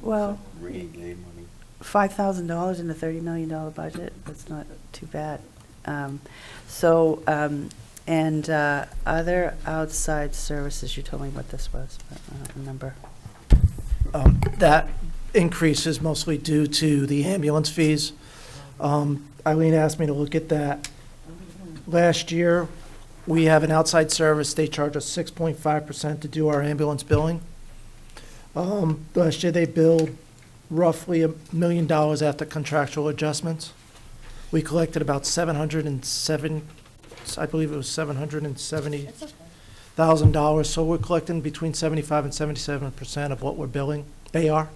well, $5,000 in a $30 million budget, that's not too bad. And other outside services, you told me what this was, but I don't remember. That increase is mostly due to the ambulance fees. Eileen asked me to look at that. Last year, we have an outside service. They charge us 6.5% to do our ambulance billing. Last year, they billed roughly $1 million after contractual adjustments. We collected about $770,000, so we're collecting between 75 and 77% of what we're billing. They are.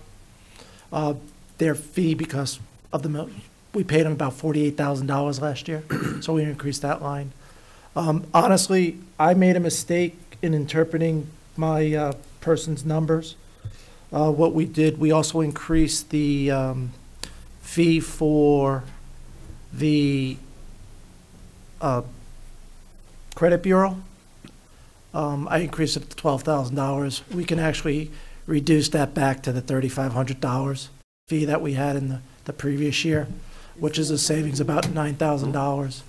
Their fee, because of we paid them about $48,000 last year, so we increased that line. Honestly, I made a mistake in interpreting my person's numbers. What we did, we also increased the fee for the credit bureau. I increased it to $12,000. We can actually reduce that back to the $3,500 fee that we had in the previous year, which is a savings about $9,000.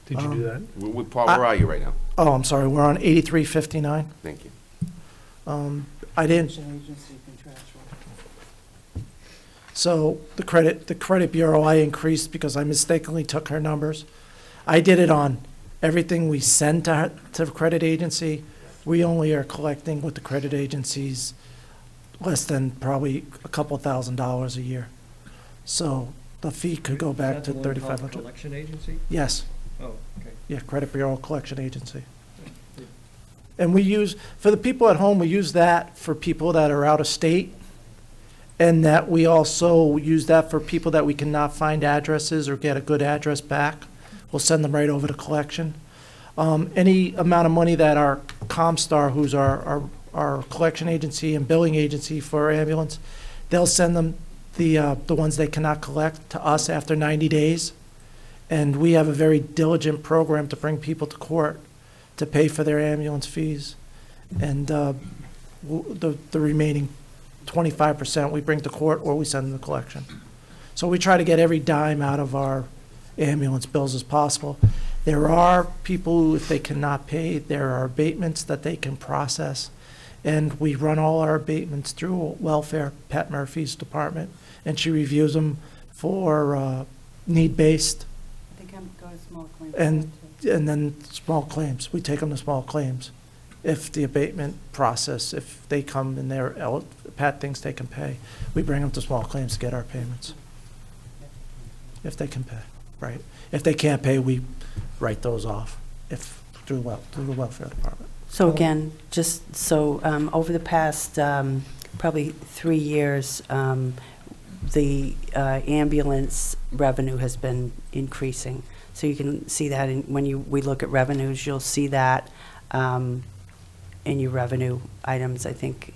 Did you do that? Paul, where are you right now? Oh, I'm sorry. We're on 8359. Thank you. I didn't. So the credit bureau I increased because I mistakenly took her numbers. I did it on everything we send to the credit agency. We only are collecting with the credit agencies less than probably a couple $1,000s a year. So the fee could go back to $3,500. Collection agency? Yes. Oh, okay. Yeah, credit bureau collection agency. And we use, for the people at home, we use that for people that are out of state. And that we also use that for people that we cannot find addresses or get a good address back. We'll send them right over to collection. Any amount of money that our ComStar, who's our collection agency and billing agency for ambulance, they'll send them the ones they cannot collect to us after 90 days. And we have a very diligent program to bring people to court to pay for their ambulance fees. And the remaining 25% we bring to court or we send them to collection. So we try to get every dime out of our ambulance bills as possible. There are people who, if they cannot pay, there are abatements that they can process. And we run all our abatements through welfare, Pat Murphy's department, and she reviews them for need-based. I think I'm going to small claims. And then small claims. We take them to small claims. If the abatement process, if they come and Pat thinks they can pay, we bring them to small claims to get our payments. If they can pay, right? If they can't pay, we write those off through the welfare department. So again, just so over the past probably 3 years, the ambulance revenue has been increasing. So you can see that when we look at revenues, you'll see that in your revenue items, I think.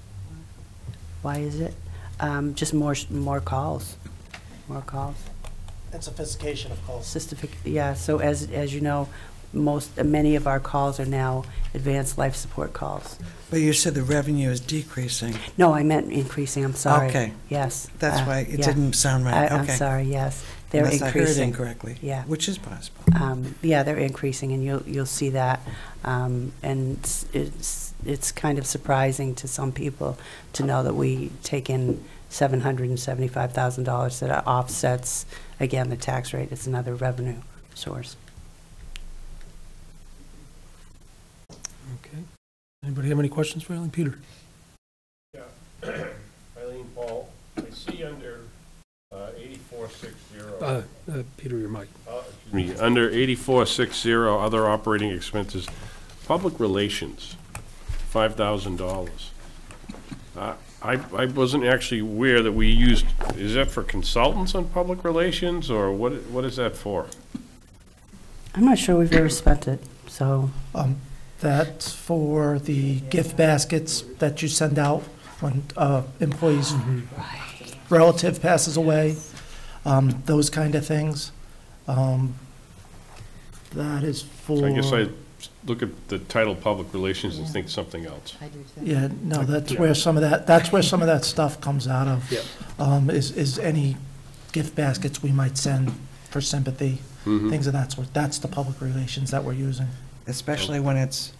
Why is it? Just more calls. More calls. And sophistication of calls. Yeah, so as you know, many of our calls are now advanced life support calls. But you said the revenue is decreasing. No, I meant increasing, I'm sorry. Okay. Yes. That's why it yeah. didn't sound right. I'm sorry, yes. They're Unless increasing. I heard incorrectly. Yeah. Which is possible. Yeah, they're increasing, and you'll see that. And it's kind of surprising to some people to know that we take in $775,000 that offsets, again, the tax rate. It's another revenue source. Okay. Anybody have any questions for Eileen? Peter? Yeah. Eileen, Paul, I see under 8460. Peter, your mic. Under 8460, other operating expenses, public relations, $5,000. I wasn't actually aware that we used, is that for consultants on public relations, or what is that for? I'm not sure we've ever spent it, so. That's for the gift baskets that you send out when employees' relative passes away, those kind of things. That is for. So I guess I look at the title public relations and think something else. Yeah, no, that's where some of that stuff comes out of. Is any gift baskets we might send for sympathy, things of that sort. That's the public relations that we're using. Especially when it's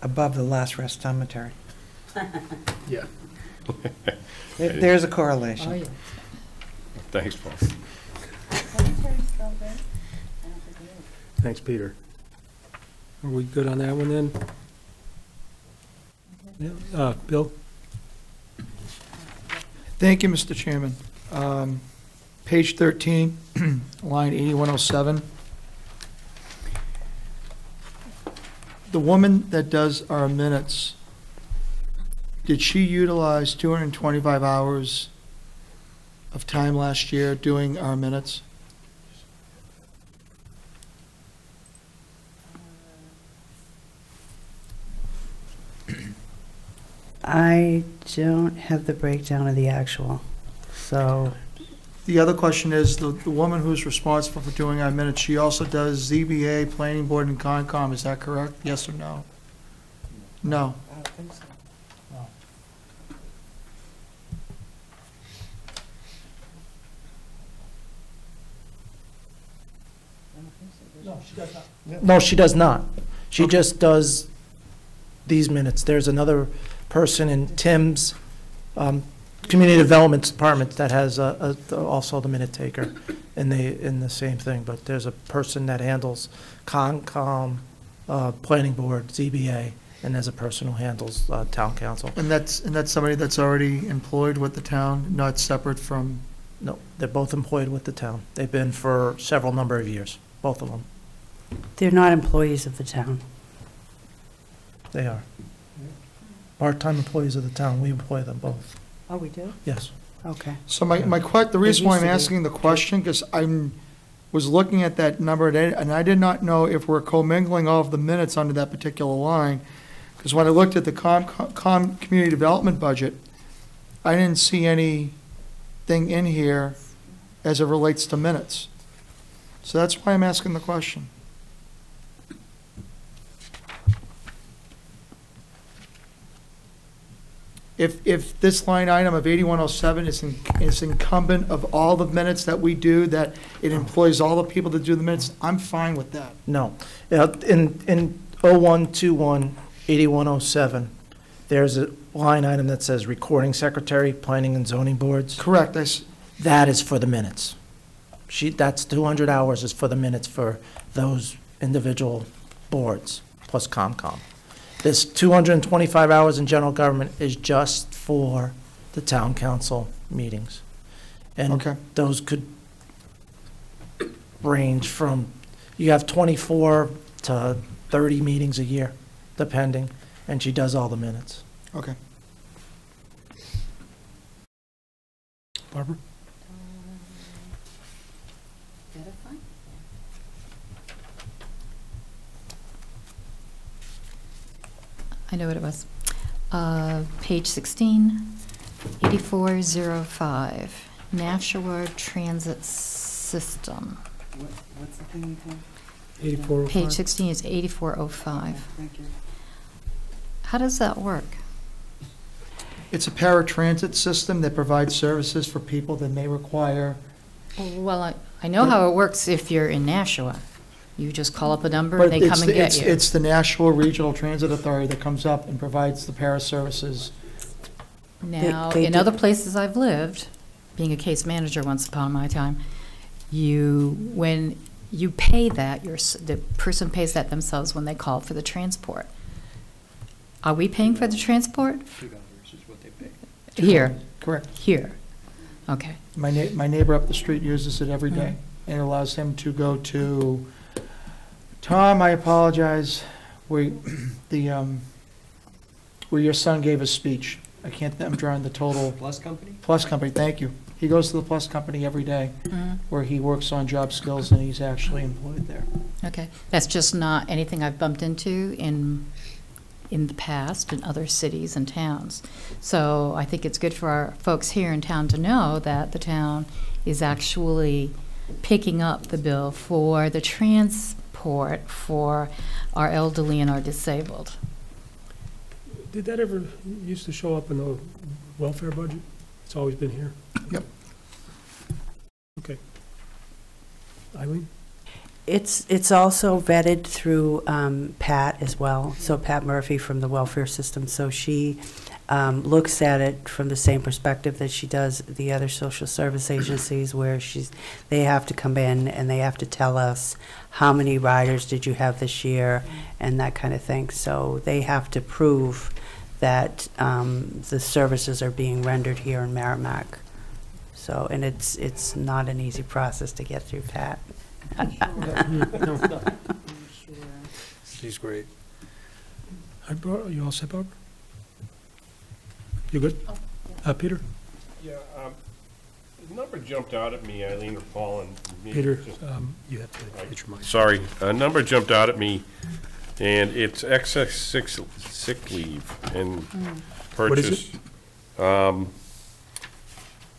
above the last rest cemetery. Yeah. There's a correlation. Oh, yeah. Thanks, Paul. Thanks, Peter. Are we good on that one then? Yeah, Bill? Thank you, Mr. Chairman. Page 13, line 8107. The woman that does our minutes, did she utilize 225 hours of time last year doing our minutes? I don't have the breakdown of the actual, so. The other question is, the woman who's responsible for doing our minutes, she also does ZBA, Planning Board, and Concom, is that correct? Yes or no? No. I don't think so. No, she does not. She just does these minutes. There's another person in Tim's Community Development Department that has also the minute taker in the same thing, but there's a person that handles Concom, Planning Board, ZBA, and there's a person who handles Town Council. And that's somebody that's already employed with the town, not separate from? No, they're both employed with the town. They've been for several number of years, both of them. They're not employees of the town. They are. Part-time employees of the town, we employ them both. Oh, we do? Yes. Okay. So the reason why I'm asking the question, because was looking at that number, and I did not know if we're commingling all of the minutes under that particular line, because when I looked at the community development budget, I didn't see anything in here as it relates to minutes. So that's why I'm asking the question. If this line item of 8107 is incumbent of all the minutes that we do, that it employs all the people to do the minutes, I'm fine with that. No. In 0121, 8107, there's a line item that says recording secretary, planning and zoning boards. Correct. That is for the minutes. That's 200 hours is for the minutes for those individual boards, plus COMCOM. This 225 hours in general government is just for the town council meetings. And those could range from, you have 24 to 30 meetings a year, depending, and she does all the minutes. Okay. Barbara? I know what it was. Page 16, 8405, Nashua Transit System. What's the thing again? 8405? Page 16 is 8405. Thank you. How does that work? It's a paratransit system that provides services for people that may require. Well, I know how it works if you're in Nashua. You just call up a number and they come and get you. It's the Nashua Regional Transit Authority that comes up and provides the para services. Now, in other places I've lived, being a case manager once upon my time, when you pay that, the person pays that themselves when they call for the transport. Are we paying for the transport? $2 is what they pay. Here? Correct. Here. Okay. My neighbor up the street uses it every day. and it allows him to go to, Tom, I apologize, where your son gave a speech. I'm drawing the total. Plus Company? Plus Company, thank you. He goes to the Plus Company every day, where he works on job skills, and he's actually employed there. Okay, that's just not anything I've bumped into in the past in other cities and towns. So I think it's good for our folks here in town to know that the town is actually picking up the bill for the transport for our elderly and our disabled. Did that ever used to show up in the welfare budget? It's always been here? Yep. Okay. Eileen? It's also vetted through Pat as well, so Pat Murphy from the welfare system. So she looks at it from the same perspective that she does the other social service agencies, where they have to come in and they have to tell us how many riders did you have this year and that kind of thing. So they have to prove that the services are being rendered here in Merrimack. So, and it's not an easy process to get through, Pat. She's great. You all set, Barbara? You good? Peter? Yeah, the number jumped out at me, Eileen or Paul, and Peter, you have to get your mic. Sorry, a number jumped out at me, and it's excess sick leave and purchase. What is it?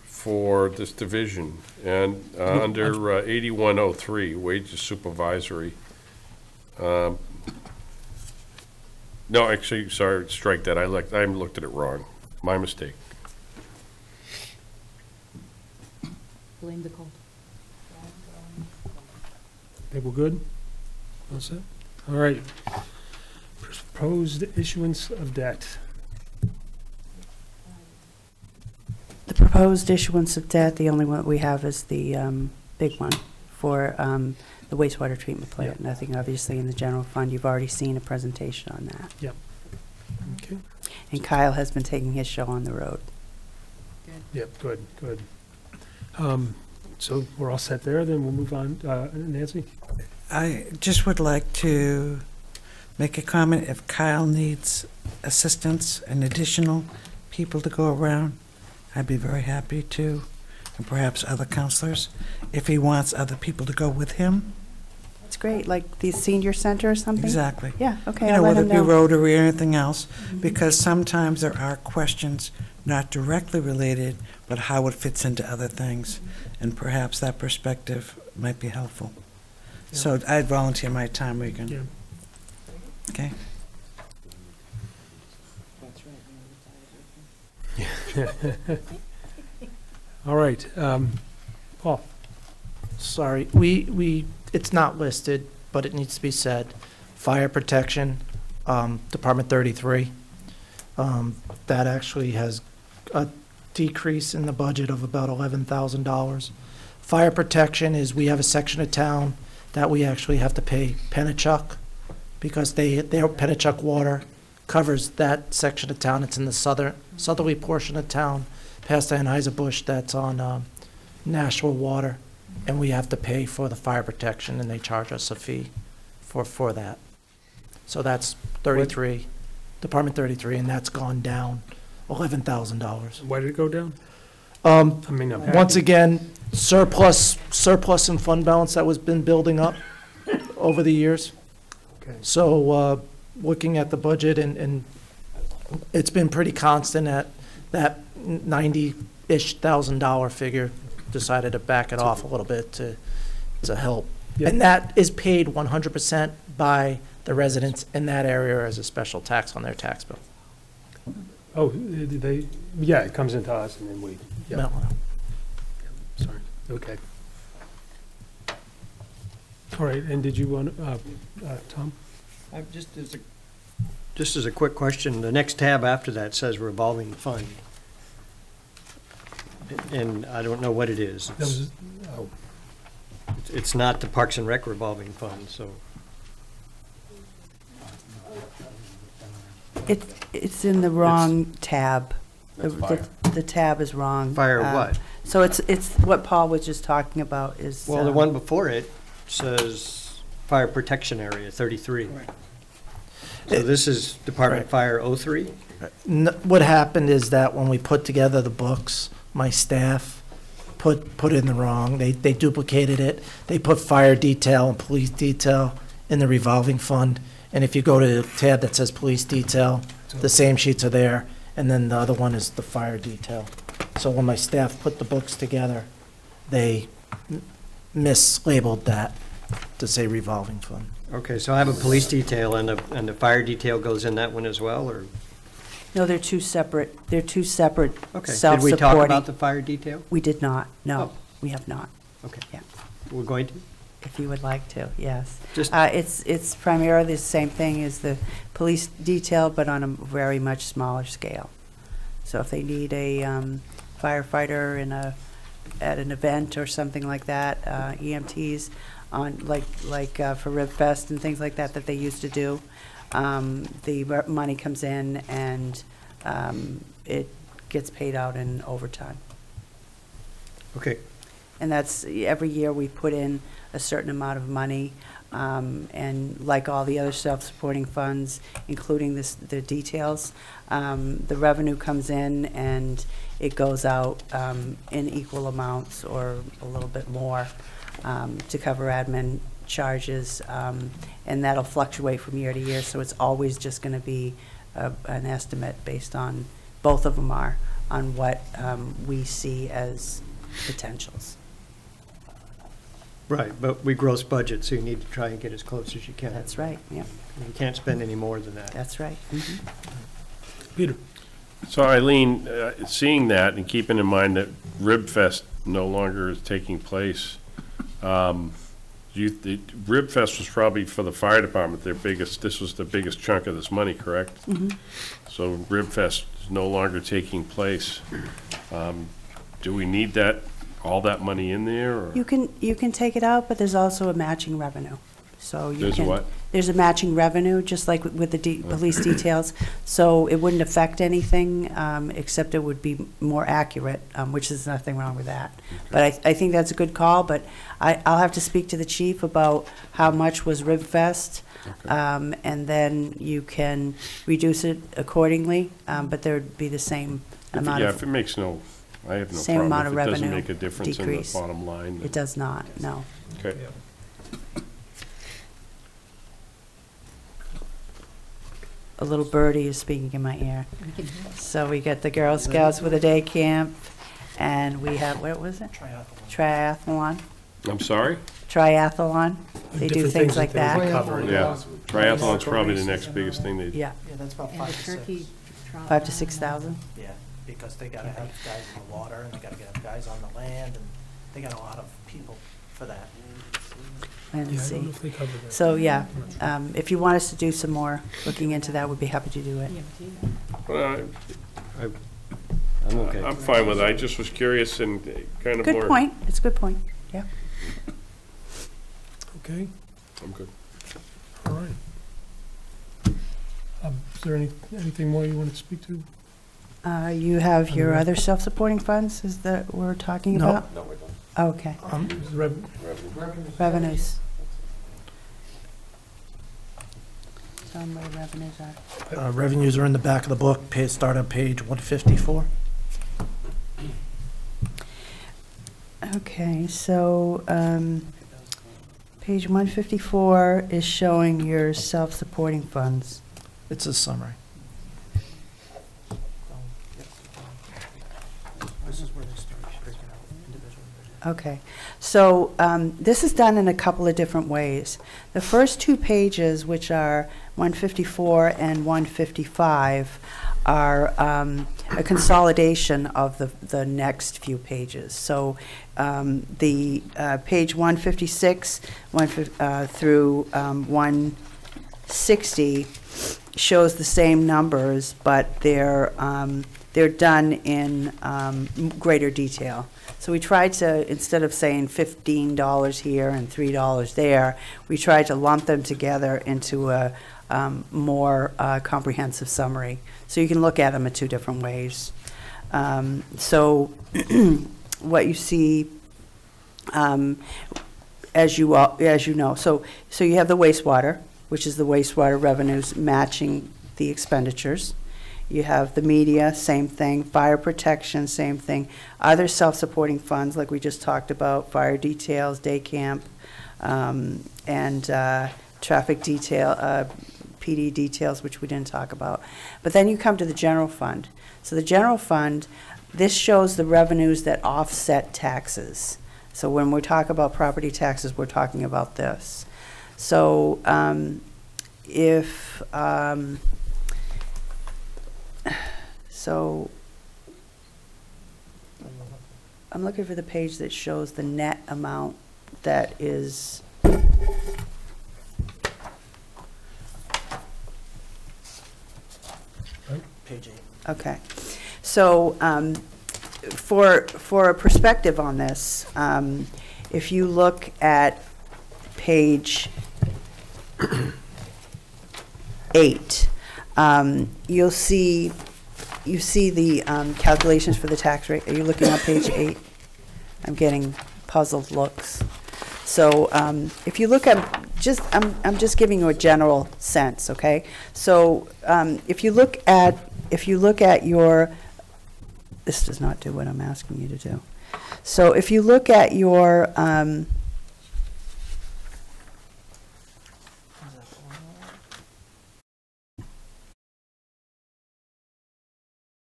For this division, and under 8103, wages supervisory. No, actually, sorry, strike that. I looked at it wrong. My mistake. Blame the cold. Okay, we're good? All set? All right. Proposed issuance of debt. The proposed issuance of debt, the only one we have is the big one for the wastewater treatment plant. Yep. Nothing obviously in the general fund. You've already seen a presentation on that. Yep. Okay. And Kyle has been taking his show on the road. Yep, good, good. So we're all set there, then we'll move on. Nancy? I just would like to make a comment. If Kyle needs assistance and additional people to go around, I'd be very happy to, and perhaps other counselors, if he wants other people to go with him. That's great, like the senior center or something? Exactly. Yeah, okay, You know, I'll let whether him it be know. Rotary or anything else, because sometimes there are questions not directly related, but how it fits into other things, and perhaps that perspective might be helpful. So I'd volunteer my time, we can. Yeah. Okay. All right, Paul? Sorry, it's not listed, but it needs to be said. Fire protection, Department 33. That actually has a decrease in the budget of about $11,000. Fire protection is, we have a section of town that we actually have to pay Pennachuck, because their Pennachuck water covers that section of town. It's in the southerly portion of town, past Anheuser-Busch, that's on Nashua Water, and we have to pay for the fire protection, and they charge us a fee for that. So that's 33, Department 33, and that's gone down $11,000. Why did it go down? I mean, I'm once happy. again, surplus in fund balance that was been building up over the years. Okay. So, looking at the budget, and it's been pretty constant at that $90-ish thousand figure. Decided to back it off a little bit to help. Yep. And that is paid 100% by the residents in that area as a special tax on their tax bill. Oh, yeah, it comes into us and then we, yeah. No. Sorry, okay. All right, and did you want, Tom? Just as a quick question, the next tab after that says revolving fund. And I don't know what it is. That was, oh, It's not the Parks and Rec revolving fund, so. It's in the wrong tab. That's The- fire. the tab is wrong. Fire what? So it's what Paul was just talking about is. Well, the one before it says fire protection area 33. So this is Department Right. Fire 03? What happened is that when we put together the books, my staff put in the wrong. They duplicated it. They put fire detail and police detail in the revolving fund. And if you go to the tab that says police detail, the same sheets are there. And then the other one is the fire detail. So when my staff put the books together, they mislabeled that to say revolving fund. Okay, so I have a police detail and the fire detail goes in that one as well, or? No, they're two separate Okay, self-supporting. did we talk about the fire detail? We did not, no, Oh. we have not. Okay. Yeah. We're going to? If you would like to, yes. Just- It's primarily the same thing as the police detail, but on a very much smaller scale. So if they need a firefighter at an event or something like that, EMTs on, like for RibFest and things like that that they used to do, the money comes in and it gets paid out in overtime. Okay. And that's, every year we put in a certain amount of money, and like all the other self-supporting funds, including the details, the revenue comes in and it goes out in equal amounts or a little bit more to cover admin charges, and that'll fluctuate from year to year, so it's always just going to be an estimate based on, both of them are, on what we see as potentials. Right, but we gross budget, so you need to try and get as close as you can. That's right, yeah. You can't spend any more than that. That's right. Mhm. Peter? So Eileen, seeing that and keeping in mind that RibFest no longer is taking place, RibFest was probably for the fire department this was the biggest chunk of this money, correct? Mhm. So RibFest is no longer taking place. Do we need all that money in there, or? You can take it out, but there's also a matching revenue. So you There's can. what? There's a matching revenue, just like with the police details. So it wouldn't affect anything, except it would be more accurate, which is nothing wrong with that. But I think that's a good call, but I'll have to speak to the chief about how much was RibFest, and then you can reduce it accordingly, but there'd be the same amount Yeah, of. if it makes I have no Same amount problem. of If it doesn't revenue make a difference in the decrease. bottom line. It does not, no. Okay. A little birdie is speaking in my ear. So we got the Girl Scouts with a day camp, and we have, what was it? Triathlon. I'm sorry? Triathlon. They do Different things things like that they that. cover. Yeah. Triathlon's probably the next biggest thing they. Yeah. Yeah, that's about And 5 the to 6. turkey. 5 to 6,000. Yeah, because they gotta have guys in the water, and they gotta have guys on the land, and they got a lot of people for that. And Yeah, I see. don't know if they cover that. So, yeah, if you want us to do some more looking into that, we'd be happy to do it. Well, I'm okay. I'm fine with it. I just was curious and kind of more. Good point. It's a good point, yeah. Okay, I'm good. all right. Is there anything more you want to speak to? You have your other self-supporting funds, is that we're talking No. about? No, we're done. Okay. Revenue. Revenues. Tell them where the revenues are. Revenues are in the back of the book, start on page 154. Okay, so, page 154 is showing your self-supporting funds. It's a summary. This is where they start breaking out individual. Okay, so this is done in a couple of different ways. The first two pages, which are 154 and 155, are a consolidation of the next few pages. So the page 156 through 160 shows the same numbers, but they're done in greater detail. So we tried to, instead of saying $15 here and $3 there, we tried to lump them together into a more comprehensive summary. So you can look at them in two different ways. So what you see, as you know, so you have the wastewater, which is the wastewater revenues matching the expenditures. You have the media, same thing. Fire protection, same thing. Other self-supporting funds, like we just talked about, fire details, day camp, and traffic detail, PD details, which we didn't talk about. But then you come to the general fund. So the general fund, this shows the revenues that offset taxes. So when we talk about property taxes, we're talking about this. So so I'm looking for the page that shows the net amount that is Page 8. okay. So for a perspective on this, if you look at page 8, you see the calculations for the tax rate. Are you looking on page 8? I'm getting puzzled looks. So if you look at I'm just giving you a general sense, okay? So if you look at your, this does not do what I'm asking you to do. So if you look at your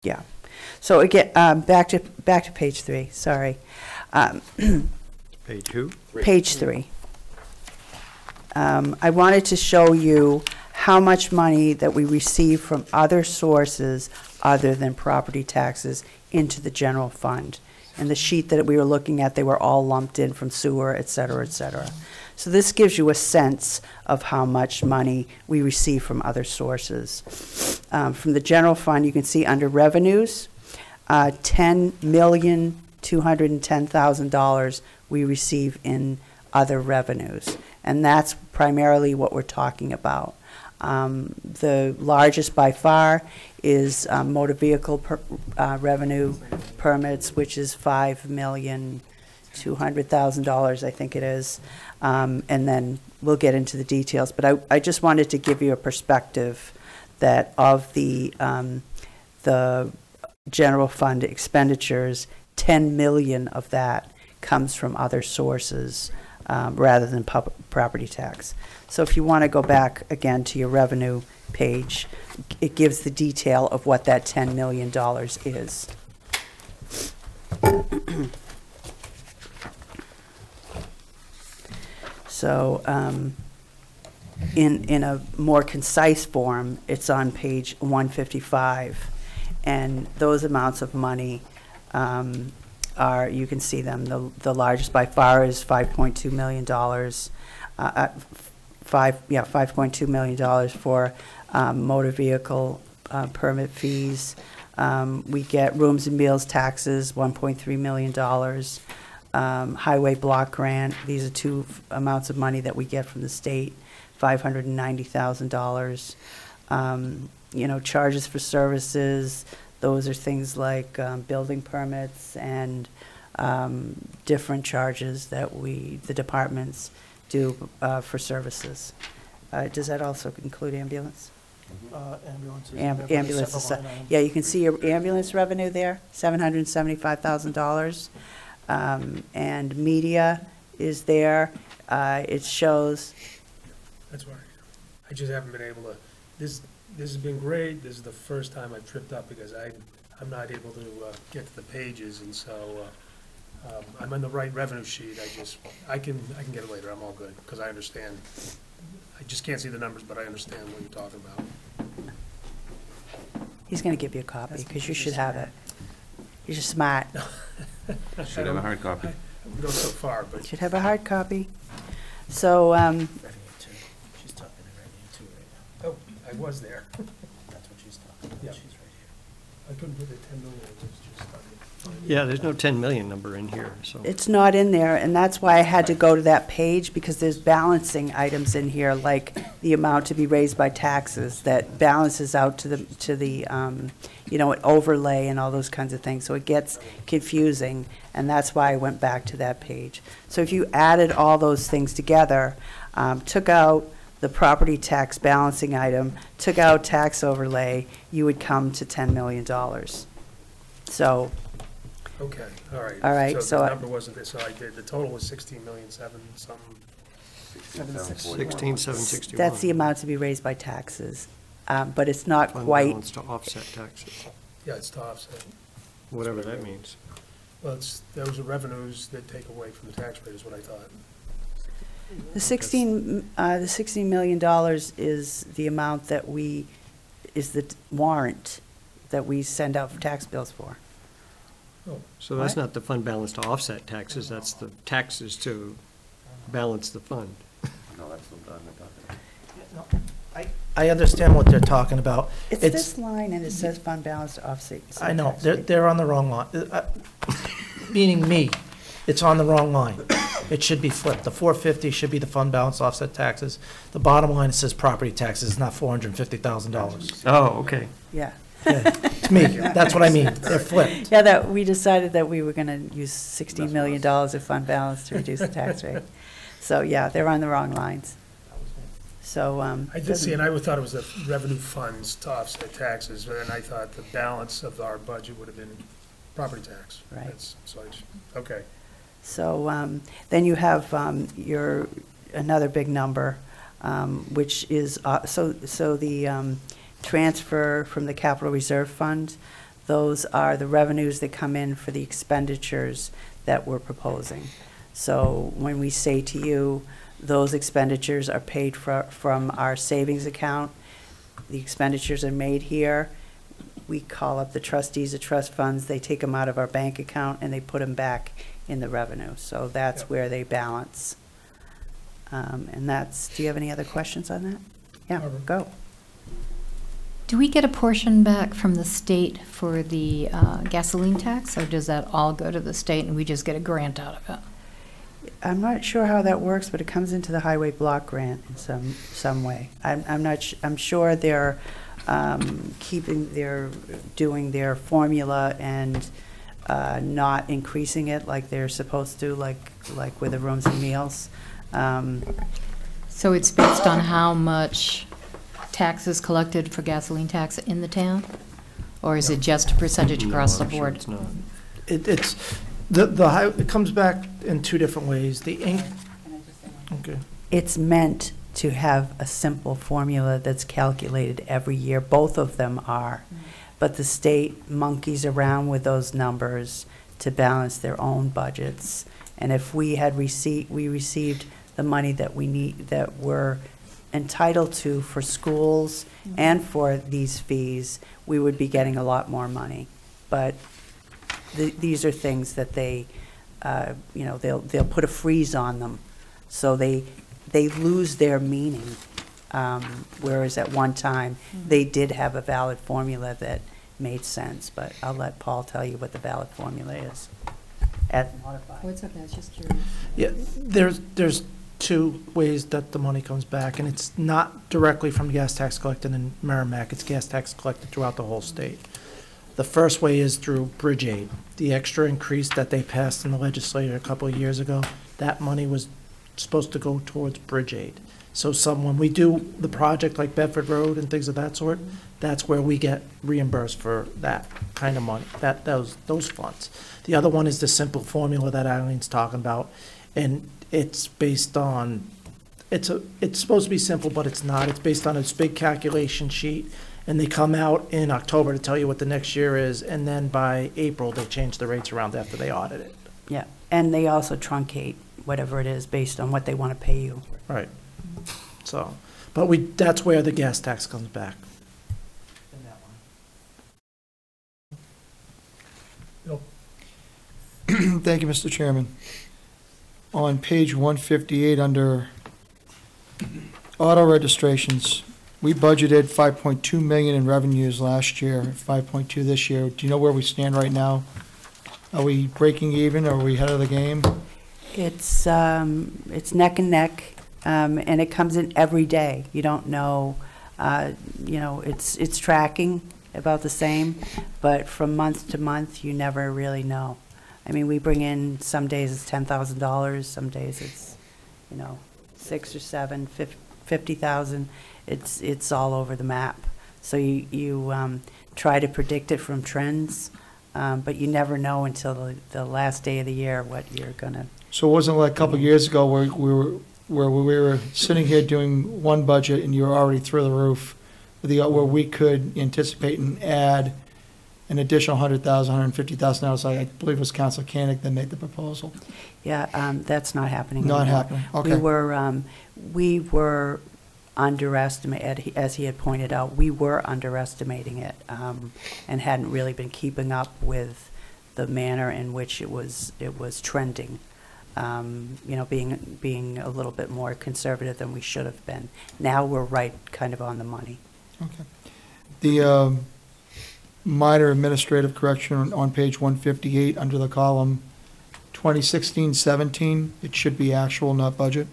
yeah. So again, back to page 3. Sorry. Page who? Page 3. I wanted to show you how much money that we receive from other sources other than property taxes into the general fund. And the sheet that we were looking at, they were all lumped in from sewer, et cetera, et cetera. So this gives you a sense of how much money we receive from other sources. From the general fund, you can see under revenues, $10,210,000 we receive in other revenues. And that's primarily what we're talking about. The largest by far is motor vehicle revenue permits, which is $5,200,000, I think it is. And then we'll get into the details. But I just wanted to give you a perspective that of the general fund expenditures, 10 million of that comes from other sources rather than property tax. So if you want to go back again to your revenue page, it gives the detail of what that $10 million is. So in a more concise form, it's on page 155. And those amounts of money are, you can see them. The largest by far is $5.2 million. $5.2 million for motor vehicle permit fees. We get rooms and meals taxes, $1.3 million. Highway block grant, these are two amounts of money that we get from the state, $590,000. You know, charges for services, those are things like building permits and different charges that the departments do for services. Does that also include ambulance? Ambulance. Yeah, you can see your ambulance revenue there, $775,000. And media is there. It shows. That's right. I just haven't been able to. This has been great. This is the first time I've tripped up because I'm not able to get to the pages, and so I'm on the right revenue sheet. I can get it later. I'm all good because I understand. I just can't see the numbers, but I understand what you're talking about. He's going to give you a copy because you should have it. You're just smart. Should have a hard copy. We go so far, but should have a hard copy. So. She's talking to Revenue too right now. Oh, I was there. That's what she's talking about. Yeah. She's right here. I couldn't put the 10 million. I was just Yeah, there's no 10 million number in here, so. It's not in there, and that's why I had to go to that page, because there's balancing items in here, like the amount to be raised by taxes, that balances out to the you know, an overlay and all those kinds of things, so it gets confusing, and that's why I went back to that page. So if you added all those things together, took out the property tax balancing item, took out tax overlay, you would come to $10 million. So. Okay, all right. All right, So so the number wasn't this, so I did, the total was 16,000,007 something. 16,761. That's the amount to be raised by taxes, but it's not Fund quite. balance to offset taxes, Yeah, it's to offset. whatever that means. Well, it's, those are revenues that take away from the tax rate is what I thought. The $16 million is the amount that is the warrant that we send out for tax bills for. So that's not the fund balance to offset taxes, that's the taxes to balance the fund. No, that's what I'm talking about. I understand what they're talking about. It's this line, and it says fund balance to offset. I know, tax rate. they're on the wrong line. Meaning me, it's on the wrong line. It should be flipped. The 450 should be the fund balance offset taxes. The bottom line, it says property taxes, not $450,000. Oh, okay. Yeah. Yeah, it's me, that's what I mean, they're flipped. Yeah, we decided that we were going to use $16 million of fund balance to reduce the tax rate. So, yeah, they're on the wrong lines. So, I did see, and I thought it was the revenue funds to offset taxes, and I thought the balance of our budget would have been property tax. Right. So, okay. So then you have another big number, which is, the transfer from the capital reserve fund, those are the revenues that come in for the expenditures that we're proposing. So when we say to you, those expenditures are paid from our savings account, the expenditures are made here, we call up the trustees of trust funds, they take them out of our bank account and they put them back in the revenue. So that's where they balance. And that's, do you have any other questions on that? Yeah, go. Do we get a portion back from the state for the gasoline tax, or does that all go to the state and we just get a grant out of it? I'm not sure how that works, but it comes into the highway block grant in some way. I'm sure they're doing their formula and not increasing it like they're supposed to, like with the rooms and meals. So it's based on how much taxes collected for gasoline tax in the town? Or is it just a percentage across the board? It's not. It comes back in two different ways. Okay. It's meant to have a simple formula that's calculated every year. Both of them are. But the state monkeys around with those numbers to balance their own budgets. And if we received the money that we're entitled to for schools and for these fees, we would be getting a lot more money. But these are things that they'll put a freeze on them, so they lose their meaning. Whereas at one time they did have a valid formula that made sense. But I'll let Paul tell you what the valid formula is. What's up? That's just curious. Yeah, there's two ways that the money comes back, and it's not directly from gas tax collected in Merrimack. It's gas tax collected throughout the whole state. The first way is through Bridge Aid. The extra increase that they passed in the legislature a couple of years ago, that money was supposed to go towards Bridge Aid. So when we do the project like Bedford Road and things of that sort, that's where we get reimbursed for that kind of money, those funds. The other one is the simple formula that Eileen's talking about, and it's based on, it's supposed to be simple, but it's not. It's based on this big calculation sheet, and they come out in October to tell you what the next year is, and then by April, they change the rates around after they audit it. Yeah, and they also truncate whatever it is based on what they want to pay you. Right. So, but that's where the gas tax comes back. Thank you, Mr. Chairman. On page 158, under auto registrations, we budgeted 5.2 million in revenues last year, 5.2 this year. Do you know where we stand right now Are we breaking even, or are we ahead of the game? It's neck and neck, and it comes in every day. You don't know, it's tracking about the same, but from month to month, you never really know. I mean, we bring in, some days it's $10,000, some days it's, 6 or 7, 50,000. It's all over the map. So you try to predict it from trends, but you never know until the last day of the year what you're gonna. So it wasn't like a couple of years ago where we were sitting here doing one budget and you were already through the roof, where we could anticipate and add an additional $100,000, $150,000. I believe it was Councilor Koenig that made the proposal. Yeah, that's not happening Not anymore. happening, okay. We were underestimated, as he had pointed out, we were underestimating it, and hadn't really been keeping up with the manner in which it was trending. Being a little bit more conservative than we should have been. Now we're right kind of on the money. Okay. The minor administrative correction on page 158 under the column 2016-17, it should be actual, not budget.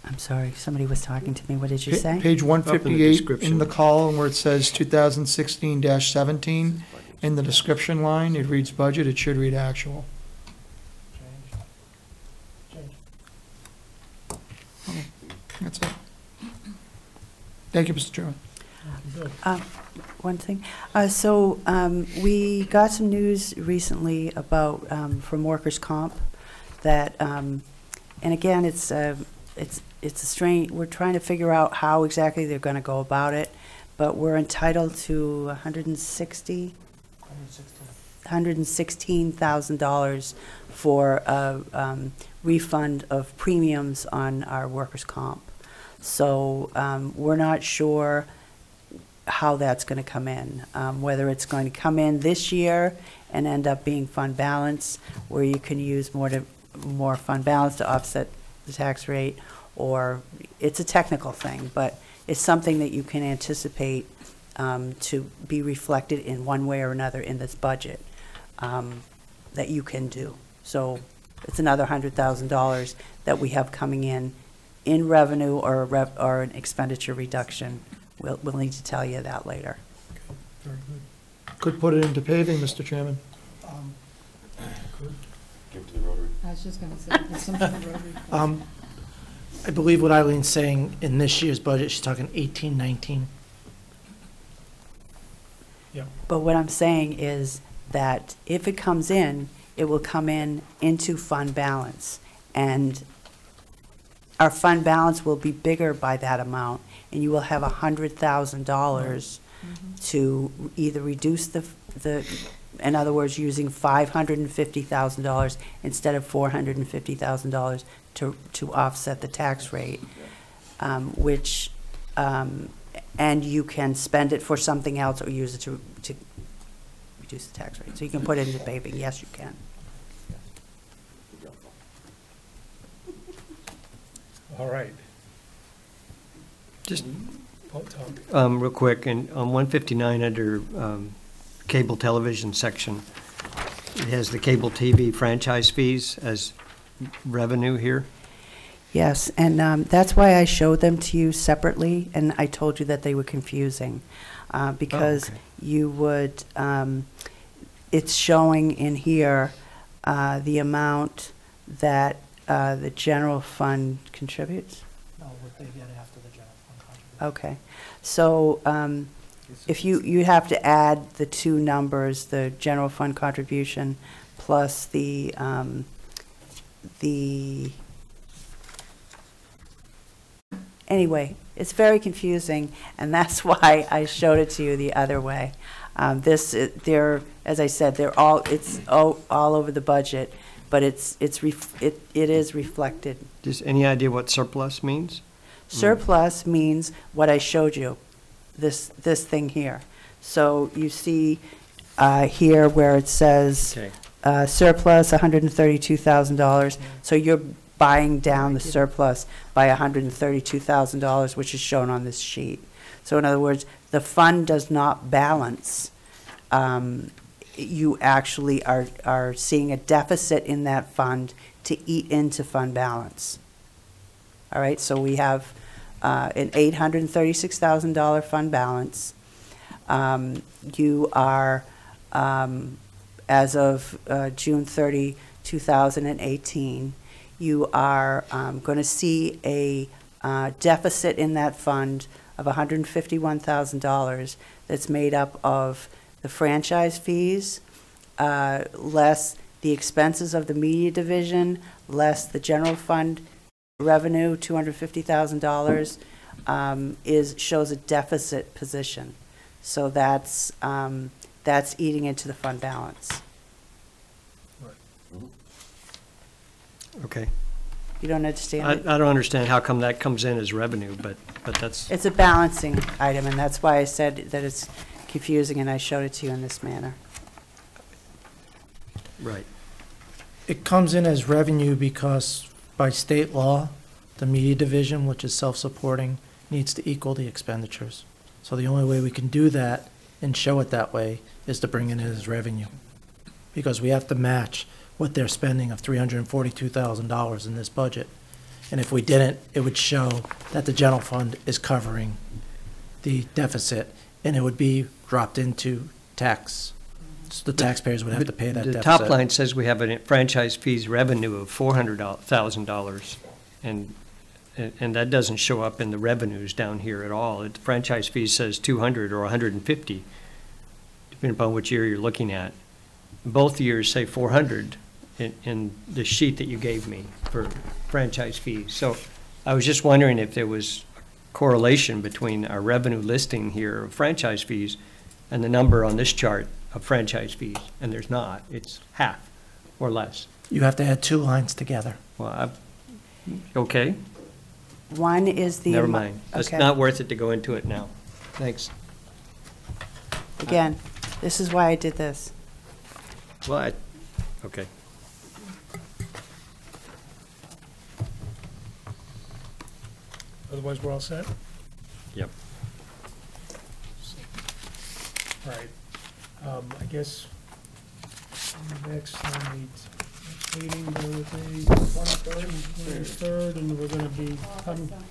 I'm sorry, somebody was talking to me. What did you say? Page 158 in the column where it says 2016-17, in the description line, it reads budget, it should read actual. Okay, that's it. Thank you, Mr. Chairman. One thing. We got some news recently about, from workers' comp, that, and again, it's a strange, we're trying to figure out how exactly they're going to go about it, but we're entitled to $116,000 for a refund of premiums on our workers' comp. So we're not sure how that's going to come in, whether it's going to come in this year and end up being fund balance, where you can use more fund balance to offset the tax rate, or it's a technical thing, but it's something that you can anticipate to be reflected in one way or another in this budget that you can do. So it's another $100,000 that we have coming in revenue or an expenditure reduction. We'll need to tell you that later. Very good. Could put it into paving, Mr. Chairman. Give it to the Rotary. I was just going to say, there's something for Rotary. I believe what Eileen's saying in this year's budget, she's talking 18, 19. Yeah. But what I'm saying is that if it comes in, it will come in into fund balance. And our fund balance will be bigger by that amount, and you will have $100,000 to either reduce the, in other words, using $550,000 instead of $450,000 to offset the tax rate, and you can spend it for something else or use it to reduce the tax rate. So you can put it into paving. Yes, you can. All right. Just Tom. real quick, and on 159 under cable television section, it has the cable TV franchise fees as revenue here. Yes, and that's why I showed them to you separately, and I told you that they were confusing, because you would, it's showing in here the amount that the general fund contributes. No, what they get after the general fund contribution. Okay, so if you have to add the two numbers, the general fund contribution plus the anyway, it's very confusing, and that's why I showed it to you the other way. They're, as I said, it's all over the budget, but it is reflected. Just any idea what surplus means? Surplus means what I showed you, this thing here. So you see here where it says surplus $132,000. So buying down the surplus by $132,000, which is shown on this sheet. So in other words, the fund does not balance. You actually are seeing a deficit in that fund to eat into fund balance. All right, so we have an $836,000 fund balance. You are, as of June 30, 2018, you are going to see a deficit in that fund of $151,000 that's made up of the franchise fees, less the expenses of the media division, less the general fund revenue, $250,000, shows a deficit position. So that's eating into the fund balance. Okay. You don't understand? I don't understand how come that comes in as revenue, but that's... It's a balancing item, and that's why I said that it's confusing, and I showed it to you in this manner. Right. It comes in as revenue because by state law, the media division, which is self-supporting, needs to equal the expenditures. So the only way we can do that and show it that way is to bring it in as revenue, because we have to match what they're spending of $342,000 in this budget. And if we didn't, it would show that the general fund is covering the deficit, and it would be dropped into tax. So the taxpayers would have to pay that deficit. The top line says we have a franchise fees revenue of $400,000, and that doesn't show up in the revenues down here at all. The franchise fees says 200 or 150, depending upon which year you're looking at. Both years say 400 in the sheet that you gave me for franchise fees. So I was just wondering if there was a correlation between our revenue listing here of franchise fees and the number on this chart of franchise fees, and there's not. It's half or less. You have to add two lines together. Well, okay. One is the... Never mind. It's okay. not worth it to go into it now. Thanks. Again, this is why I did this. Well, okay. Otherwise, we're all set? Yep. All right. I guess next meeting, there will be 23rd and 23rd, and we're going to be coming up.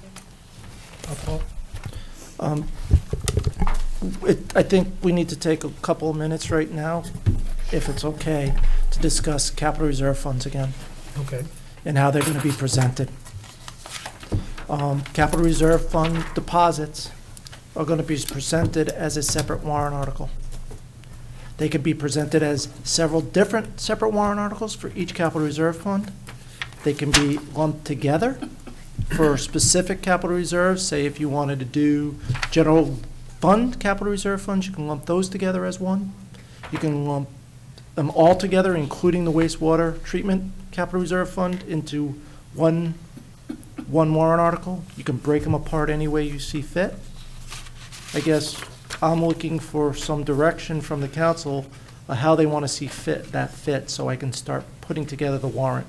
I think we need to take a couple of minutes right now, if it's okay, to discuss capital reserve funds again. Okay. And how they're going to be presented. Capital reserve fund deposits are going to be presented as a separate warrant article. They could be presented as several different separate warrant articles for each capital reserve fund. They can be lumped together for specific capital reserves. Say if you wanted to do general fund capital reserve funds, you can lump those together as one. You can lump them all together, including the wastewater treatment capital reserve fund, into one warrant article. You can break them apart any way you see fit. I guess I'm looking for some direction from the council on how they want to see that fit, so I can start putting together the warrant.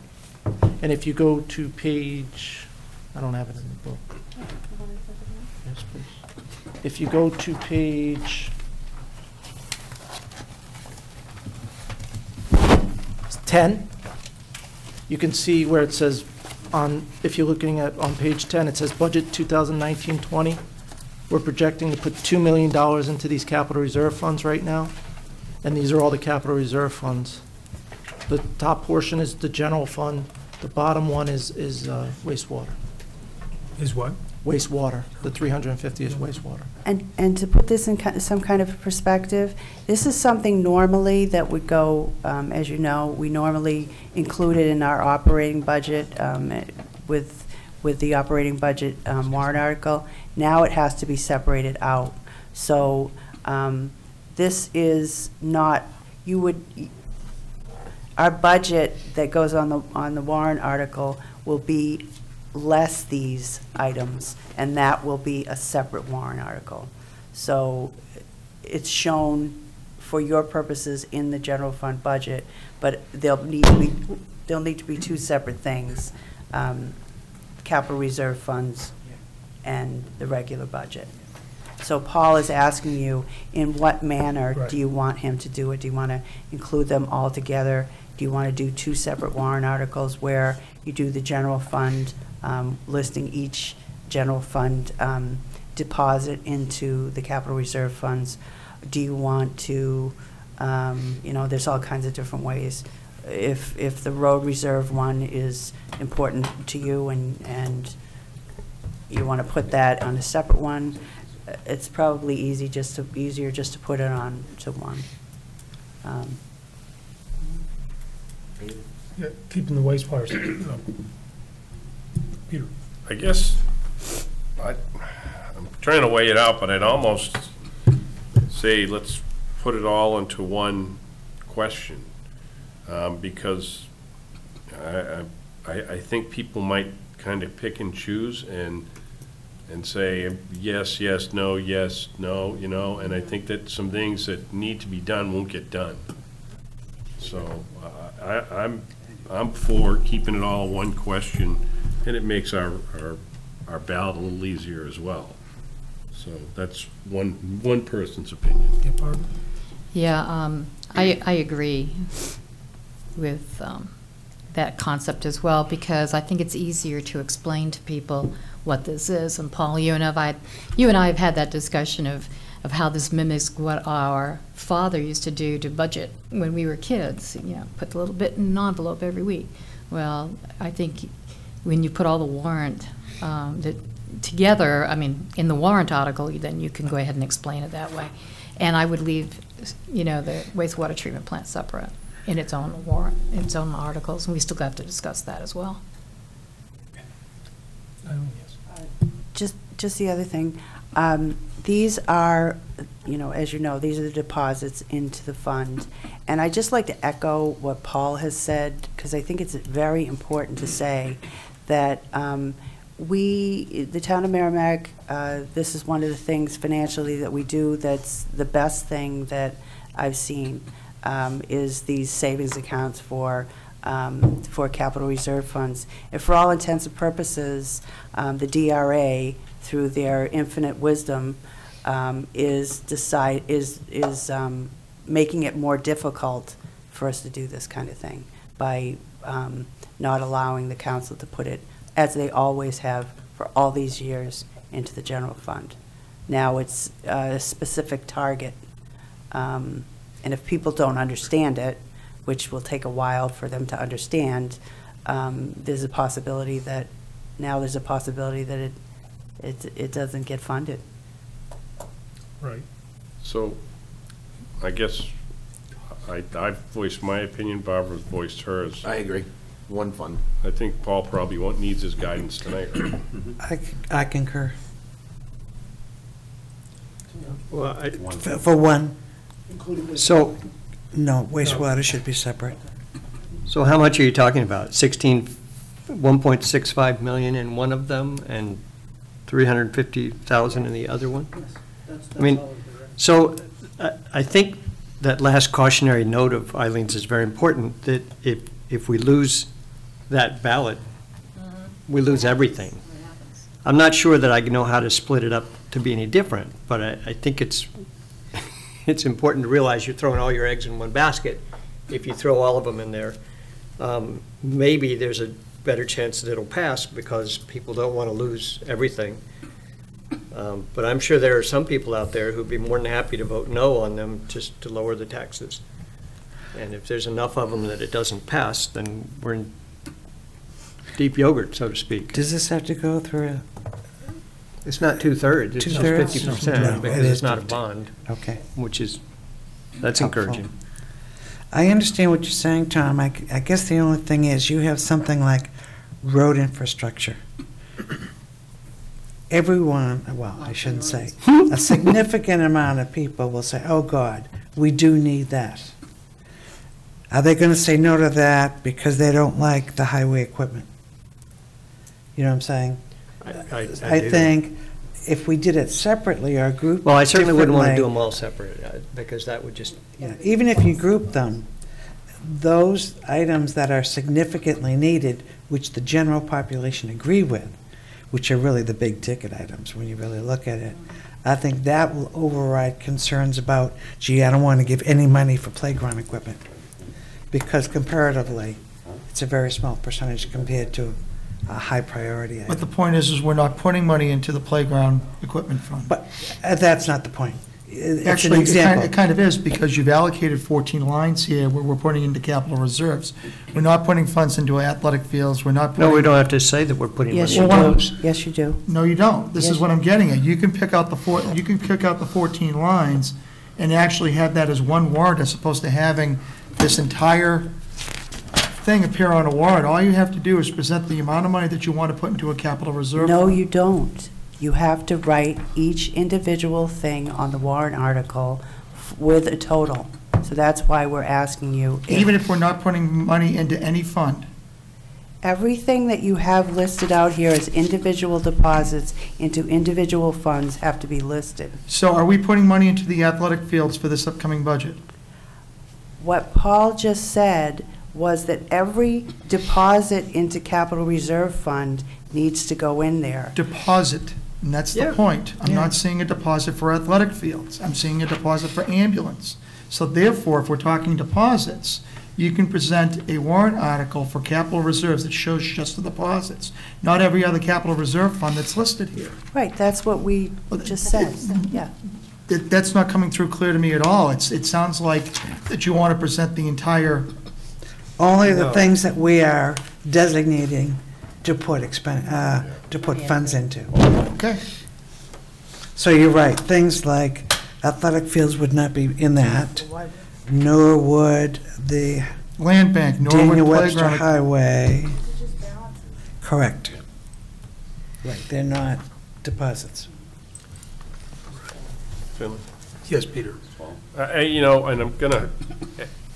And if you go to page, I don't have it in the book. Yes, please. If you go to page 10, you can see where it says if you're looking at on page 10, it says budget 2019-20. We're projecting to put $2 million into these capital reserve funds right now, and these are all the capital reserve funds. The top portion is the general fund. The bottom one is wastewater. Is what? Wastewater. The 350 is wastewater. And to put this in some kind of perspective, this is something normally that would go, as you know, we normally include it in our operating budget with the operating budget warrant article. Now it has to be separated out. So this is not, our budget that goes on the warrant article will be less these items, and that will be a separate warrant article. So it's shown for your purposes in the general fund budget, but they'll need to be two separate things capital reserve funds and the regular budget. So Paul is asking you, in what manner do you want him to do it? Do you want to include them all together? Do you want to do 2 separate warrant articles where you do the general fund, listing each general fund deposit into the capital reserve funds? Do you want to, there's all kinds of different ways. If the road reserve one is important to you and you want to put that on a separate one, it's probably easier just to put it on to one. Yeah, keeping the wastewater. Peter. I guess I'm trying to weigh it out, but I'd almost say let's put it all into one question, because I think people might kind of pick and choose and say yes, yes, no, and I think that some things that need to be done won't get done. So I'm for keeping it all one question, and it makes our ballot a little easier as well. So that's one person's opinion. Yeah, I agree with that concept as well, because I think it's easier to explain to people what this is. And Paul, you and I have had that discussion of how this mimics what our father used to do to budget when we were kids, put a little bit in an envelope every week. Well, I think when you put all the warrant together, in the warrant article, then you can go ahead and explain it that way. And I would leave, the wastewater treatment plant separate in its own warrant, its own articles, and we still have to discuss that as well. Just the other thing, these are, as you know, these are the deposits into the fund. And I'd just like to echo what Paul has said, because I think it's very important to say that the town of Merrimack, this is one of the things financially that we do that's the best thing that I've seen, is these savings accounts for capital reserve funds. And for all intents and purposes, the DRA, through their infinite wisdom, is making it more difficult for us to do this kind of thing by not allowing the council to put it, as they always have for all these years, into the general fund. Now it's a specific target, and if people don't understand it, which will take a while for them to understand, there's a possibility that it doesn't get funded. Right. So I guess I've voiced my opinion, Barbara's voiced hers. I agree. One fund. I think Paul probably needs his guidance tonight. I concur. Well, For one. So, no, wastewater should be separate. So how much are you talking about? 1.65 million in one of them and 350,000 in the other one? So I think that last cautionary note of Eileen's is very important, that if we lose that ballot, we lose everything. I'm not sure that I know how to split it up to be any different, but I think it's important to realize you're throwing all your eggs in one basket. If you throw all of them in there, maybe there's a better chance that it'll pass because people don't want to lose everything. But I'm sure there are some people out there who'd be more than happy to vote no on them just to lower the taxes. And if there's enough of them that it doesn't pass, then we're in deep yogurt, so to speak. Does this have to go through It's not 2/3, it's just 50% because it's not a bond. Okay. That's encouraging. I understand what you're saying, Tom. I guess the only thing is you have something like road infrastructure. Everyone, well, I shouldn't say, a significant amount of people will say, oh, God, we do need that. Are they going to say no to that because they don't like the highway equipment? You know what I'm saying? I do. think if we did it separately or grouped Well, I certainly wouldn't want to do differently- them all separate because that would just. Yeah, even if you group them, those items that are significantly needed which the general population agree with, which are really the big ticket items when you really look at it, I think that will override concerns about, gee, I don't want to give any money for playground equipment. Because comparatively, it's a very small percentage compared to a high priority item. But the point is we're not putting money into the playground equipment fund. But that's not the point. It's Actually, an example. it kind of is, because you've allocated 14 lines here where we're putting into capital reserves. We're not putting funds into athletic fields, we're not putting... No, we don't have to say that we're putting money Yes, in you do. those. Yes, you do. No, you don't. This Yes, is what I'm getting at. You can pick out the 14 lines and actually have that as one warrant as opposed to having this entire thing appear on a warrant. All you have to do is present the amount of money that you want to put into a capital reserve. No, you don't. You have to write each individual thing on the warrant article with a total. So that's why we're asking you. Even if we're not putting money into any fund. Everything that you have listed out here as individual deposits into individual funds have to be listed. So are we putting money into the athletic fields for this upcoming budget? What Paul just said was that every deposit into capital reserve fund needs to go in there. Deposit, and that's the point. I'm not seeing a deposit for athletic fields. I'm seeing a deposit for ambulance. So therefore, if we're talking deposits, you can present a warrant article for capital reserves that shows just the deposits, not every other capital reserve fund that's listed here. Right, that's what we just said, yeah. That's not coming through clear to me at all. It sounds like that you want to present the entire... Only the things that we are designating to put funds into. Okay. So you're right, things like athletic fields would not be in that, nor would the Land Bank, Norwood Daniel Webster Playground. Highway. Correct. Right, they're not deposits. Finley? Yes, Peter. You know, and I'm gonna,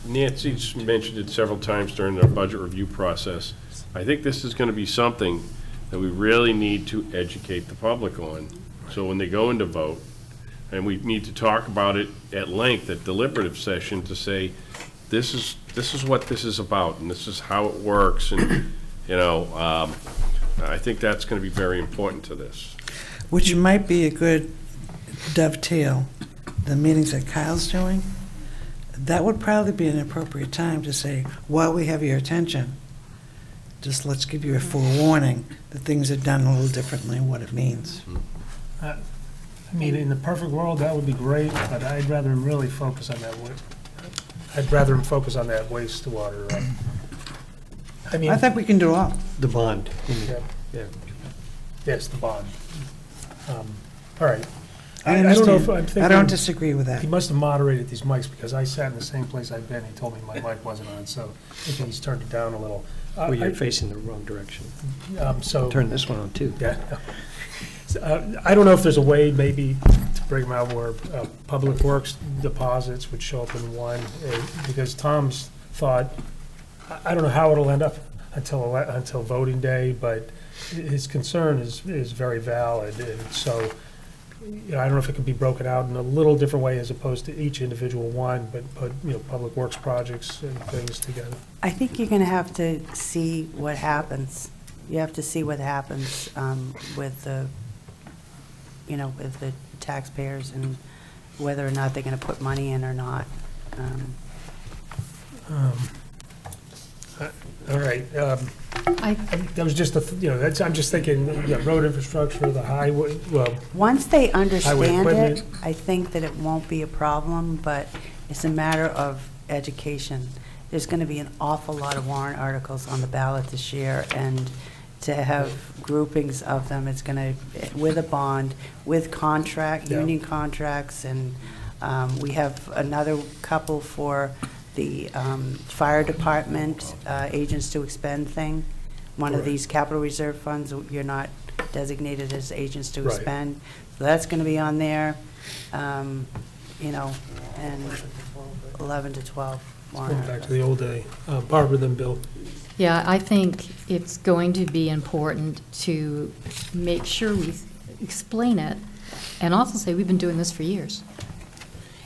Nancy's mentioned it several times during the budget review process. I think this is gonna be something that we really need to educate the public on. So when they go into vote, and we need to talk about it at length at deliberative session to say, this is what this is about, and this is how it works, and, you know, I think that's gonna be very important to this. Which might be a good dovetail, the meetings that Kyle's doing. That would probably be an appropriate time to say, while we have your attention, just let's give you a forewarning that things are done a little differently and what it means. I mean, in the perfect world, that would be great, but I'd rather him really focus on that. I'd rather him focus on that wastewater. I mean, I think we can do all. The bond. Yeah. Yes, the bond. All right. I don't know if understand. I'm thinking. I don't disagree with that. He must have moderated these mics because I sat in the same place I've been. He told me my mic wasn't on, so I think he's turned it down a little. Well, you're facing the wrong direction. So turn this one on too. Yeah. I don't know if there's a way maybe to bring them out where Public Works deposits would show up in one, because Tom's thought, I don't know how it'll end up until voting day, but his concern is very valid, and so you know, I don't know if it can be broken out in a little different way as opposed to each individual one, but you know, Public Works projects and things together. I think you're going to have to see what happens. You have to see what happens with the, you know, with the taxpayers and whether or not they're going to put money in or not. All right. That was just you know, I'm just thinking, road infrastructure, the highway. Well, once they understand equipment. it, I think that it won't be a problem. But it's a matter of education. There's going to be an awful lot of warrant articles on the ballot this year, and to have groupings of them, it's going to, with a bond, with union contracts, and we have another couple for the fire department agents to expend thing. One of these capital reserve funds, you're not designated as agents to expend. So that's going to be on there, you know, and 11 to 12. Going back to the old day. Barbara, then Bill. Yeah, I think it's going to be important to make sure we explain it and also say we've been doing this for years.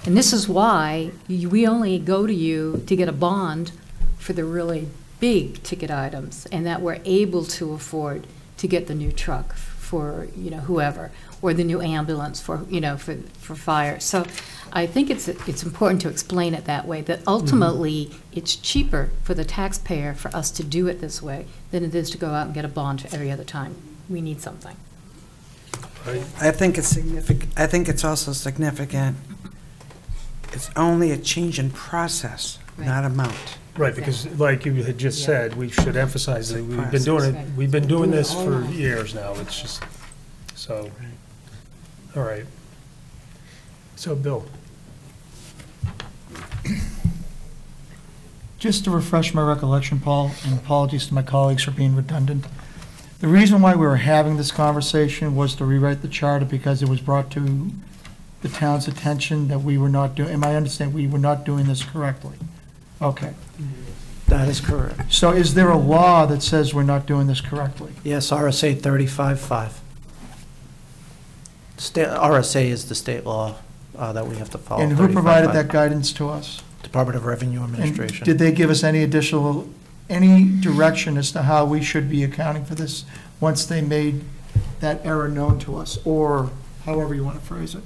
And this is why we only go to you to get a bond for the really big ticket items, and that we're able to afford to get the new truck for, you know, whoever, or the new ambulance for, you know, for fire. So I think it's important to explain it that way, that ultimately it's cheaper for the taxpayer for us to do it this way than it is to go out and get a bond for every other time we need something. I think it's significant. I think it's also significant. It's only a change in process, not amount. Right, because like you had just said, we should emphasize that we've been doing it, we've been doing this for years now, it's just, so, all right. So, Bill? Just to refresh my recollection, Paul, and apologies to my colleagues for being redundant, the reason why we were having this conversation was to rewrite the charter because it was brought to the town's attention that we were not doing, am I understanding, we were not doing this correctly? Okay. That is correct. So is there a law that says we're not doing this correctly? Yes, RSA 35.5. RSA is the state law that we have to follow. And who provided that guidance to us? Department of Revenue And Administration. did they give us any direction as to how we should be accounting for this once they made that error known to us, or however you want to phrase it?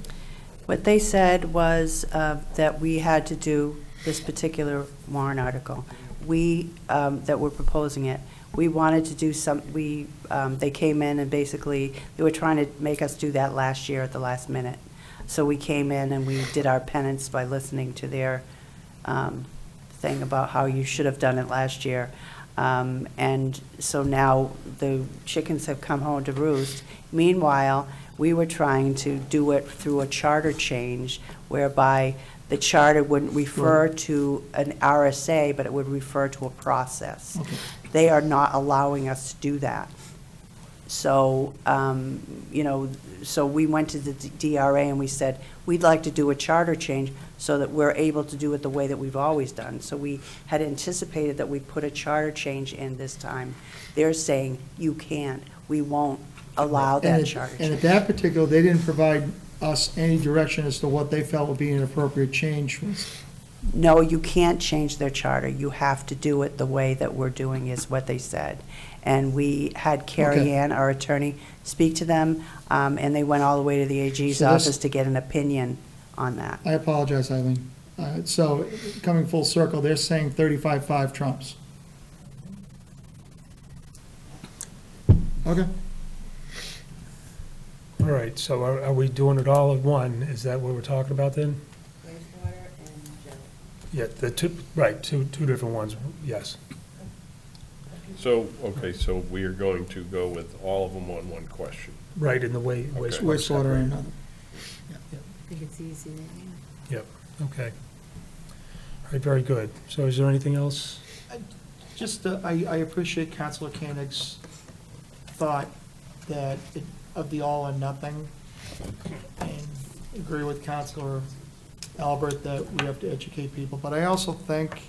What they said was that we had to do this particular warrant article. We, that were proposing it, we wanted to do they came in and basically, they were trying to make us do that last year at the last minute. So we came in and we did our penance by listening to their thing about how you should have done it last year. And so now the chickens have come home to roost. Meanwhile, we were trying to do it through a charter change whereby the charter wouldn't refer to an RSA, but it would refer to a process. Okay. They are not allowing us to do that. So, you know, so we went to the DRA and we said, we'd like to do a charter change so that we're able to do it the way that we've always done. So we had anticipated that we'd put a charter change in this time. They're saying, you can't, we won't allow that charter change. And at that particular, they didn't provide us any direction as to what they felt would be an appropriate change. No, you can't change their charter. You have to do it the way that we're doing, is what they said. And we had Carrie Ann, our attorney, speak to them, and they went all the way to the AG's office to get an opinion on that. I apologize, Eileen. So, coming full circle, they're saying 35.5 trumps. Okay. All right, so are we doing it all at one? Is that what we're talking about then? Wastewater and general. Yeah, the two, right, two different ones, yes. So, okay, so we are going to go with all of them on one question. Right, in the way, Wastewater and another. I think it's easy. Yep, okay. All right, very good. So is there anything else? Just, I appreciate Councilor Koenig's thought that of the all or nothing, and agree with Councilor Albert that we have to educate people. But I also think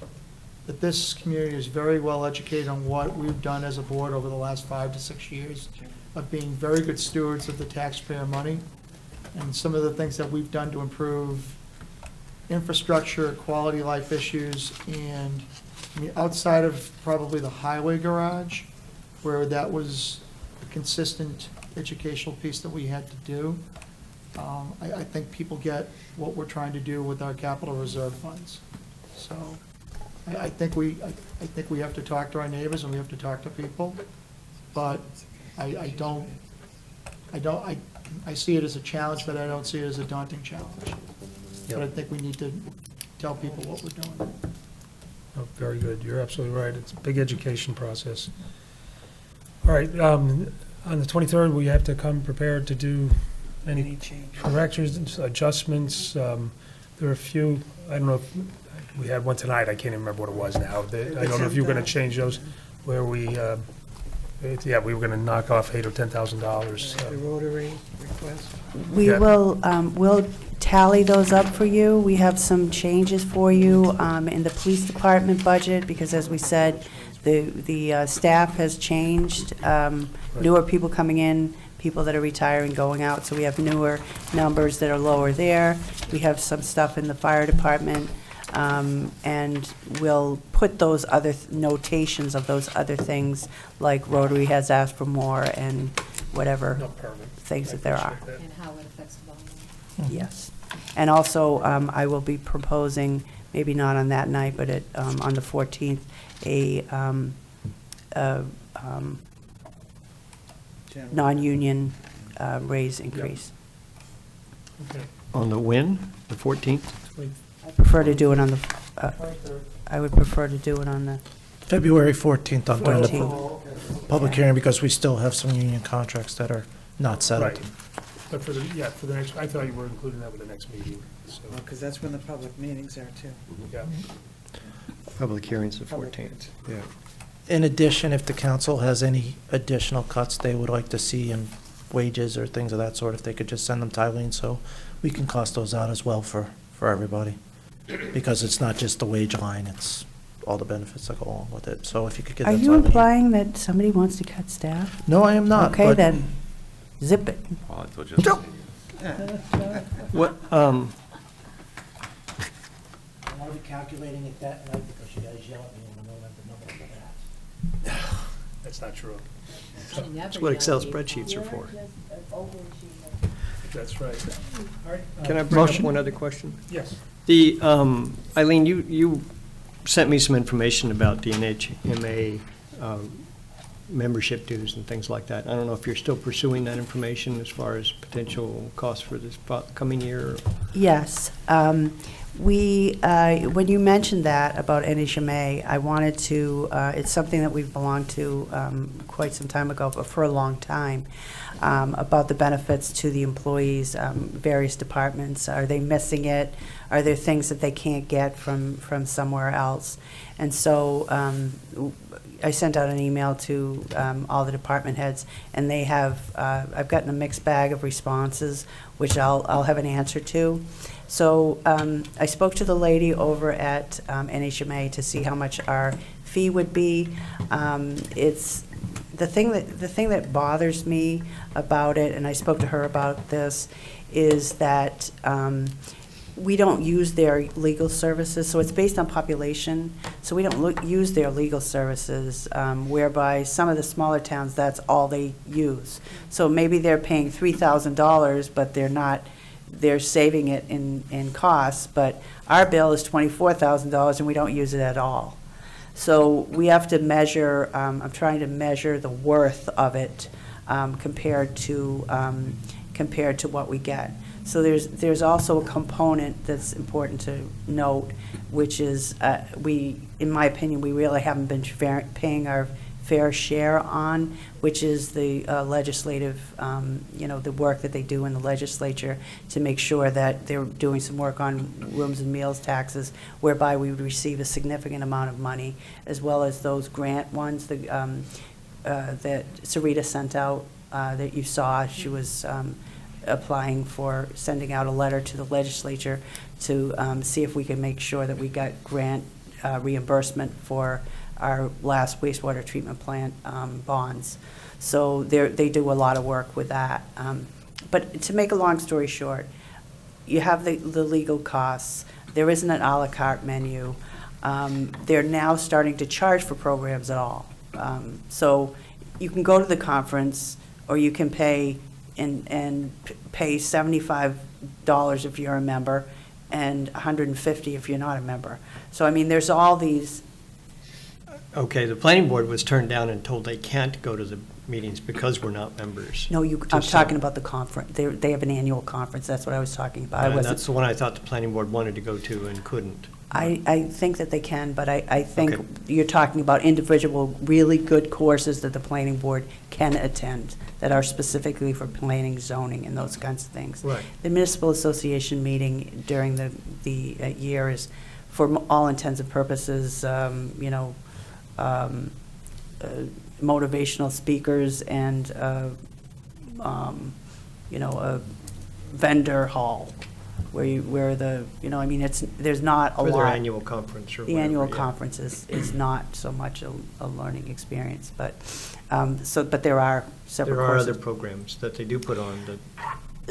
that this community is very well educated on what we've done as a board over the last 5 to 6 years of being very good stewards of the taxpayer money, and some of the things that we've done to improve infrastructure, quality of life issues, and I mean, outside of probably the highway garage, where that was a consistent educational piece that we had to do, I think people get what we're trying to do with our capital reserve funds. So I think we have to talk to our neighbors and we have to talk to people, but I see it as a challenge, but I don't see it as a daunting challenge. But I think we need to tell people what we're doing. Oh, very good. You're absolutely right. It's a big education process. All right, on the 23rd, we have to come prepared to do any corrections, adjustments. There are a few, I don't know if we had one tonight, I can't even remember what it was now. I don't know if you were going to change those where we, yeah, we were going to knock off $8,000 or $10,000. The Rotary request? We will, we'll tally those up for you. We have some changes for you in the police department budget, because as we said, the staff has changed. Newer people coming in, people that are retiring, going out, so we have newer numbers that are lower there. We have some stuff in the fire department. And we'll put those other notations of those other things, like Rotary has asked for more and whatever things that there are. And how it affects the bottom line. Yes. And also, I will be proposing, maybe not on that night, but on the 14th, a non-union raise increase. Okay. On the when? The 14th? I prefer to do it on the, I would prefer to do it on the February 14th, I'm doing the 14th. public hearing because we still have some union contracts that are not settled. Right. But for the next, I thought you were including that with the next meeting, so. Because that's when the public meetings are too. Yeah. Public hearing's the 14th. Yeah. In addition, if the council has any additional cuts they would like to see in wages or things of that sort, if they could just send them to Eileen, so we can cost those out as well for everybody. Because it's not just the wage line, it's all the benefits that go along with it. So if you could get that Are to you Eileen. implying that somebody wants to cut staff? No, I am not. Okay, but- then, zip it. Well, I thought you What, I want to be calculating it that night because you guys yell at me and I don't have the number for that. That's not true. that's what Excel spreadsheets are for. That's right. All right. Can I bring up one other question? Yes. The, Eileen, you sent me some information about the NHMA membership dues and things like that. I don't know if you're still pursuing that information as far as potential costs for this coming year. Yes. When you mentioned that about NHMA, I wanted to, it's something that we've belonged to quite some time ago, but for a long time, about the benefits to the employees, various departments. Are they missing it? Are there things that they can't get from somewhere else? And so I sent out an email to all the department heads, and they have, I've gotten a mixed bag of responses, which I'll have an answer to. So I spoke to the lady over at NHMA to see how much our fee would be. It's the thing that bothers me about it, and I spoke to her about this, is that we don't use their legal services, so it's based on population. So we don't use their legal services, whereby some of the smaller towns, that's all they use. So maybe they're paying $3,000, but they're saving it in costs, but our bill is $24,000 and we don't use it at all. So we have to measure, I'm trying to measure the worth of it compared to what we get. So there's also a component that's important to note, which is in my opinion, we really haven't been paying our fair share on, which is the legislative, the work that they do in the legislature to make sure that they're doing some work on rooms and meals taxes, whereby we would receive a significant amount of money, as well as those grant ones that Sarita sent out that you saw. She was applying for, sending out a letter to the legislature to see if we can make sure that we got grant reimbursement for our last wastewater treatment plant bonds. So they do a lot of work with that. But to make a long story short, you have the legal costs. There isn't an a la carte menu. They're now starting to charge for programs at all. So you can go to the conference, or you can pay and pay $75 if you're a member, and $150 if you're not a member. So I mean, there's all these. Okay, the planning board was turned down and told they can't go to the meetings because we're not members. No, I'm talking about the conference. They have an annual conference. That's what I was talking about. And that's the one I thought the planning board wanted to go to and couldn't. I think that they can, but I think Okay. you're talking about individual, really good courses that the planning board can attend that are specifically for planning, zoning, and those kinds of things. Right. The municipal association meeting during the year is, for all intents and purposes, motivational speakers and, a vendor hall where there's not a lot. For their annual conference or The whatever, annual yeah. conference is not so much a learning experience, but there are several There are courses. other programs that they do put on that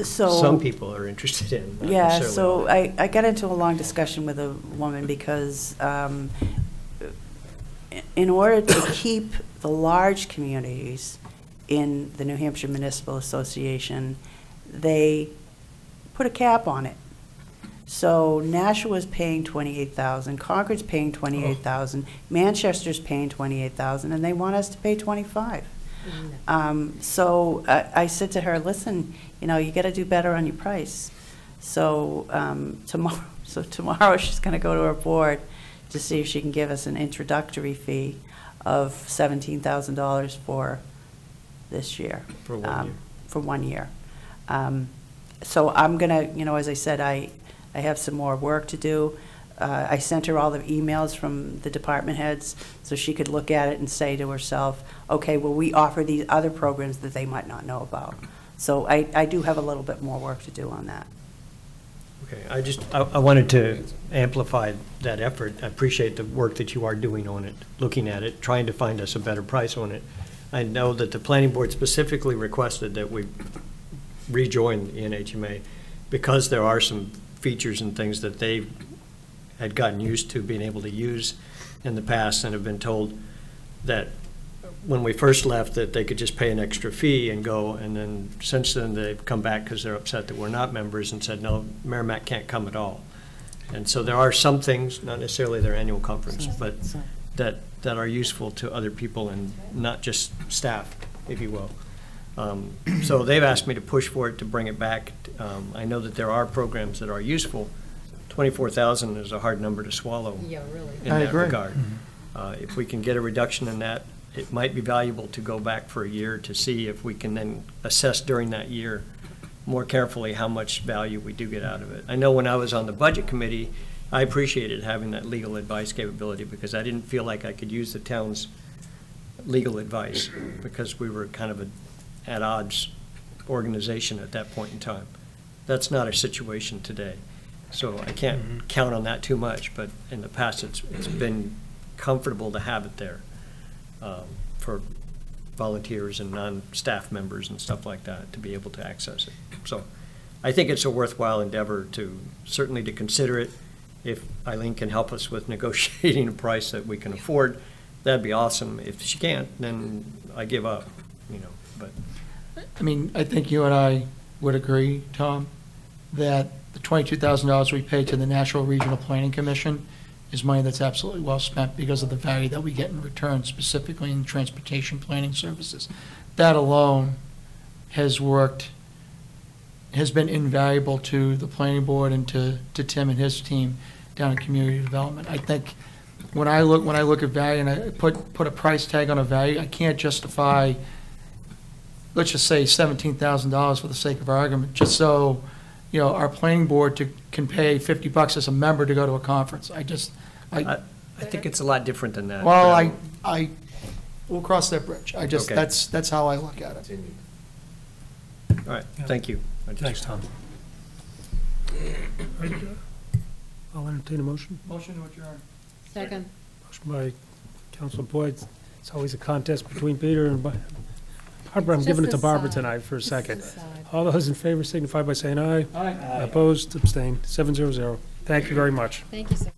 So. some people are interested in. not Yeah, necessarily all. so I got into a long discussion with a woman because in order to keep the large communities in the New Hampshire Municipal Association, they put a cap on it. So Nashua's paying $28,000, Concord's paying $28,000, Manchester's paying $28,000, and they want us to pay $25,000. So I said to her, listen, you got to do better on your price. So tomorrow she's going to go to her board to see if she can give us an introductory fee of $17,000 for this year. For 1 year. For 1 year. So I'm going to, as I said, I have some more work to do. I sent her all the emails from the department heads so she could look at it and say to herself, okay, well, we offer these other programs that they might not know about. So I do have a little bit more work to do on that. Okay, I wanted to amplify that effort. I appreciate the work that you are doing on it, looking at it, trying to find us a better price on it. I know that the planning board specifically requested that we rejoin the NHMA because there are some features and things that they had gotten used to being able to use in the past and have been told that when we first left that they could just pay an extra fee and go, and then since then they've come back because they're upset that we're not members and said, no, Merrimack can't come at all. And so there are some things, not necessarily their annual conference, but that are useful to other people and not just staff, if you will. So they've asked me to push for it to bring it back. I know that there are programs that are useful. 24,000 is a hard number to swallow. Yeah, really. In that regard. If we can get a reduction in that, it might be valuable to go back for a year to see if we can then assess during that year more carefully how much value we do get out of it. I know when I was on the budget committee, I appreciated having that legal advice capability because I didn't feel like I could use the town's legal advice because we were kind of at odds organization at that point in time. That's not our situation today. So I can't count on that too much, but in the past it's been comfortable to have it there for volunteers and non-staff members and stuff like that to be able to access it. So I think it's a worthwhile endeavor to certainly to consider it. If Eileen can help us with negotiating a price that we can afford, that'd be awesome. If she can't, then I give up, but. I mean, I think you and I would agree, Tom, that the $22,000 we pay to the National Regional Planning Commission is money that's absolutely well spent because of the value that we get in return, specifically in transportation planning services. That alone has been invaluable to the planning board and to Tim and his team down in community development. I think when I look at value and I put a price tag on a value, I can't justify, let's just say $17,000 for the sake of argument, just so our planning board can pay $50 as a member to go to a conference. I think it's a lot different than that. Well, we'll cross that bridge. Okay. That's how I look at it. All right, thank you. Thanks, Tom. I'll entertain a motion. Motion to adjourn. Second. Motion by Councilor Boyd. It's always a contest between Peter and Barbara. I'm giving it to Barbara tonight for a second. All those in favor signify by saying aye. Aye. Opposed, abstained, 700. Thank you very much. Thank you, sir.